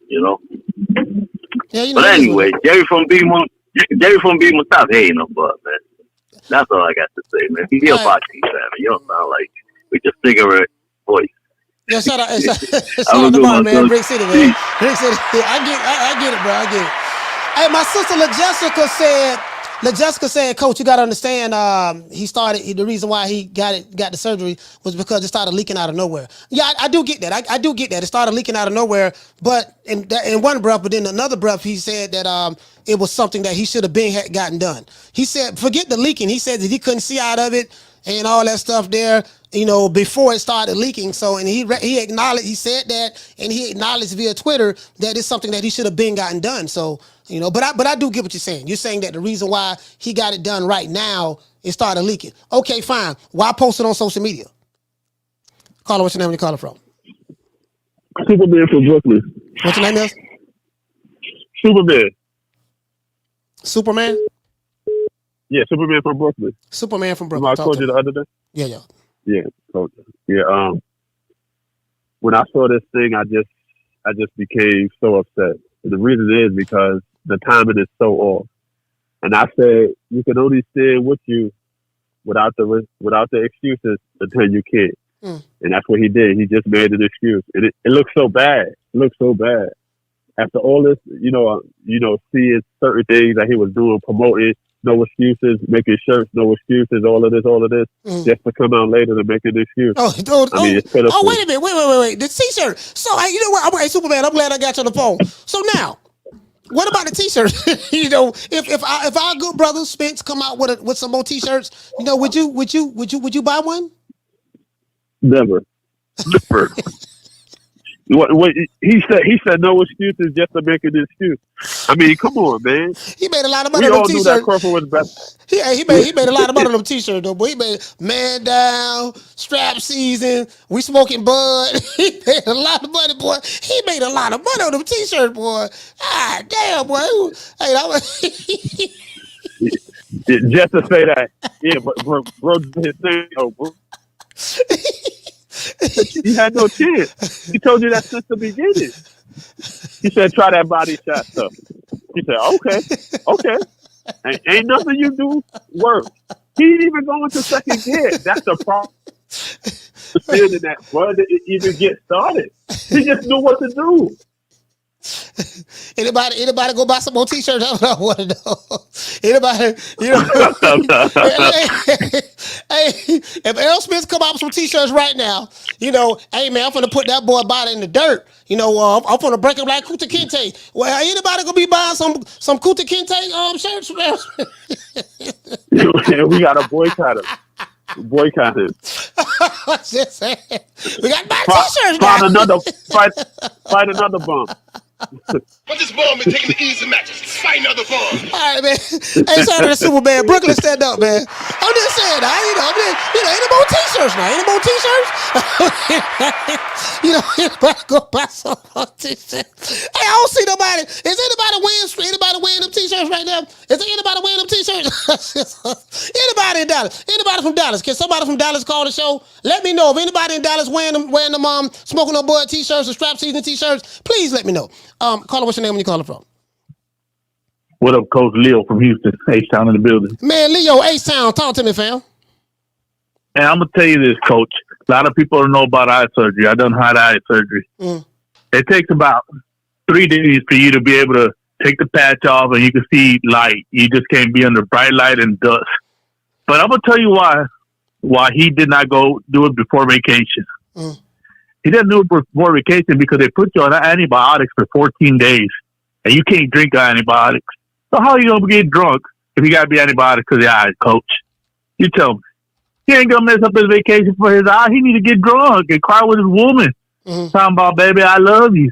You know? Yeah, you know. But anyway, Jerry from Beamer, stop hating on Bud, man. That's all I got to say, man. You're a boxing fan. You don't sound like with your cigarette voice. Yeah, shout out to Martin, man. Brick City, man. Brick City. I get it, bro. I get it. Hey, my sister LaJessica said, Coach, you got to understand, the reason why he got the surgery was because it started leaking out of nowhere. Yeah, I do get that. I do get that. It started leaking out of nowhere, but in one breath, but in another breath, he said that it was something that he should have gotten done. He said, forget the leaking. He said that he couldn't see out of it and all that stuff there, you know, before it started leaking. So, and he acknowledged, he said that, and he acknowledged via Twitter that it's something that he should have gotten done. So, you know, but I do get what you're saying. You're saying that the reason why he got it done right now, it started leaking. Okay, fine. Why post it on social media? Caller, what's your name? Where you calling from? Superman from Brooklyn. What's your name is? Superman. Superman? Yeah, Superman from Brooklyn. Superman from Brooklyn. I told you the other day. Yeah. Yeah, told you. Yeah. when I saw this thing, I just became so upset. And the reason is because the timing is so off. And I said, you can only stand with you without the excuses until you can't. And that's what he did. He just made an excuse. And it looks so bad. It looks so bad. After all this, seeing certain things that he was doing, promoting, no excuses, making shirts, no excuses, all of this, just to come out later to make an excuse. I mean, it's pitiful. Wait a minute. Wait. The T-shirt. So, you know what? Hey, Superman, I'm glad I got you on the phone. So now, what about the T-shirt? If our good brother Spence come out with some more T-shirts, would you buy one? Never. What he said no excuses just to make an excuse. I mean, come on, man. He made a lot of money we on all them knew T-shirts. that Crawford was best. He made a lot of money on them T-shirts though. Boy, he made man down, strap season, we smoking bud. He made a lot of money, boy. He made a lot of money on them T-shirts, boy. Ah, damn, boy. Hey, that was just to say that, yeah, but bro did his thing, bro. He had no chance. He told you that since the beginning. He said, try that body shot stuff. He said, okay. Ain't nothing you do work. He didn't even go into second gear. That's the problem. Understanding that Bud didn't even get started. He just knew what to do. Anybody go buy some more T-shirts? I want to know. Anybody, hey, if Errol Spence come out with some T-shirts right now, hey man, I'm gonna put that boy body in the dirt. I'm gonna break him like Kuta Kinte. Well, anybody gonna be buying some Kuta Kinte shirts? We gotta boycott him. Just saying. We got to buy T-shirts now. Fight another bum. But this bum is taking the easy matches. Fight another bum. All right, man. Hey, shout out to Superman. Brooklyn, stand up, man. I'm just saying, any more T-shirts now? Any more T-shirts? Anybody go buy some more T-shirts? Hey, I don't see nobody. Is anybody wearing them T-shirts right now? Is there anybody wearing them T-shirts? Anybody in Dallas? Anybody from Dallas? Can somebody from Dallas call the show? Let me know if anybody in Dallas wearing them Smoking No Bud T-shirts or Strap Season T-shirts. Please let me know. Caller, what's your name when you calling from? What up, Coach Leo from Houston, H-Town in the building. Man, Leo, H-Town, talk to me, fam. And I'm going to tell you this, Coach. A lot of people don't know about eye surgery. I done had eye surgery. It takes about 3 days for you to be able to take the patch off and you can see light. You just can't be under bright light and dust. But I'm going to tell you why he did not go do it before vacation. He didn't do it before vacation because they put you on antibiotics for 14 days. And you can't drink antibiotics. So how are you going to get drunk if you got to be antibiotics because of your eyes, Coach? You tell me. He ain't going to mess up his vacation for his eye. He need to get drunk and cry with his woman. Talking about, baby, I love you.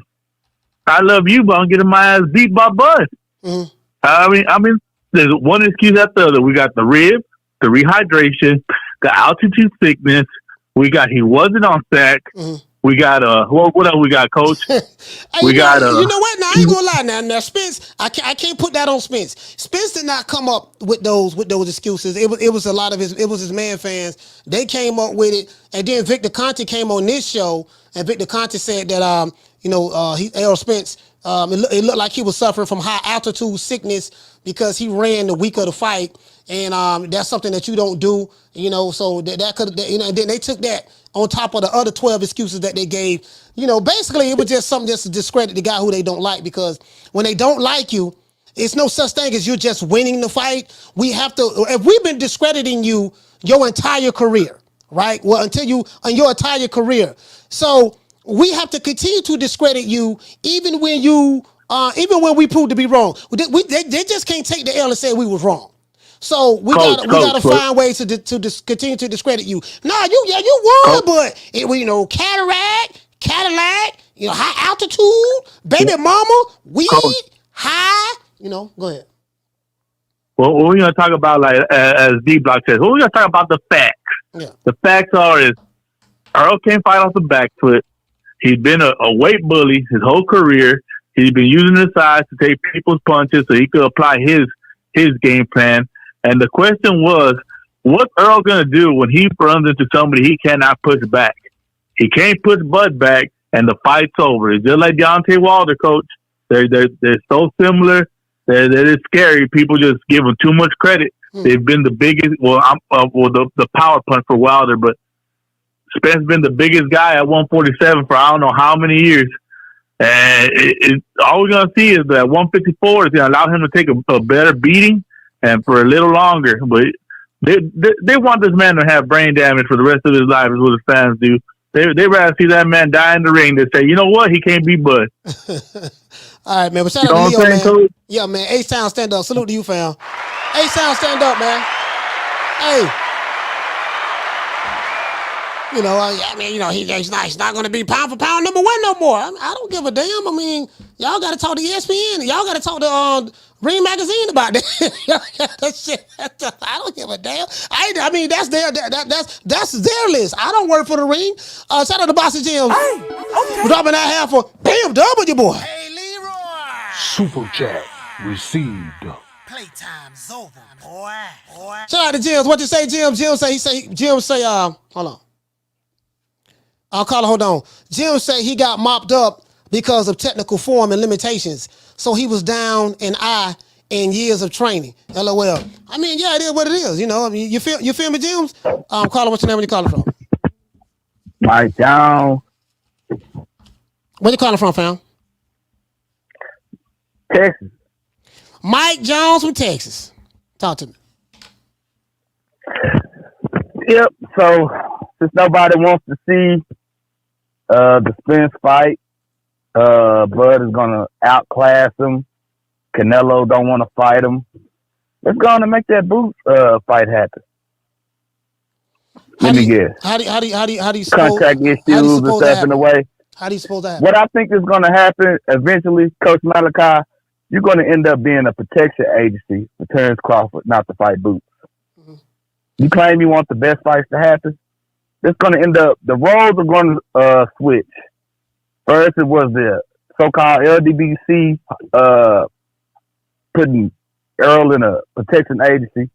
I love you, but I'm getting my ass beat by Bud. I mean, there's one excuse after the other. We got the rib, the rehydration, the altitude sickness. We got he wasn't on sack. We got what else we got, Coach? You know what? Now I ain't gonna lie. Now Spence, I can't put that on Spence. Spence did not come up with those excuses. It was a lot of his man fans. They came up with it, and then Victor Conte came on this show, and Victor Conte said that Errol Spence. It looked like he was suffering from high altitude sickness because he ran the week of the fight, and that's something that you don't do. So that could, and then they took that on top of the other 12 excuses that they gave. Basically it was just something just to discredit the guy who they don't like, because when they don't like you, it's no such thing as you're just winning the fight. If we've been discrediting you your entire career, right? Well, on your entire career. So we have to continue to discredit you even when we prove to be wrong. They just can't take the L and say we was wrong. So we gotta find ways to continue to discredit you. Nah, you won, but Cataract, Cadillac, high altitude, baby mama, weed, high. Go ahead. Well, we're gonna talk about, like as D Block says, we're gonna talk about the facts. Yeah. The facts is Earl can't fight off the back foot. He's been a weight bully his whole career. He's been using his size to take people's punches so he could apply his game plan. And the question was, what's Earl going to do when he runs into somebody he cannot push back? He can't push Bud back. and the fight's over. It's just like Deontay Wilder, coach. They're so similar. That it's scary. People just give them too much credit. They've been the biggest. Well, the power punch for Wilder, but Spence been the biggest guy at 147 for I don't know how many years. And all we're gonna see is that 154 is gonna allow him to take a better beating and for a little longer. But they want this man to have brain damage for the rest of his life, is what his fans do. They rather see that man die in the ring than say, you know what, he can't beat Bud. All right, man. But shout out to Leo, man. Coach? Yeah, man. H-Town, stand up. Salute to you, fam. H-Town, stand up, man. Hey. You know, I mean, you know, he's not going to be pound for pound number one no more. I don't give a damn. I mean, y'all got to talk to ESPN. Y'all got to talk to Ring Magazine about that. That shit. I don't give a damn. I mean, that's their list. I don't work for the Ring. Shout out to Bossy Jim. Hey, okay. Dropping that half for Bam W, boy. Hey, Leroy. Super chat received. Playtime's over, boy. Shout out to Jim. What you say, Jim? Jim say, hold on. I'll call it, hold on. Jim say he got mopped up because of technical form and limitations. So he was down an eye in years of training. LOL. I mean, yeah, it is what it is. You know, I mean, you feel me, Jim? Carla, what's your name? Where you calling from? Mike Jones. Where you calling from, fam? Texas. Mike Jones from Texas. Talk to me. Yep. So since nobody wants to see the Spence fight, Bud is gonna outclass him. Canelo don't want to fight him. Let's go on and make that Boots fight happen. Let me guess. How do you contract issues and stuff in the way? How do you suppose that happen? What I think is going to happen eventually, Coach Malachi, you're going to end up being a protection agency for Terence Crawford not to fight Boots. Mm-hmm. You claim you want the best fights to happen. It's going to end up, the roles are going to switch. First, it was the so-called LDBC putting Errol in a protection agency.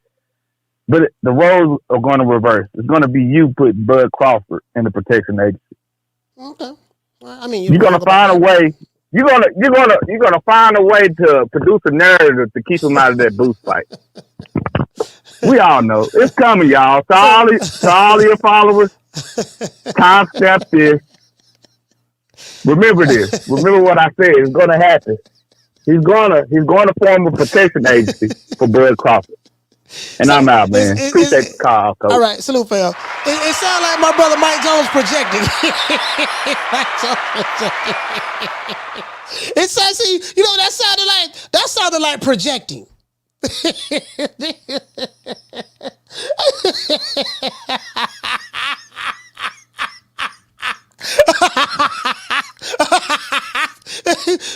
But the roles are going to reverse. It's going to be you putting Bud Crawford in the protection agency. Okay. Well, I mean, you're going to find a way. You're gonna find a way to produce a narrative to keep him out of that Boots fight. We all know it's coming, y'all. To all your followers, time step this. Remember this. Remember what I said. It's going to happen. He's going to form a protection agency for Bud Crawford. And I'm out, man. Appreciate the call, Coach. All right, salute, fam. It sounds like my brother Mike Jones projecting. It sounds, see, you know, that sounded like projecting.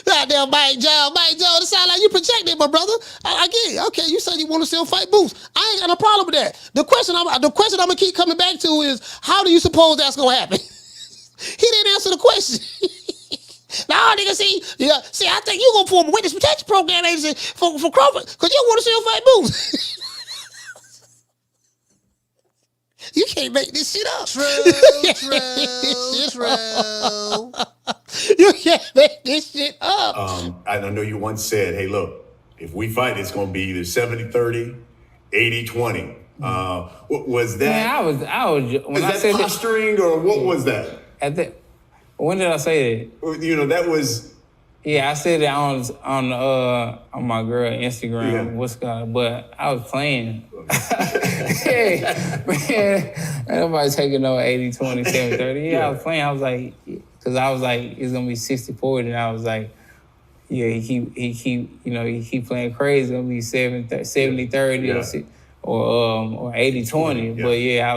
Goddamn Mike Jones, it sounds like you projected, my brother. I get it. Okay, you said you want to still fight Boots. I ain't got no problem with that. The question I'm gonna keep coming back to is, how do you suppose that's gonna happen? He didn't answer the question. Nah, nigga, see, I think you gonna form a witness protection program agency for Crawford because you want to still fight Boots. You can't make this shit up. True. You can't make this shit up. I know you once said, hey, look, if we fight, it's going to be either 70-30, 80-20. Was that? Man, I was. When I said posturing or what was that? When did I say that? You know, that was. Yeah, I said it on my girl Instagram. Yeah. What's going? But I was playing. Yeah, man, nobody taking no 80-20, 70-30. Yeah, I was playing. I was like, because I was like, it's gonna be 60-40, and I was like, yeah, he keep playing crazy. It's gonna be 70-30 or 80-20. Yeah. But yeah,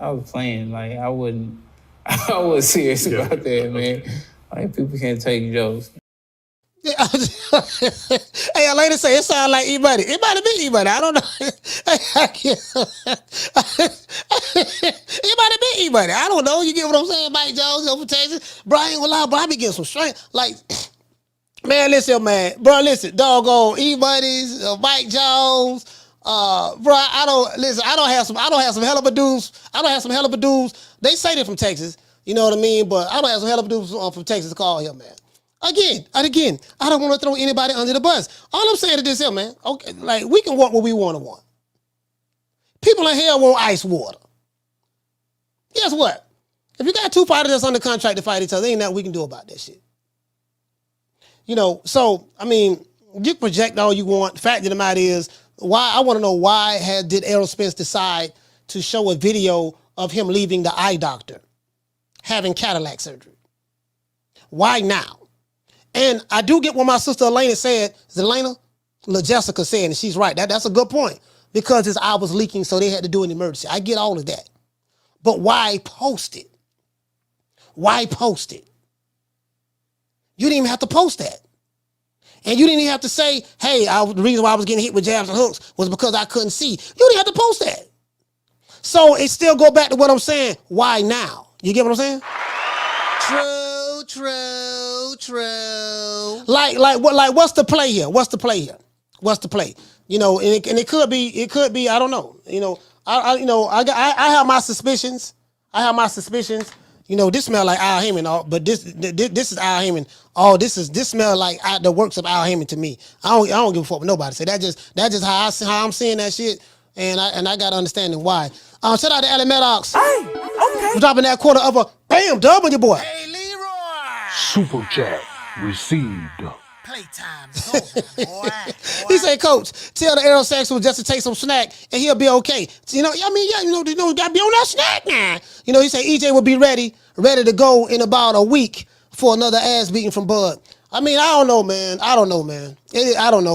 I was playing. Like I was serious about that, man. Like people can't take jokes. Hey, a lady say it sounds like E-Buddy. It might have been E-Buddy. I don't know. It might have been E-Buddy. I don't know. You get what I'm saying? Mike Jones over Texas. Bro, I ain't gonna lie, bro. I be getting some strength. Like, man, listen, man. Bro, listen. Doggone E-Buddies, Mike Jones. Bro, I don't have some hell of a dudes. They say they're from Texas. You know what I mean? But I don't have some hell of a dude from Texas to call him, man. Again, I don't want to throw anybody under the bus. All I'm saying is this here, man. Okay, like, we can want what we want to want. People in hell want ice water. Guess what? If you got two fighters that's under contract to fight each other, ain't nothing we can do about that shit. You know, so, I mean, you can project all you want. The fact of the matter is, I want to know why did Errol Spence decide to show a video of him leaving the eye doctor, having cataract surgery? Why now? And I do get what my sister Elena said. Is it Elena? Jessica said, and she's right. That's a good point. Because his eye was leaking, so they had to do an emergency. I get all of that. But why post it? Why post it? You didn't even have to post that. And you didn't even have to say, hey, the reason why I was getting hit with jabs and hooks was because I couldn't see. You didn't have to post that. So it still go back to what I'm saying. Why now? You get what I'm saying? True. Like what's the play here? What's the play? You know, and it could be, I don't know. You know, I have my suspicions. You know, this smell like Al Heyman, but this is Al Heyman. Oh, this smell like the works of Al Heyman to me. I don't give a fuck what nobody say. That just how I'm seeing that shit, and I got understanding why. Shout out to Allie Maddox. Hey, okay. For dropping that quarter of a bam dub on your boy. Hey, Leroy. Super chat received. Playtime's over, boy. He said, Coach, tell the Errolsexuals just to take some snack and he'll be okay. You know, I mean, yeah, you know, gotta be on that snack now. You know, he said EJ will be ready to go in about a week for another ass beating from Bud. I mean, I don't know, man. I don't know,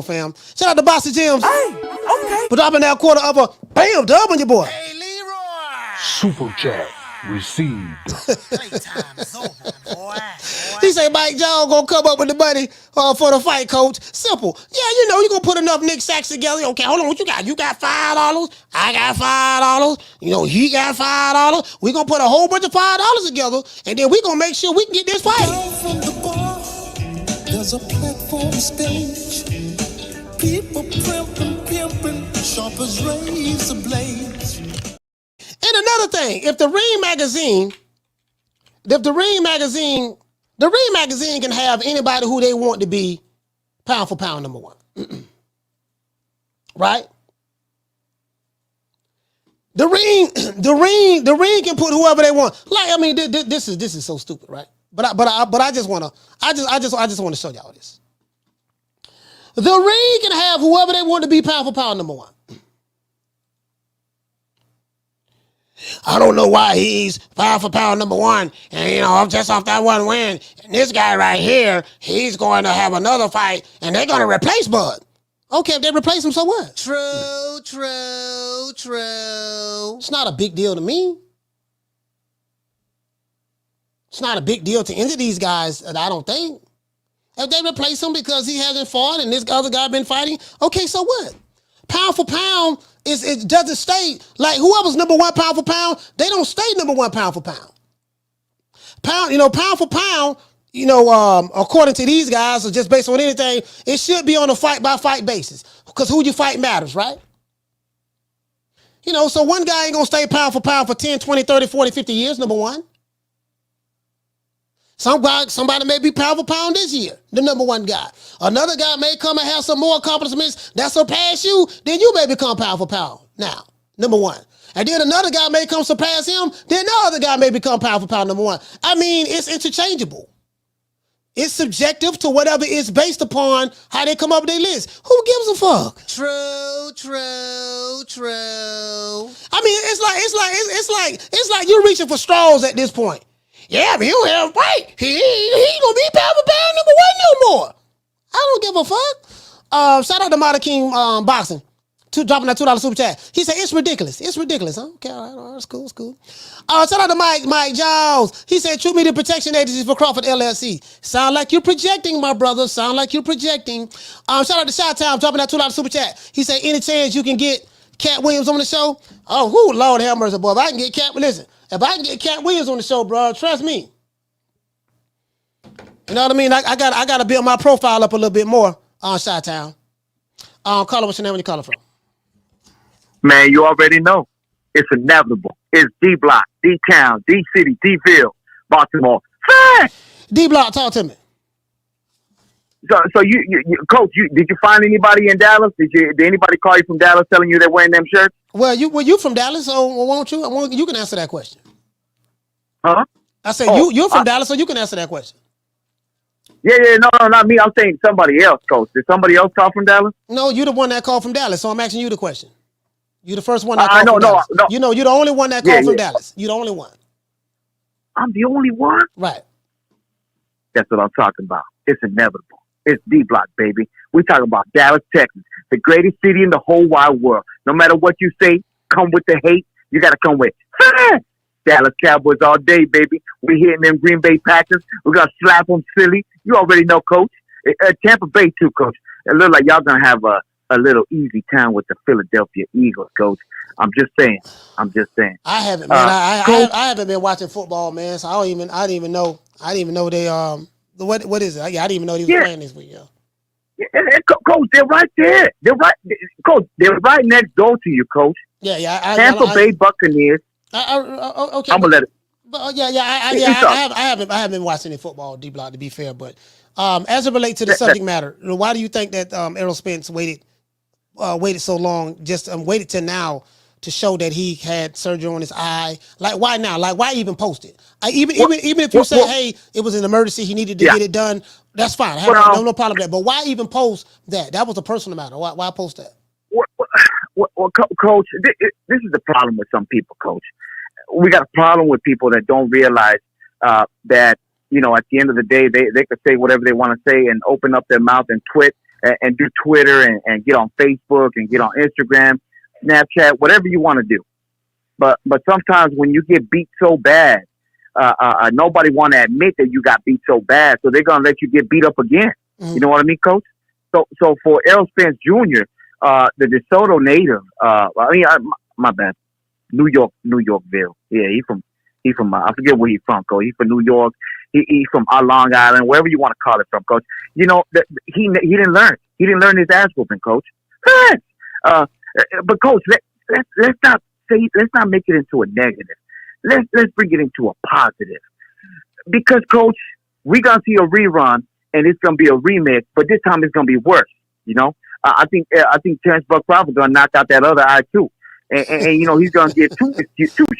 fam. Shout out to Bossy Jims. Hey, okay. For dropping that quarter of a bam dub on your boy. Hey, Leroy. Super chat received. Playtime's over, boy. He say Mike Jones gonna come up with the money for the fight, Coach. Simple. Yeah, you know, you gonna put enough Nick Sacks together. Okay, hold on, what you got? You got $5. I got $5. You know, he got $5. We gonna put a whole bunch of $5 together, and then we gonna make sure we can get this fight. Down from the bar, there's a platform stage. People pimping, sharp as razor blades. And another thing, if the Ring magazine can have anybody who they want to be pound for pound number one. Right? The ring can put whoever they want. Like, I mean, this is so stupid, right? But I just want to show y'all this. The ring can have whoever they want to be pound for pound number one. I don't know why he's pound for pound number one, and you know, just off that one win, and this guy right here, he's going to have another fight, and they're going to replace Bud. Okay, if they replace him, so what? True. It's not a big deal to me. It's not a big deal to any of these guys, I don't think. If they replace him because he hasn't fought and this other guy been fighting, okay, so what? Pound for pound, it doesn't stay, like whoever's number one pound for pound, they don't stay number one pound for pound. Pound for pound, according to these guys, or just based on anything, it should be on a fight by fight basis. Because who you fight matters, right? You know, so one guy ain't gonna stay pound for pound for 10, 20, 30, 40, 50 years, number one. Somebody may be pound for pound this year, the number one guy. Another guy may come and have some more accomplishments that surpass you, then you may become pound for pound now, number one. And then another guy may come surpass him, then the other guy may become pound for pound number one. I mean, it's interchangeable. It's subjective to whatever it's based upon how they come up with their list. Who gives a fuck? True. I mean, it's like you're reaching for straws at this point. Yeah, but he'll have a fight. He gonna be pound for pound number one no more. I don't give a fuck. Shout out to Marta King Boxing. Dropping that $2 super chat. He said, it's ridiculous. It's ridiculous, huh? Okay, all right, it's cool, it's cool. Shout out to Mike Jones. He said, True Media Protection Agency for Crawford LLC. Sound like you're projecting, my brother. Sound like you're projecting. Shout out to Shot Time, dropping that $2 super chat. He said, any chance you can get Cat Williams on the show? Oh, whoo, Lord have mercy, boy. If I can get Cat Williams on the show, bro, trust me. You know what I mean? I got to build my profile up a little bit more on Shot Town. Caller, what's your name? Where you calling from? Man, you already know. It's inevitable. It's D-Block, D-Town, D-City, D-Ville. Baltimore. D-Block, talk to me. So you coach, did you find anybody in Dallas? Did anybody call you from Dallas telling you they're wearing them shirts? Well, you from Dallas, so won't you? You can answer that question. Huh? I said you're from Dallas, so you can answer that question. Yeah, no, not me. I'm saying somebody else, coach. Did somebody else call from Dallas? No, you're the one that called from Dallas, so I'm asking you the question. You're the first one that called from Dallas. No. You know, you're the only one that called from Dallas. You're the only one. I'm the only one? Right. That's what I'm talking about. It's inevitable. It's D-Block, baby. We're talking about Dallas, Texas, the greatest city in the whole wide world. No matter what you say, come with the hate. You got to come with Dallas Cowboys all day, baby. We hitting them Green Bay Packers. We're going to slap them silly. You already know, coach. Tampa Bay, too, coach. It looks like y'all going to have a little easy time with the Philadelphia Eagles, coach. I'm just saying. I haven't, man. I haven't been watching football, man. So I didn't even know they what is it? I didn't even know they was playing this week. Coach, they're right there. Coach, they're right next door to you, coach. Yeah. Tampa Bay Buccaneers. Okay. I'm gonna let it. I haven't been watching any football, D-Block, to be fair. But as it relates to the subject matter, why do you think that Errol Spence waited so long? Just waited till now to show that he had surgery on his eye. Like, why now? Like, why even post it? Even if you say, hey, it was an emergency, he needed to get it done, that's fine. I have no problem with that. But why even post that? That was a personal matter. Why post that? Well, Coach, this is the problem with some people, Coach. We got a problem with people that don't realize that, you know, at the end of the day, they could say whatever they want to say and open up their mouth and twit and do Twitter and get on Facebook and get on Instagram, Snapchat, whatever you want to do. But sometimes when you get beat so bad, nobody want to admit that you got beat so bad, so they're gonna let you get beat up again. You know what I mean, Coach? So for Errol Spence Jr., the DeSoto native, my bad, New Yorkville. Yeah, he from I forget where he's from, Coach. He's from New York. He's from Long Island, wherever you want to call it from, Coach. You know, he didn't learn. He didn't learn his ass whooping, Coach. But Coach, let's not make it into a negative. Let's bring it into a positive. Because Coach, we're gonna see a rerun and it's gonna be a remix, but this time it's gonna be worse. You know, I think Terence Bud Crawford gonna knock out that other eye too, and you know he's gonna get two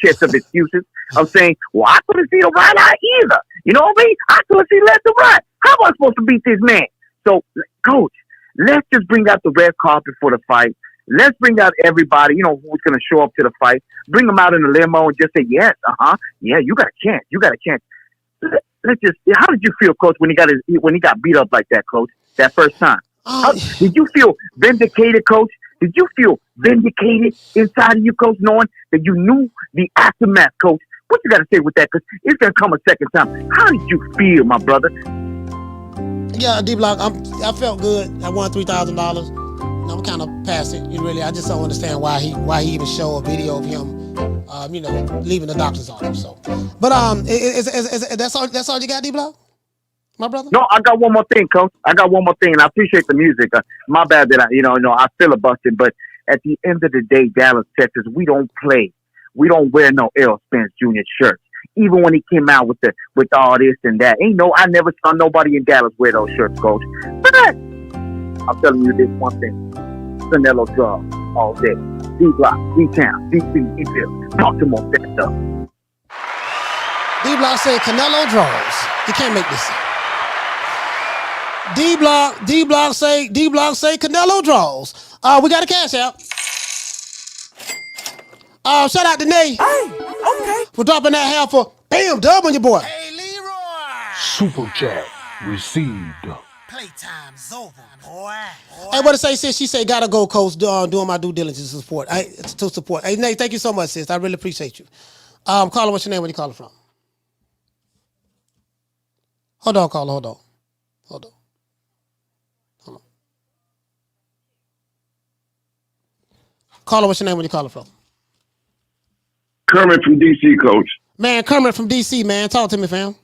shits of excuses of saying, well, I couldn't see the right eye either. You know what I mean? I couldn't see left and right. How am I supposed to beat this man? So, Coach, let's just bring out the red carpet for the fight. Let's bring out everybody, you know, who's going to show up to the fight. Bring them out in the limo and just say, yes, yeah, you got a chance. You got a chance. Let's just. How did you feel, Coach, when he got beat up like that, Coach, that first time? Did you feel vindicated, Coach? Did you feel vindicated inside of you, Coach, knowing that you knew the aftermath, Coach? What you got to say with that? Because it's going to come a second time. How did you feel, my brother? Yeah, D-Block, I felt good. I won $3,000. I'm kind of past it. I just don't understand why he even show a video of him, leaving the doctor's office. So, but that's all you got, D-Block, my brother? No, I got one more thing, Coach. I got one more thing, and I appreciate the music. My bad that I filibustered, but at the end of the day, Dallas, Texas, we don't play. We don't wear no Errol Spence Jr. shirts. Even when he came out with all this and that, I never saw nobody in Dallas wear those shirts, Coach. But I'm telling you this one thing. Canelo draw all day. D-Block, D-Town, D-C, D-Bill. Talk to more that stuff. D-Block said Canelo draws. You can't make this up. D-Block say Canelo draws. We got a cash out. Shout out to Nay. Hey, okay. For dropping that half for bam, dub on your boy. Hey, Leroy. Super chat received. Playtime's over, boy. Hey, what to say, sis? She said, gotta go, Coach, doing my due diligence to support. Hey, Nate, thank you so much, sis. I really appreciate you. Caller, what's your name? Where you calling from? Hold on, caller. Hold on. Caller, what's your name? Where you calling from? Kermit from DC, Coach. Man, Kermit from DC, man. Talk to me, fam.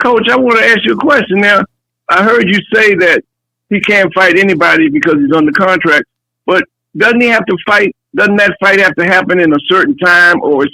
Coach, I want to ask you a question now. I heard you say that he can't fight anybody because he's under contract, but doesn't he have to fight? Doesn't that fight have to happen in a certain time, or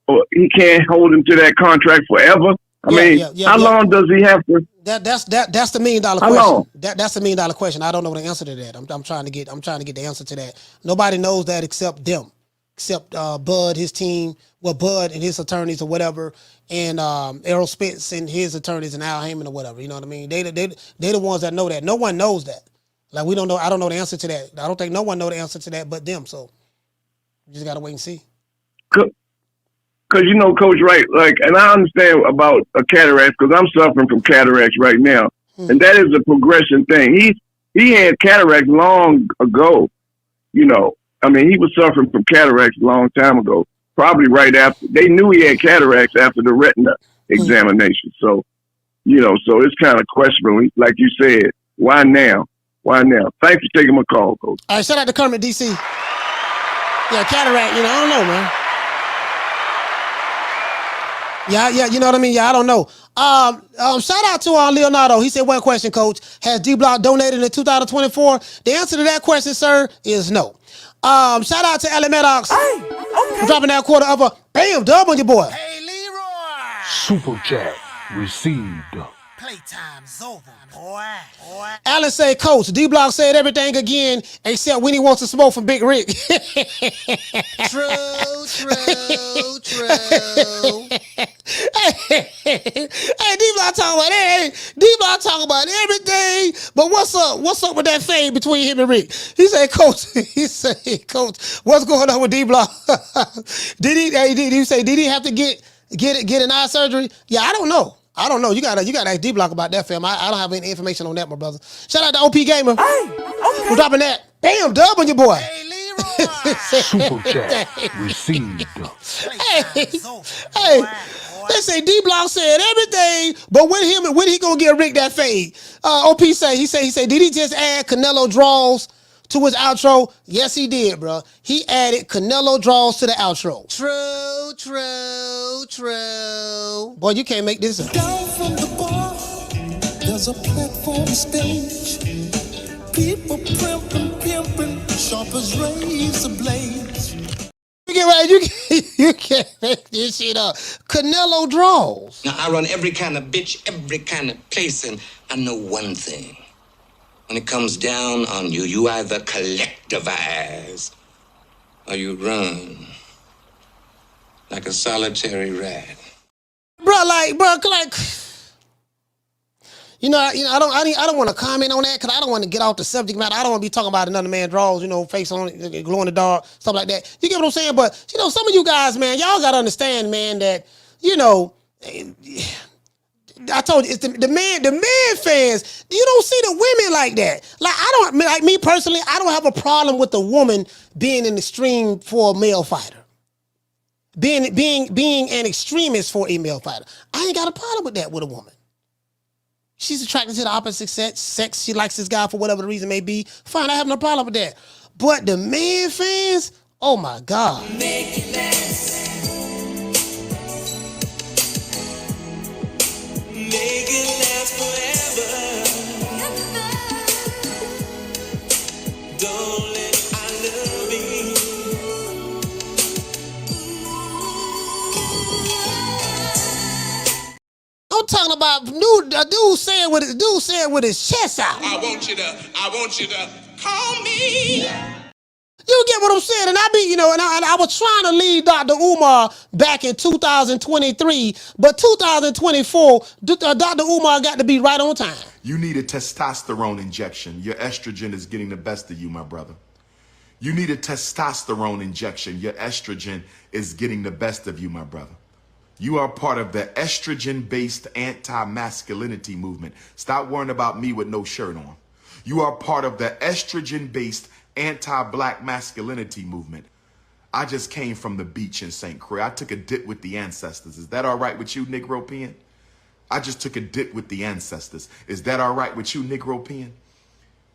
or he can't hold him to that contract forever? I mean, how long does he have to? That's the $1 million question. How long? That's the $1 million question. I don't know the answer to that. I'm trying to get the answer to that. Nobody knows that except them, except Bud, his team, Bud and his attorneys or whatever, and Errol Spence and his attorneys and Al Heyman or whatever. You know what I mean? They the ones that know that. No one knows that. Like we don't know. I don't know the answer to that. I don't think no one know the answer to that but them. So you just gotta wait and see. Because you know, Coach, right? Like, and I understand about a cataract because I'm suffering from cataracts right now, and that is a progression thing. He had cataracts long ago. You know, I mean, he was suffering from cataracts a long time ago. Probably right after they knew he had cataracts after the retina examination. So, you know, so it's kind of questionable. Like you said, why now? Why now? Thanks for taking my call, Coach. All right, shout out to Kermit, DC. Yeah, cataract. You know, I don't know, man. Yeah, you know what I mean? Yeah, I don't know. Shout out to Leonardo. He said one question, Coach. Has D-Block donated in 2024? The answer to that question, sir, is no. Shout out to Ellie Maddox. For dropping that quarter of a bam dub on your boy. Hey, Leroy. Super chat received. Playtime's over, boy. Alan say, Coach, D-Block said everything again except when he wants to smoke from Big Rick. True. Hey, D-Block talking about D-Block talking about everything. But what's up with that fade between him and Rick? He said, Coach, what's going on with D-Block? Did he have to get an eye surgery? Yeah, I don't know. You gotta ask D-Block about that, fam. I don't have any information on that, my brother. Shout out to OP Gamer. For dropping that. Bam, dub on your boy. Hey, Leroy. Super chat received. Hey, they say D-Block said everything, but when he gonna get Rick that fade? OP say, he said, did he just add Canelo draws to his outro? Yes, he did, bro. He added Canelo draws to the outro. True. Boy, you can't make this up. Down from the bar, there's a platform stage. People pimping, sharp as razor blades. You can't make this shit up. Canelo draws. Now, I run every kind of bitch, every kind of place, and I know one thing. When it comes down on you, you either collectivize or you run like a solitary rat. Bro, you know, I don't want to comment on that because I don't want to get off the subject matter. I don't want to be talking about another man draws, you know, face on it, glow in the dark, stuff like that. You get what I'm saying? But you know, some of you guys, man, y'all gotta understand, man, that you know. I told you, it's the man fans. You don't see the women like that. Like me personally, I don't have a problem with a woman being an extreme for a male fighter. Being an extremist for a male fighter. I ain't got a problem with that with a woman. She's attracted to the opposite sex. She likes this guy for whatever the reason may be. Fine, I have no problem with that. But the man fans, oh my God. Make it last. Make it last forever. Don't let I love me. I'm talking about dude saying with his chest out. I want you to call me. You get what I'm saying? And I was trying to lead Dr. Umar back in 2023, but 2024, Dr. Umar got to be right on time. You need a testosterone injection. Your estrogen is getting the best of you, my brother. You need a testosterone injection. Your estrogen is getting the best of you, my brother. You are part of the estrogen-based anti-masculinity movement. Stop worrying about me with no shirt on. You are part of the estrogen-based anti-black masculinity movement. I just came from the beach in St. Croix. I took a dip with the ancestors. Is that all right with you, Negropean? I just took a dip with the ancestors. Is that all right with you, Negropean?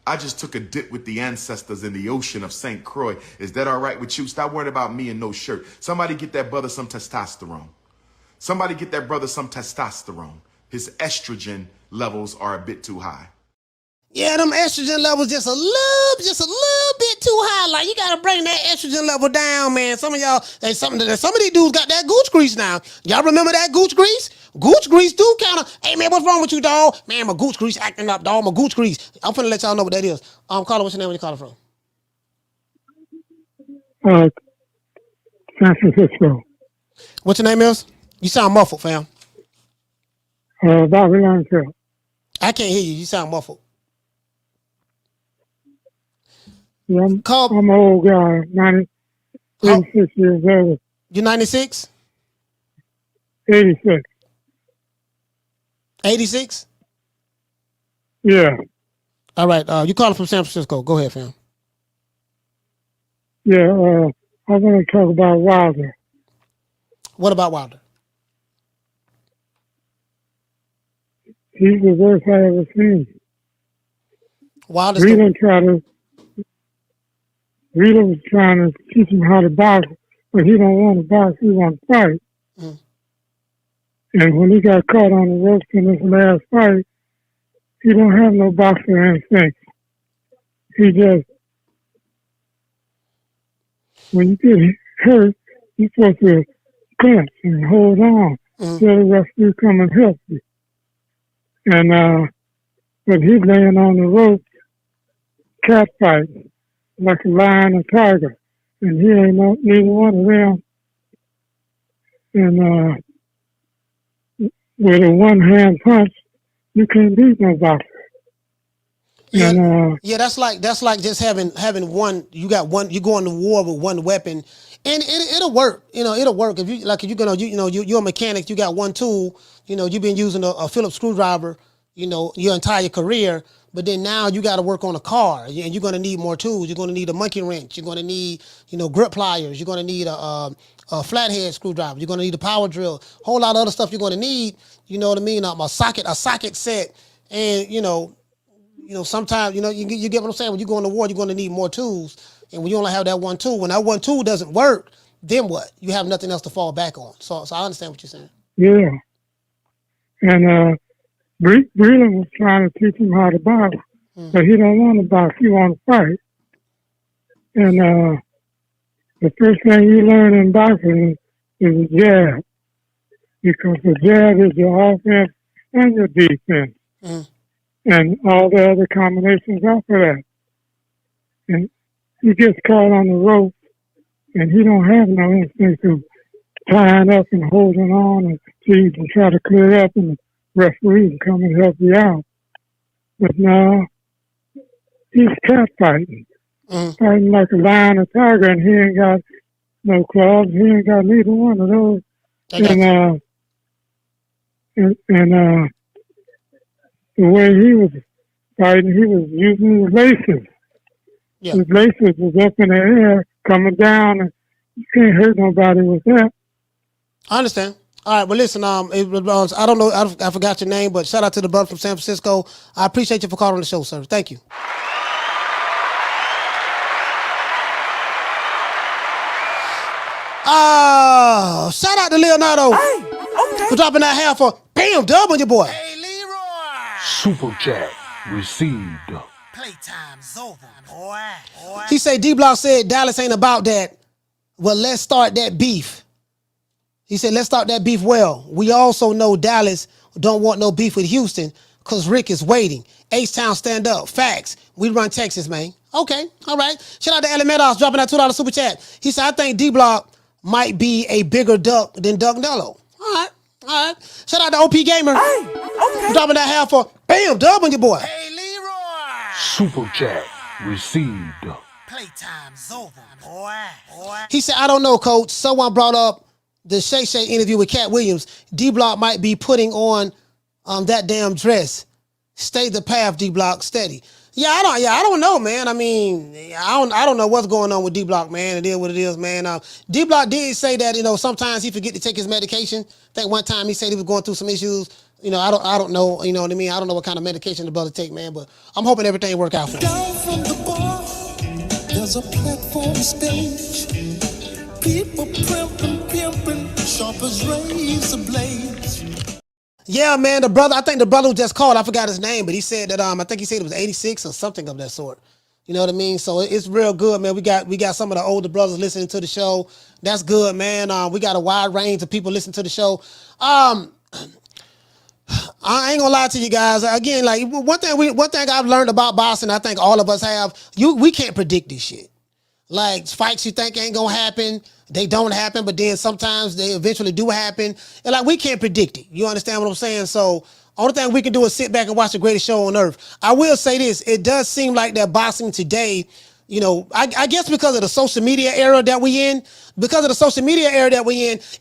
I just took a dip with the ancestors in the ocean of St. Croix. Is that all right with you? Stop worrying about me and no shirt. Somebody get that brother some testosterone. Somebody get that brother some testosterone. His estrogen levels are a bit too high. Yeah, them estrogen levels just a little bit too high. Like you gotta bring that estrogen level down, man. Some of y'all, some of these dudes got that gooch grease now. Y'all remember that gooch grease? Gooch grease do kind of. Hey man, what's wrong with you, dog? Man, my gooch grease acting up, dog. My gooch grease. I'm finna let y'all know what that is. Caller, what's your name? Where you calling from? San Francisco. What's your name is? You sound muffled, fam. Babylon Hill. I can't hear you. You sound muffled. Yeah, I'm an old guy, 86 years old. You 96? 86. 86? Yeah. All right. You calling from San Francisco. Go ahead, fam. Yeah, I want to talk about Wilder. What about Wilder? He's the worst I ever seen. Wilder's Rita was trying to teach him how to box, but he don't want to box, he wants to fight. Mm. And when he got caught on the ropes in his last fight, he don't have no boxer instinct. He just, when you get hurt, you're supposed to clinch and hold on till the referee come and help you. And, but he's laying on the ropes, cat fighting, like a lion and tiger. And he ain't neither one of them. And with a one-hand punch, you can't beat no boxer. Yeah, And, yeah, that's like just having one. You got one. You go into war with one weapon, and it'll work. It'll work if you're a mechanic. You got one tool. You've been using a Phillips screwdriver. Your entire career. But then now you got to work on a car, and you're going to need more tools. You're going to need a monkey wrench. You're going to need grip pliers. You're going to need a flathead screwdriver. You're going to need a power drill. Whole lot of other stuff you're going to need. You know what I mean? A socket set, and sometimes, you get what I'm saying? When you go into war, you're going to need more tools. And when you only have that one tool, when that one tool doesn't work, then what? You have nothing else to fall back on. So I understand what you're saying. yeah. And Breland was trying to teach him how to box, but he don't want to box. He want to fight. And the first thing you learn in boxing is a jab, because the jab is your offense and your defense. And all the other combinations after that. And he gets caught on the rope, and he don't have no instinct to tying up and holding on and see and try to clear up, and the referee can come and help you out. But now he's cat fighting, fighting like a lion or tiger, and he ain't got no claws. He ain't got neither one of those. And the way he was fighting, he was using his laces. Yeah. His laces was up in the air, coming down, and you can't hurt nobody with that. I understand. All right, well, listen, I don't know, I forgot your name, but shout out to the brother from San Francisco. I appreciate you for calling the show, sir. Thank you. Shout out to Leonardo for dropping that hair for bam dub on your boy. Super chat received. Playtime's over, boy. He said D-Block said Dallas ain't about that. Well, let's start that beef. He said, let's start that beef well. We also know Dallas don't want no beef with Houston because Rick is waiting. H-Town stand up. Facts. We run Texas, man. Okay. All right. Shout out to Elementos dropping that $2 super chat. He said, I think D-Block might be a bigger duck than Duck Nello. All right. All right. Shout out to OP Gamer. Dropping that half for bam, dub on your boy. Super chat received. Playtime's over, boy. He said, I don't know, coach. Someone brought up the Shay Shay interview with Cat Williams. D-Block might be putting on that damn dress. Stay the path, D-Block, steady. I don't know, man. I mean, I don't know what's going on with D-Block, man. It is what it is, man. D-Block did say that, sometimes he forget to take his medication. I think one time he said he was going through some issues. I don't know, you know what I mean? I don't know what kind of medication the brother take, man, but I'm hoping everything work out for him. Down from the bar, there's a platform stage. People pimping, sharp as razor blades. Yeah, man, I think the brother who just called, I forgot his name, but he said that, I think he said it was 86 or something of that sort. You know what I mean? So it's real good, man. We got some of the older brothers listening to the show. That's good, man. We got a wide range of people listening to the show. I ain't gonna lie to you guys. Again, like one thing I've learned about boxing, I think all of us have, we can't predict this shit. Like fights you think ain't gonna happen, they don't happen, but then sometimes they eventually do happen. And like we can't predict it. You understand what I'm saying? So only thing we can do is sit back and watch the greatest show on earth. I will say this, it does seem like that boxing today, you know, I guess because of the social media era that we in,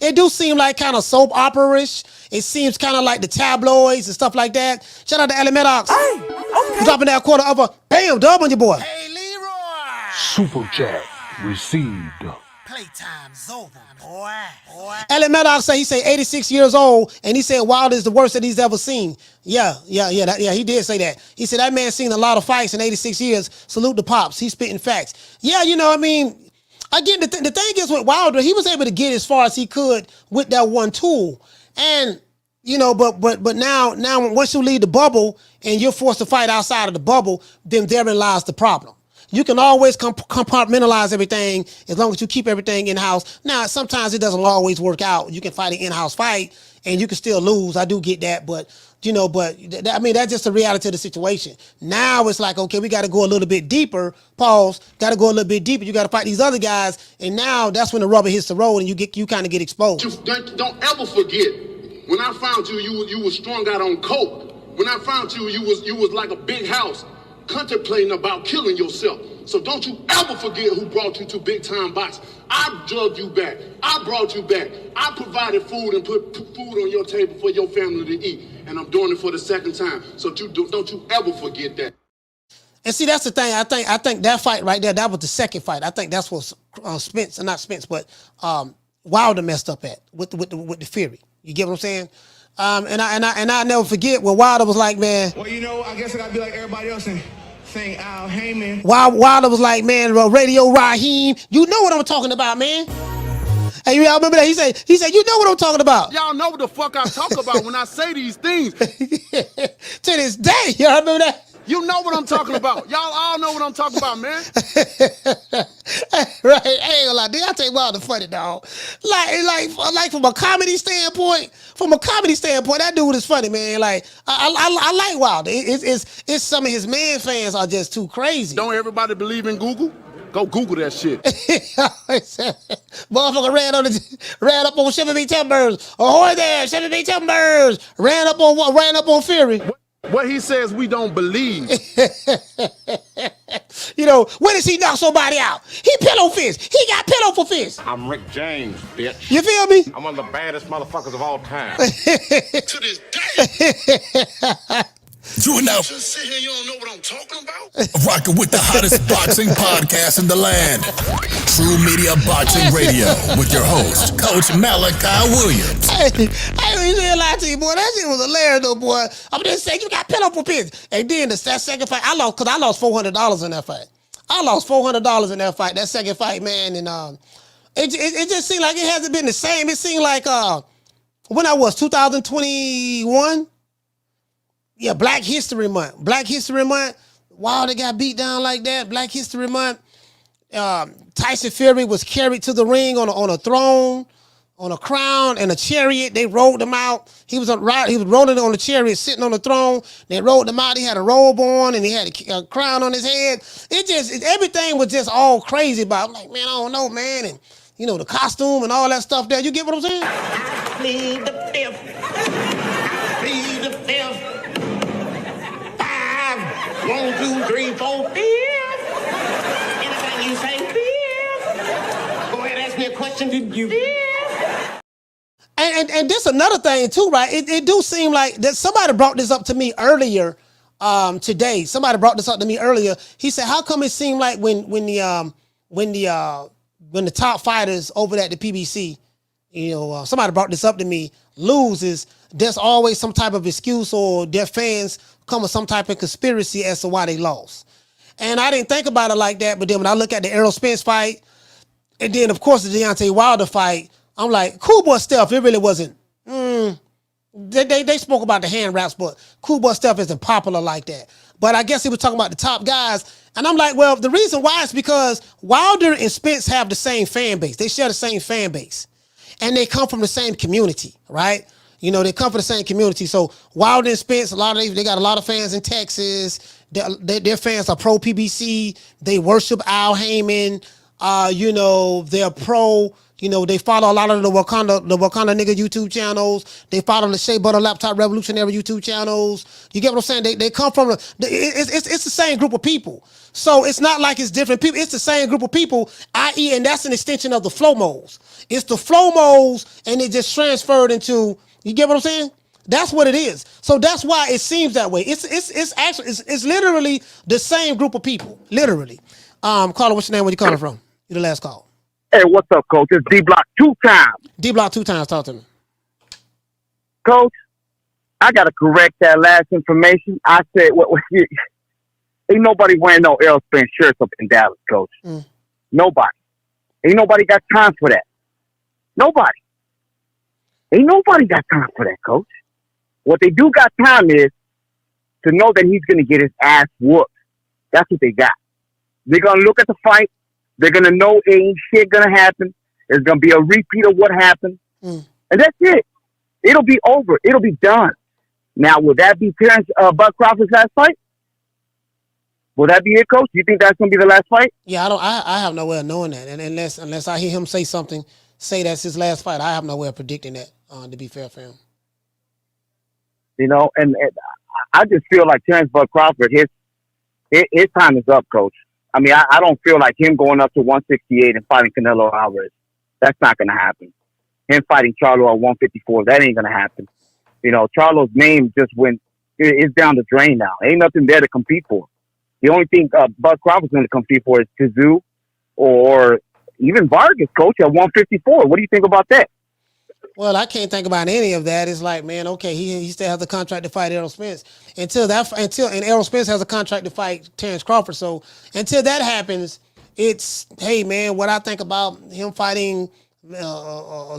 it do seem like kind of soap opera-ish. It seems kind of like the tabloids and stuff like that. Shout out to Elementox. Hey, okay. Dropping that quarter of a bam dub on your boy. Hey, Leroy. Super chat received. Playtime's over, boy. Elementox say he say 86 years old, and he said Wilder is the worst that he's ever seen. Yeah, he did say that. He said that man seen a lot of fights in 86 years. Salute the pops. He's spitting facts. Yeah, you know, I mean, again, the thing is with Wilder, he was able to get as far as he could with that one tool. And, you know, but now once you leave the bubble and you're forced to fight outside of the bubble, then therein lies the problem. You can always compartmentalize everything as long as you keep everything in-house. Now, sometimes it doesn't always work out. You can fight an in-house fight and you can still lose. I do get that, but you know, I mean, that's just the reality of the situation. Now it's like, okay, we got to go a little bit deeper. Pause. Got to go a little bit deeper. You got to fight these other guys, and now that's when the rubber hits the road and you kind of get exposed. Don't ever forget, when I found you, you was strung out on coke. When I found you, you was like a big house, contemplating about killing yourself. So don't you ever forget who brought you to big time boxing. I drugged you back. I brought you back. I provided food and put food on your table for your family to eat. And I'm doing it for the second time. So don't you ever forget that. And see, that's the thing. I think that fight right there, that was the second fight. I think that's what Wilder messed up at with the Fury. You get what I'm saying? And I never forget when Wilder was like, man. Well, you know, I guess I gotta be like everybody else and saying Al Heyman. Wilder was like, man, Radio Raheem. You know what I'm talking about, man. Hey, y'all remember that? He said, you know what I'm talking about. Y'all know what the fuck I talk about when I say these things. To this day, y'all remember that? You know what I'm talking about. Y'all all know what I'm talking about, man. Right? I ain't gonna lie. I'll tell you Wilder funny, dog. Like from a comedy standpoint, that dude is funny, man. Like I like Wilder. It's some of his man fans are just too crazy. Don't everybody believe in Google? Go Google that shit. Motherfucker ran up on Chevy B. Timbers. Ahoy there, Chevy B. Timbers. Ran up on Fury. What he says we don't believe. You know, when does he knock somebody out? He pillow fist. He got pillow for fist. I'm Rick James, bitch. You feel me? I'm one of the baddest motherfuckers of all time. To this day. You now Just sit here, you don't know what I'm talking about? rocking with the hottest boxing podcast in the land. True Media Boxing Radio with your host, Coach Malachi Williams. Hey, I ain't even lie to you, boy. That shit was hilarious, though, boy. I'm just saying, you got pillow for piss. And then that second fight, I lost $400 in that fight. That second fight, man, and it just seemed like it hasn't been the same. It seemed like when I was 2021. Yeah, Black History Month. Wilder got beat down like that. Black History Month. Tyson Fury was carried to the ring on a throne, on a crown and a chariot. They rolled him out. He was rolling on the chariot, sitting on the throne. They rolled him out. He had a robe on and he had a crown on his head. Everything was just all crazy about. I'm like, man, I don't know, man. And you know, the costume and all that stuff there. You get what I'm saying? I plead the fifth. I plead the fifth. 1, 2, 3, 4, 5. Anything you say, 5. Go ahead, ask me a question. Did you? 5. And this another thing too, right? It do seem like that somebody brought this up to me earlier today. Somebody brought this up to me earlier. He said, "How come it seemed like when the top fighters over at the PBC, you know, somebody brought this up to me, loses, there's always some type of excuse or their fans come with some type of conspiracy as to why they lost." And I didn't think about it like that, but then when I look at the Errol Spence fight, and then of course the Deontay Wilder fight, I'm like, cool boy stuff. It really wasn't. They spoke about the hand wraps, but Cool Butt stuff isn't popular like that. But I guess he was talking about the top guys. And I'm like, well, the reason why is because Wilder and Spence have the same fan base. They share the same fan base. And they come from the same community, right? You know, they come from the same community. So Wilder and Spence, they got a lot of fans in Texas. Their fans are pro PBC. They worship Al Heyman. You know, they're pro. You know, they follow a lot of the Wakanda nigga YouTube channels. They follow the Shea Butter Laptop Revolutionary YouTube channels. You get what I'm saying? They come from it's the same group of people. So it's not like it's different people. It's the same group of people, i.e., and that's an extension of the flow modes. It's the flow modes, and it just transferred into. You get what I'm saying? That's what it is. So that's why it seems that way. It's actually literally the same group of people. Literally. Caller, what's your name? Where you calling from? You the last call. Hey, what's up, Coach? It's D-Block 2 times. D-Block 2 times. Talk to me. Coach, I got to correct that last information. I said, ain't nobody wearing no Errol Spence shirts up in Dallas, Coach. Nobody. Ain't nobody got time for that. Nobody. Ain't nobody got time for that, Coach. What they do got time is to know that he's going to get his ass whooped. That's what they got. They're going to look at the fight. They're going to know ain't shit going to happen. It's going to be a repeat of what happened. And that's it. It'll be over. It'll be done. Now, will that be Terence Bud Crawford's last fight? Will that be it, Coach? You think that's going to be the last fight? Yeah, I have no way of knowing that. And unless I hear him say something, say that's his last fight, I have no way of predicting that, to be fair for him. You know, and I just feel like Terence Bud Crawford, his time is up, Coach. I mean, I don't feel like him going up to 168 and fighting Canelo Alvarez. That's not going to happen. Him fighting Charlo at 154, that ain't going to happen. You know, Charlo's name just went, it's down the drain now. Ain't nothing there to compete for. The only thing Bud Crawford's going to compete for is Kazoo or even Vargas, Coach, at 154. What do you think about that? Well, I can't think about any of that. It's like, man, okay, he still has a contract to fight Errol Spence. And Errol Spence has a contract to fight Terence Crawford. So until that happens, it's, hey, man, what I think about him fighting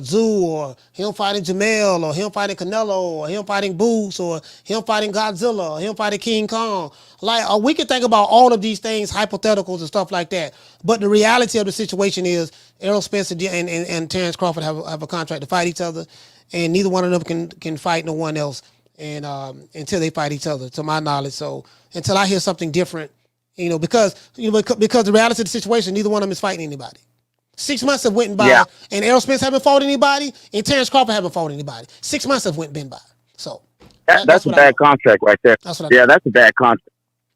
Zoo or him fighting Jamel or him fighting Canelo or him fighting Boots or him fighting Godzilla or him fighting King Kong. Like, we can think about all of these things, hypotheticals and stuff like that. But the reality of the situation is Errol Spence and Terence Crawford have a contract to fight each other, and neither one of them can fight no one else and until they fight each other, to my knowledge. So until I hear something different, you know, because the reality of the situation, neither one of them is fighting anybody. 6 months have went by, and Errol Spence haven't fought anybody, and Terence Crawford haven't fought anybody. 6 months have been by. So that's a bad contract right there. That's a bad contract.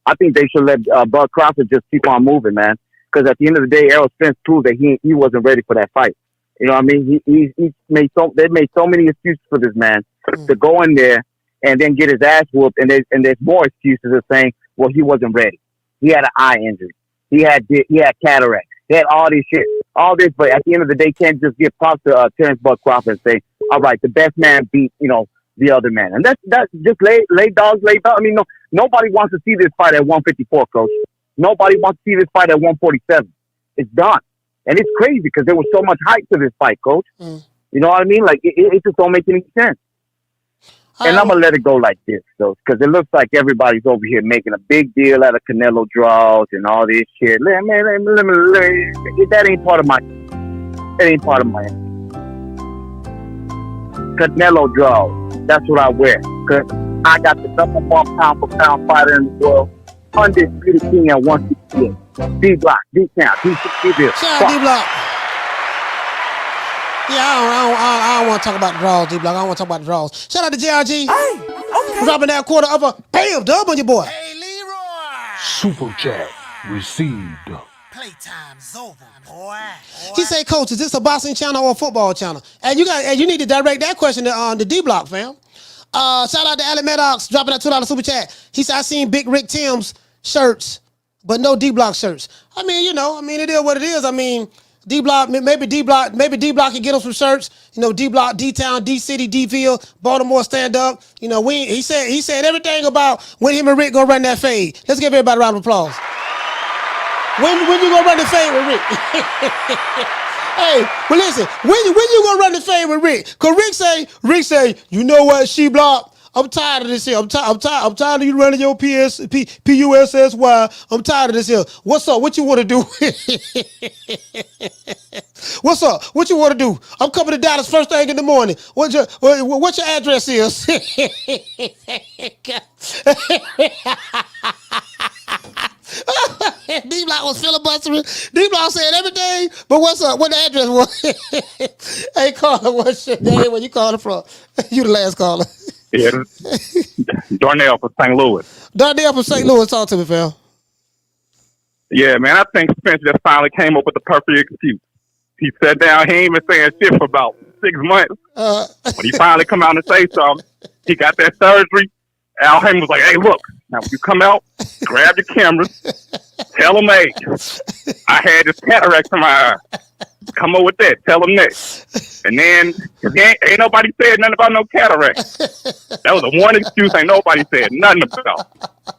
I think they should let Bud Crawford just keep on moving, man. Because at the end of the day, Errol Spence proved that he wasn't ready for that fight. You know what I mean? They made so many excuses for this man to go in there and then get his ass whooped, and there's more excuses of saying, well, he wasn't ready. He had an eye injury. He had cataract. They had all this shit, but at the end of the day, can't just give props to Terence Bud Crawford and say, all right, the best man beat, you know, the other man. And that's just lay dogs. I mean, nobody wants to see this fight at 154, Coach. Nobody wants to see this fight at 147. It's done. And it's crazy because there was so much hype to this fight, Coach. You know what I mean? Like, it just don't make any sense. And I'm going to let it go like this, though, because it looks like everybody's over here making a big deal out of Canelo draws and all this shit. That ain't part of my... That ain't part of my... Canelo draws. That's what I wear. Because I got the number one pound-for-pound fighter in the world. Undisputed king at 168. D-Block, D-Town, D-Block. Shout out D-Block. Yeah, I don't want to talk about the draws, D-Block. I don't want to talk about the draws. Shout out to JRG. Hey, okay. Dropping that quarter of a bam dub on your boy. Hey, Leroy. Super chat received. Playtime's over, boy. He say, Coach, is this a boxing channel or a football channel? And you need to direct that question to the D-Block, fam. Shout out to Alec Maddox dropping that $2 super chat. He said, I seen Big Rick Tim's shirts, but no D-Block shirts. I mean, you know, it is what it is. I mean, D-Block can get him some shirts. You know, D-Block, D-Town, D-City, D-Ville, Baltimore stand up. You know, he said everything about when him and Rick gonna run that fade. Let's give everybody a round of applause. When you gonna run the fade with Rick? Hey, but listen, when you gonna run the fade with Rick? Cause Rick say, you know what, she blocked. I'm tired of this here. I'm tired of you running your PUSSY. I'm tired of this here. What's up? What you want to do? What's up? What you want to do? I'm coming to Dallas first thing in the morning. What your address is? D-Block was filibustering. D-Block said everything, but what's up? What the address was? Hey, caller, what's your name? Where you calling from? You the last caller. Yeah, Darnell from St. Louis. Darnell from St. Louis, talk to me, fam. Yeah, man, I think Spence just finally came up with the perfect excuse. He sat down, he ain't been saying shit for about 6 months. When he finally come out and say something, he got that surgery. Al Heyman was like, hey, look, now when you come out, grab your cameras, tell them, hey, I had this cataract in my eye. Come up with that. Tell them that. And then ain't nobody said nothing about no cataract. That was the one excuse ain't nobody said nothing about.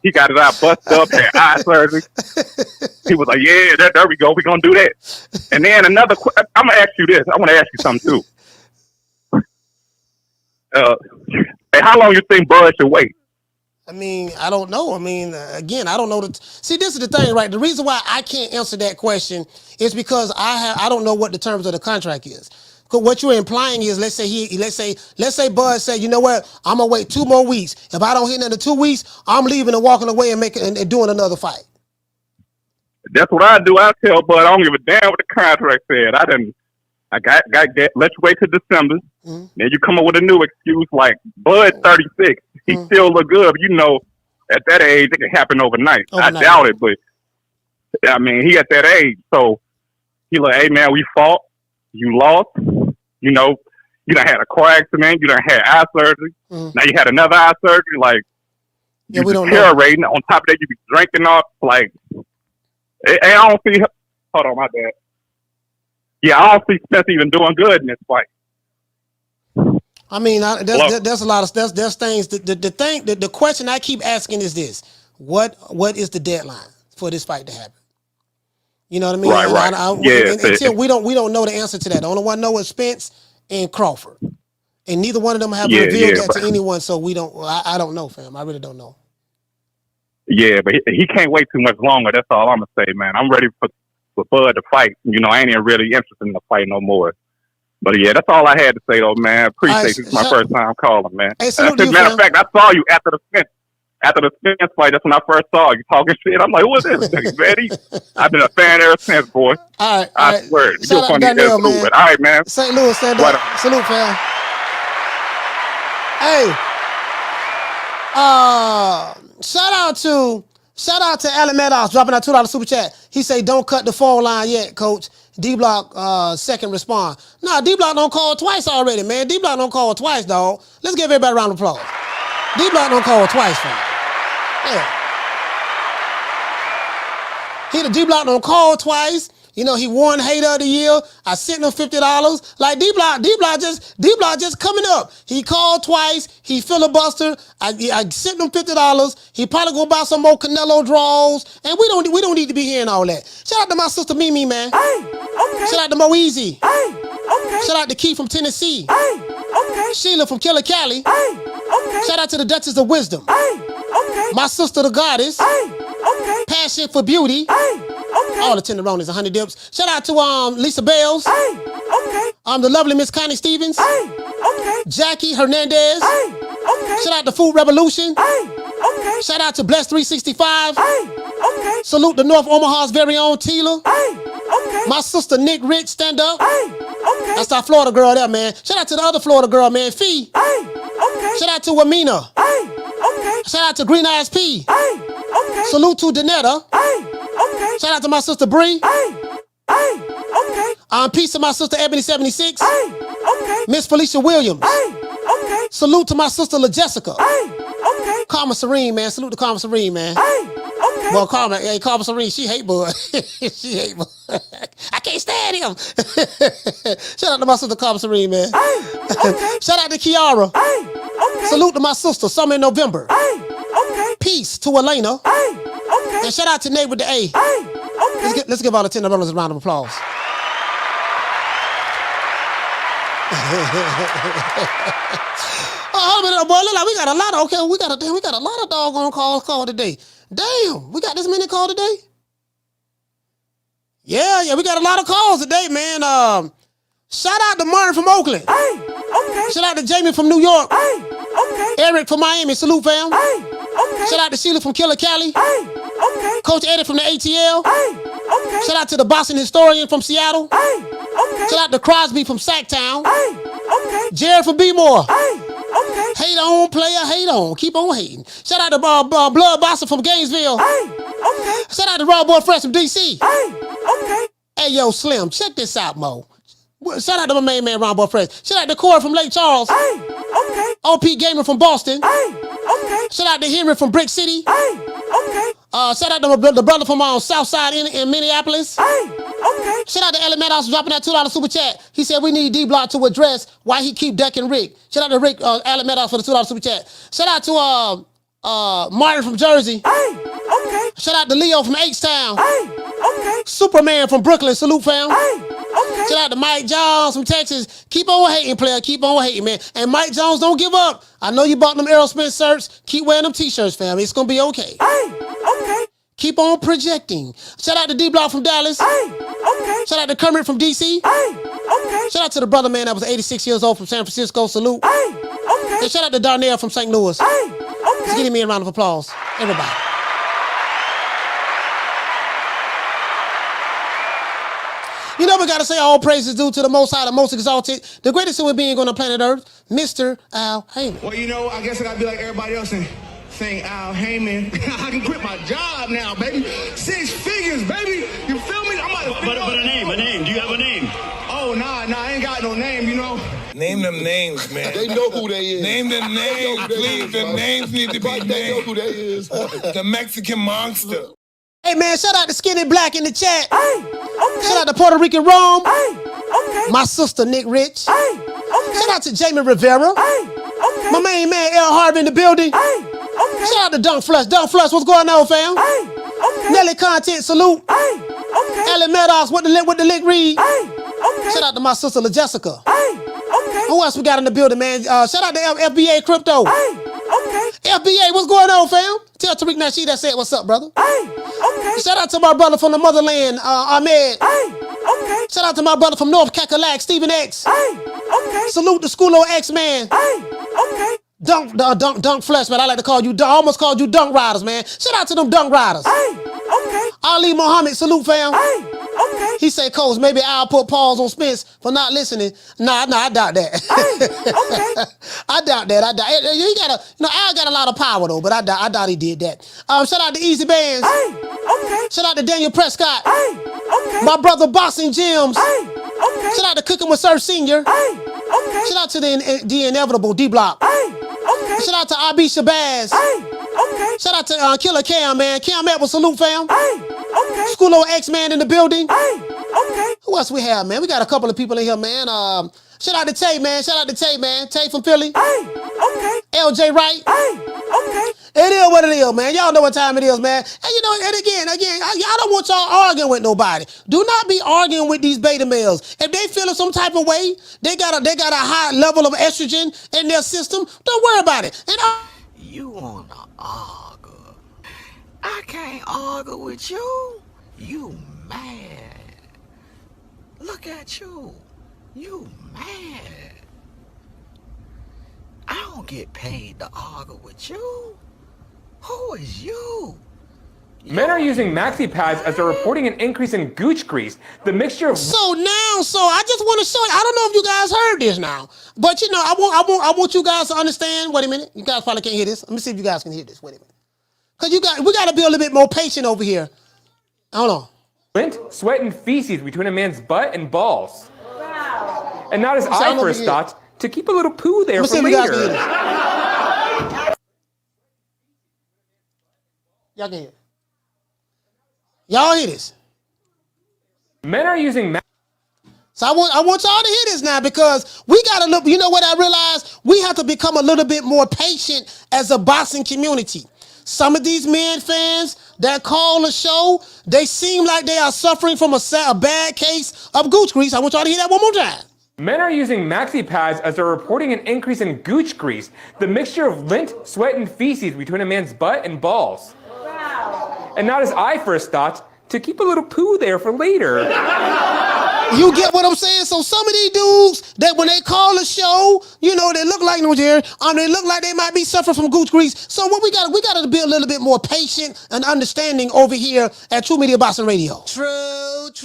He got his eye busted up, had eye surgery. He was like, yeah, there we go. We're going to do that. And then I'm going to ask you this. I want to ask you something, too. Hey, how long you think Bud should wait? I mean, I don't know. I mean, again, I don't know. See, this is the thing, right? The reason why I can't answer that question is because I don't know what the terms of the contract is. Because what you're implying is, let's say Bud say, you know what, I'm gonna wait 2 more weeks. If I don't hit another 2 weeks, I'm leaving and walking away and doing another fight. That's what I do. I tell Bud, I don't give a damn what the contract said. I got let you wait till December. Mm-hmm. Then you come up with a new excuse like Bud 36. He still look good, but you know, at that age it can happen overnight. I doubt it, but I mean, he at that age, so he like, hey man, we fought, you lost, you know, you done had a car accident, you done had eye surgery, now you had another eye surgery, like you deteriorating. On top of that, you be drinking off, like, I don't see. Hold on, my bad. Yeah, I don't see Spence even doing good in this fight. I mean, there's a lot of there's things. The question I keep asking is this: what is the deadline for this fight to happen? You know what I mean? Right. Until we don't know the answer to that. The only one know is Spence and Crawford, and neither one of them have revealed that to anyone. So we don't. I don't know, fam. I really don't know. Yeah, but he can't wait too much longer. That's all I'm gonna say, man. I'm ready for Bud to fight. You know, I ain't even really interested in the fight no more. But yeah, that's all I had to say, though, man. Appreciate it. It's my first time calling, man. Hey, as a matter of fact, I saw you after the Spence fight. That's when I first saw you talking shit. I'm like, who is this nigga, Betty? I've been a fan ever since, boy. All right, I swear. You're funny as man. But all right, man. St. Louis, stand up. Salute, fam. Hey, shout out to Alan Maddox dropping that $2 super chat. He say, don't cut the phone line yet, coach. D-Block second respond. Nah, D-Block don't call twice already, man. D-Block don't call twice, dog. Let's give everybody a round of applause. D-Block don't call twice, fam. Yeah. D-Block don't call twice. You know, he won Hater of the Year. I sent him $50. Like D-Block just coming up. He called twice. He filibustered. I sent him $50. He probably gonna buy some more Canelo draws. And we don't need to be hearing all that. Shout out to my sister Mimi, man. Okay. Shout out to Mo Easy. Okay. Shout out to Keith from Tennessee. Okay. Sheila from Killer Cali. Okay. Shout out to the Duchess of Wisdom. Okay. My sister the Goddess. Okay. Passion for Beauty. All the tenderonis, 100 dips. Shout out to Lisa Bales. The lovely Miss Connie Stevens. Jackie Hernandez. Shout out to Food Revolution. Shout out to Bless 365. Salute the North Omaha's very own Tila. My sister Nick Rich, stand up. That's our Florida girl there, man. Shout out to the other Florida girl, man, Fee. Shout out to Wamina. Shout out to Green Eyes P. Salute to Danetta. Shout out to my sister Bree. Peace to my sister Ebony 76. Miss Felicia Williams. Salute to my sister La Jessica. Karma Serene, man. Salute to Karma Serene, man. Well, Karma Serene, she hate Bud. She hate Bud. I can't stand him. Shout out to my sister Karma Serene, man. Shout out to Kiara. Salute to my sister, Summer in November. Peace to Elena. And shout out to Nate with the A. Let's give all the 10 brothers a round of applause. Oh, boy, look like we got a lot of we got a lot of doggone calls called today. Damn, we got this many calls today. Yeah, we got a lot of calls today, man. Shout out to Martin from Oakland. Shout out to Jamie from New York. Eric from Miami. Salute, fam. Shout out to Sheila from Killer Cali. Coach Eddie from the ATL. Shout out to the Boston historian from Seattle. Shout out to Crosby from Sacktown. Jared from B-More. Hate on, player, hate on. Keep on hating. Shout out to Blood Boston from Gainesville. Shout out to Raw Boy Fresh from DC. Hey, yo, Slim, check this out, Mo. Shout out to my main man, Ron Boy Fresh. Shout out to Corey from Lake Charles. OP Gamer from Boston. Shout out to Henry from Brick City. Shout out to the brother from Southside in Minneapolis. Shout out to Elementos dropping that $2 super chat. He said we need D-Block to address why he keep decking Rick. Shout out to Rick Elementos for the $2 super chat. Shout out to Martin from Jersey. Shout out to Leo from H-Town. Superman from Brooklyn. Salute, fam. Shout out to Mike Jones from Texas. Keep on hating, player. Keep on hating, man. And Mike Jones, don't give up. I know you bought them Errol Spence shirts. Keep wearing them t-shirts, fam. It's going to be okay. Keep on projecting. Shout out to D-Block from Dallas. Shout out to Kermit from DC. Shout out to the brother, man, that was 86 years old from San Francisco. Salute. And shout out to Darnell from St. Louis. Let's give me a round of applause. Everybody. You know we gotta say all praises due to the Most High, the Most Exalted, the greatest human being on the planet Earth, Mr. Al Heyman. Well, you know, I guess I gotta be like everybody else and thank Al Heyman. I can quit my job now, baby. 6 figures, baby. You feel me? But a name. Do you have a name? Oh, nah, I ain't got no name, you know. Name them names, man. They know who they is. Name them names, please. Them names need to be named. They know who they is. The Mexican monster. Hey, man, shout out to Skinny Black in the chat. Shout out to Puerto Rican Rome. My sister, Nick Rich. Shout out to Jamie Rivera. My main man, L. Harvey in the building. Shout out to Dunk Flush. Dunk Flush, what's going on, fam? Nelly Content, salute. Ellen Meadows with the lick read. Shout out to my sister, La Jessica. Who else we got in the building, man? Shout out to FBA Crypto. FBA, what's going on, fam? Tell Tariq Nasheed I said, what's up, brother? Shout out to my brother from the motherland, Ahmed. Shout out to my brother from North Cackalack, Stephen X. Salute the Schoolo X, man. Dunk Flesh, man. I like to call you, I almost called you Dunk Riders, man. Shout out to them Dunk Riders. Ali Muhammad, salute, fam. He said, Coach, maybe I'll put pause on Spence for not listening. Nah, I doubt that. I doubt that. He got Al got a lot of power though, but I doubt he did that. Shout out to Easy Bands. Shout out to Daniel Prescott. My brother Boxing Gyms. Shout out to Cooking with Sir Senior. Shout out to the inevitable D-Block. Shout out to RB Shabazz. Shout out to Killer Cam, man. Cam Edwards, salute, fam. Schoolo X-Man in the building. Who else we have, man? We got a couple of people in here, man. Shout out to Tay, man. Tay from Philly. LJ Wright. It is what it is, man. Y'all know what time it is, man. And you know, and again, y'all don't want y'all arguing with nobody. Do not be arguing with these beta males. If they feeling some type of way, they got a high level of estrogen in their system, don't worry about it. And you wanna argue? I can't argue with you. You mad. Look at you. You mad. I don't get paid to argue with you. Who is you? Men are using maxi pads as they're reporting an increase in gooch grease. The mixture of So I just want to show you. I don't know if you guys heard this now, but you know, I want you guys to understand. Wait a minute, you guys probably can't hear this. Let me see if you guys can hear this. Wait a minute, cause we got to be a little bit more patient over here. Hold on. lint, sweat, and feces between a man's butt and balls. Wow. And not his eye for his thoughts to keep a little poo there for later. Y'all can hear it. Y'all hear this? Men are using. So I want y'all to hear this now, because we gotta look. You know what I realized? We have to become a little bit more patient as a boxing community. some of these men fans that call the show, they seem like they are suffering from a bad case of gooch grease. I want y'all to hear that one more time. Men are using maxi pads as they're reporting an increase in gooch grease, the mixture of lint, sweat, and feces between a man's butt and balls. Wow. And not as I first thought, to keep a little poo there for later. You get what I'm saying? So some of these dudes that when they call the show, you know, they look like no Jerry, they look like they might be suffering from gooch grease. So what we got to be a little bit more patient and understanding over here at True Media Boston Radio. True. We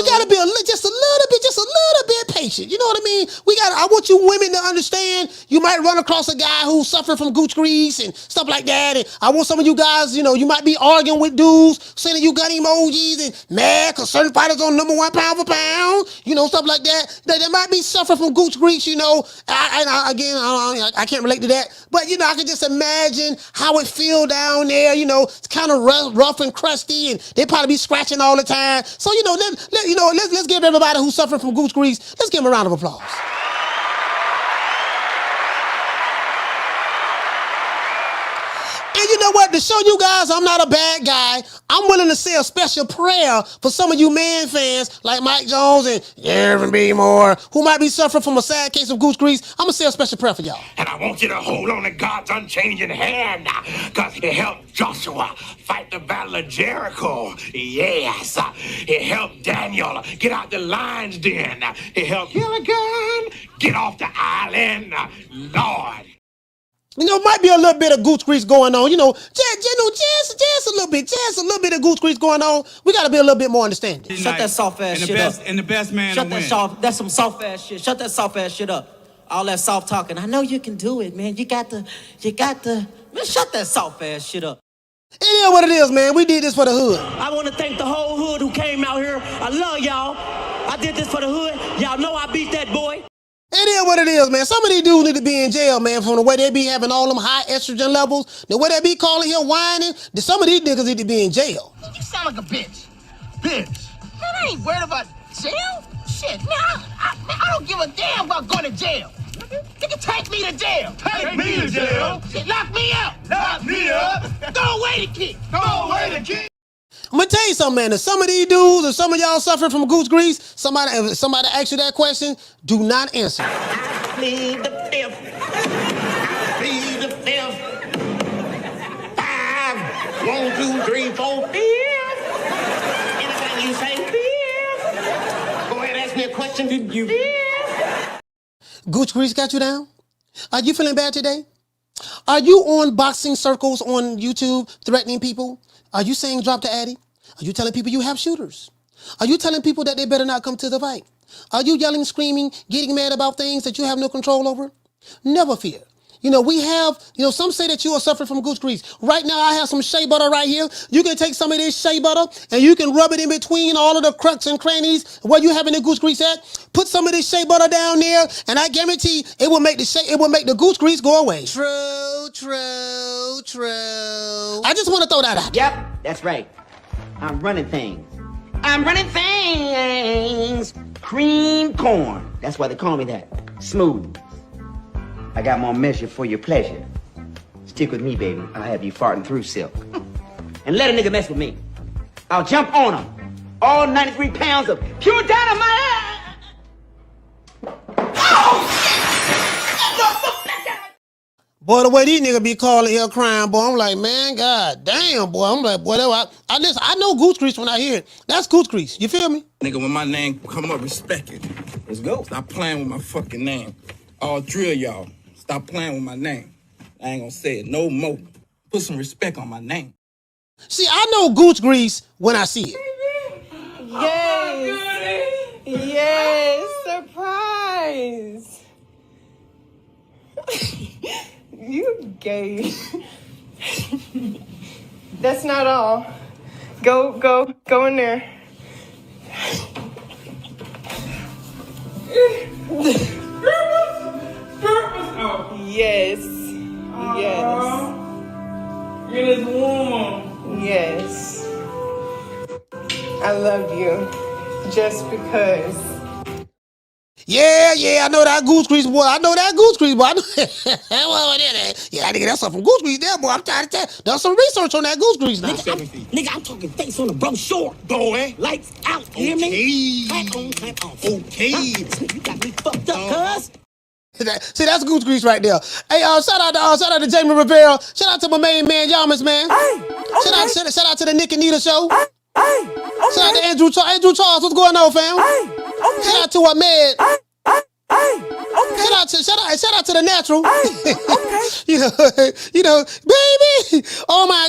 got to be just a little bit patient. You know what I mean? I want you women to understand. You might run across a guy who's suffering from gooch grease and stuff like that. And I want some of you guys, you know, you might be arguing with dudes, sending you gun emojis and mad because certain fighters on number 1 pound for pound, you know, stuff like that. They might be suffering from gooch grease, you know. I can't relate to that. But, you know, I can just imagine how it feel down there. You know, it's kind of rough and crusty, and they probably be scratching all the time. So, you know, let's give everybody who's suffering from gooch grease, let's give them a round of applause. And you know what? To show you guys I'm not a bad guy, I'm willing to say a special prayer for some of you man fans like Mike Jones and Aaron B. Moore who might be suffering from a sad case of gooch grease. I'm going to say a special prayer for y'all. And I want you to hold on to God's unchanging hand because He helped Joshua fight the battle of Jericho. Yes. He helped Daniel get out the lion's den. He helped Gilligan get off the island. Lord. You know, might be a little bit of gooch grease going on. You know, just a little bit of gooch grease going on. We got to be a little bit more understanding. Shut that soft ass shit up. And the best man Shut to that win. soft. That's some soft ass shit. Shut that soft ass shit up. All that soft talking. I know you can do it, man. You got to. Man, shut that soft ass shit up. It is what it is, man. We did this for the hood. I want to thank the whole hood who came out here. I love y'all. I did this for the hood. Y'all know I beat that boy. It is what it is, man. Some of these dudes need to be in jail, man, from the way they be having all them high estrogen levels, the way they be calling here whining. Some of these niggas need to be in jail. You sound like a bitch. Bitch. Man, I ain't worried about jail. Shit, man, I don't give a damn about going to jail. Nigga, take me to jail. Take me to jail? Shit, lock me up. Lock me up. Throw away the key. Throw away the key. I'm gonna tell you something, man. If some of these dudes or some of y'all suffering from gooch grease, somebody asks you that question, do not answer. I plead the fifth. I plead the fifth. 5, 1, 2, 3, 4, 5. Anything you say, 5. Go ahead, ask me a question. Did you? 5. Gooch grease got you down? Are you feeling bad today? Are you on boxing circles on YouTube threatening people? Are you saying drop the addy? Are you telling people you have shooters? Are you telling people that they better not come to the fight? Are you yelling, screaming, getting mad about things that you have no control over? Never fear. You know, some say that you are suffering from gooch grease. Right now, I have some shea butter right here. You can take some of this shea butter and you can rub it in between all of the cracks and crannies where you having the gooch grease at. Put some of this shea butter down there, and I guarantee it will make the gooch grease go away. True. I just want to throw that out. Yep, that's right. I'm running things. Cream corn. That's why they call me that. Smooth. I got more measure for your pleasure. Stick with me, baby. I'll have you farting through silk. And let a nigga mess with me. I'll jump on him. All 93 pounds of pure dynamite. Boy, the way these niggas be calling here crying, boy, I'm like, man, god damn, boy. I'm like, boy, I know gooch grease when I hear it. That's gooch grease. You feel me? Nigga, when my name come up, respect it. Let's go. Stop playing with my fucking name. All three of y'all, stop playing with my name. I ain't gonna say it no more. Put some respect on my name. See, I know gooch grease when I see it. Yes. Yes, surprise. You gay. That's not all. Go in there. Yes. It is warm. Yes. I love you. Just because. Yeah, I know that goose grease, boy. I know that goose grease, boy. I know yeah, nigga, that's something from goose grease there, boy. I'm trying to tell you. Done some research on that goose grease now. Nigga, I'm talking face on the bro short, boy. Lights out, hear me? Clap on, clap off. Okay. You got me fucked up, cuz. See, that's goose grease right there. Hey, shout out to Jamie Rivera. Shout out to my main man, Yamas, man. Shout out to the Nick and Nita show. Shout out to Andrew Charles. What's going on, fam? Shout out to our man. Shout out to the natural. you know, baby. Oh my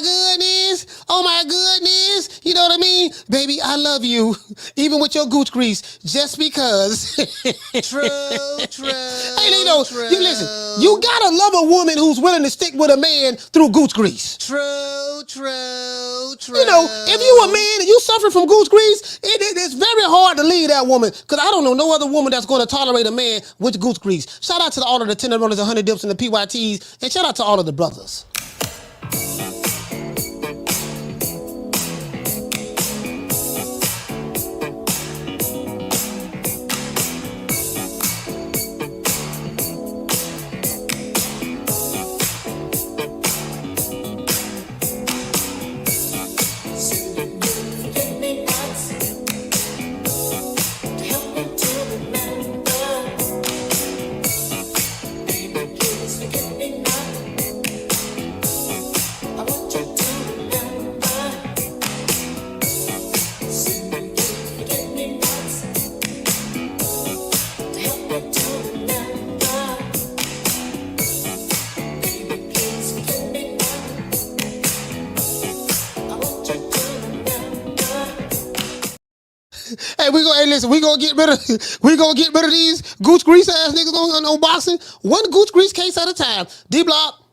goodness. You know what I mean? Baby, I love you. Even with your goose grease. Just because. True. Hey, you know, you listen, you gotta love a woman who's willing to stick with a man through goose grease. True. You know, if you a man and you suffer from goose grease, it's very hard to leave that woman. Because I don't know no other woman that's going to tolerate a man with goose grease. Shout out to all of the tender runners, 100 dips, and the PYTs, and shout out to all of the brothers. Hey, we gonna get rid of these goose grease ass niggas on boxing. One goose grease case at a time. D-Block,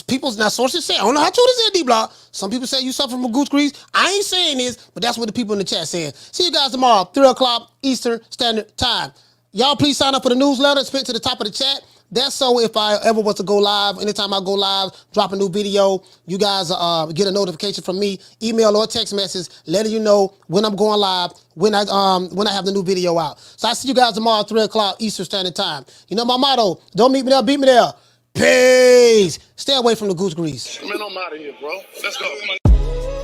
people's now sources say, I don't know how true this is, D-Block. Some people say you suffer from goose grease. I ain't saying this, but that's what the people in the chat saying. See you guys tomorrow, 3 o'clock Eastern Standard Time. Y'all please sign up for the newsletter. It's pinned to the top of the chat. That's so if I ever was to go live, anytime I go live, drop a new video, you guys get a notification from me, email or text message, letting you know when I'm going live, when I have the new video out. So I see you guys tomorrow, 3 o'clock Eastern Standard Time. You know my motto, don't meet me there, beat me there. Peace. Stay away from the goose grease. Man, I'm out of here, bro. Let's go.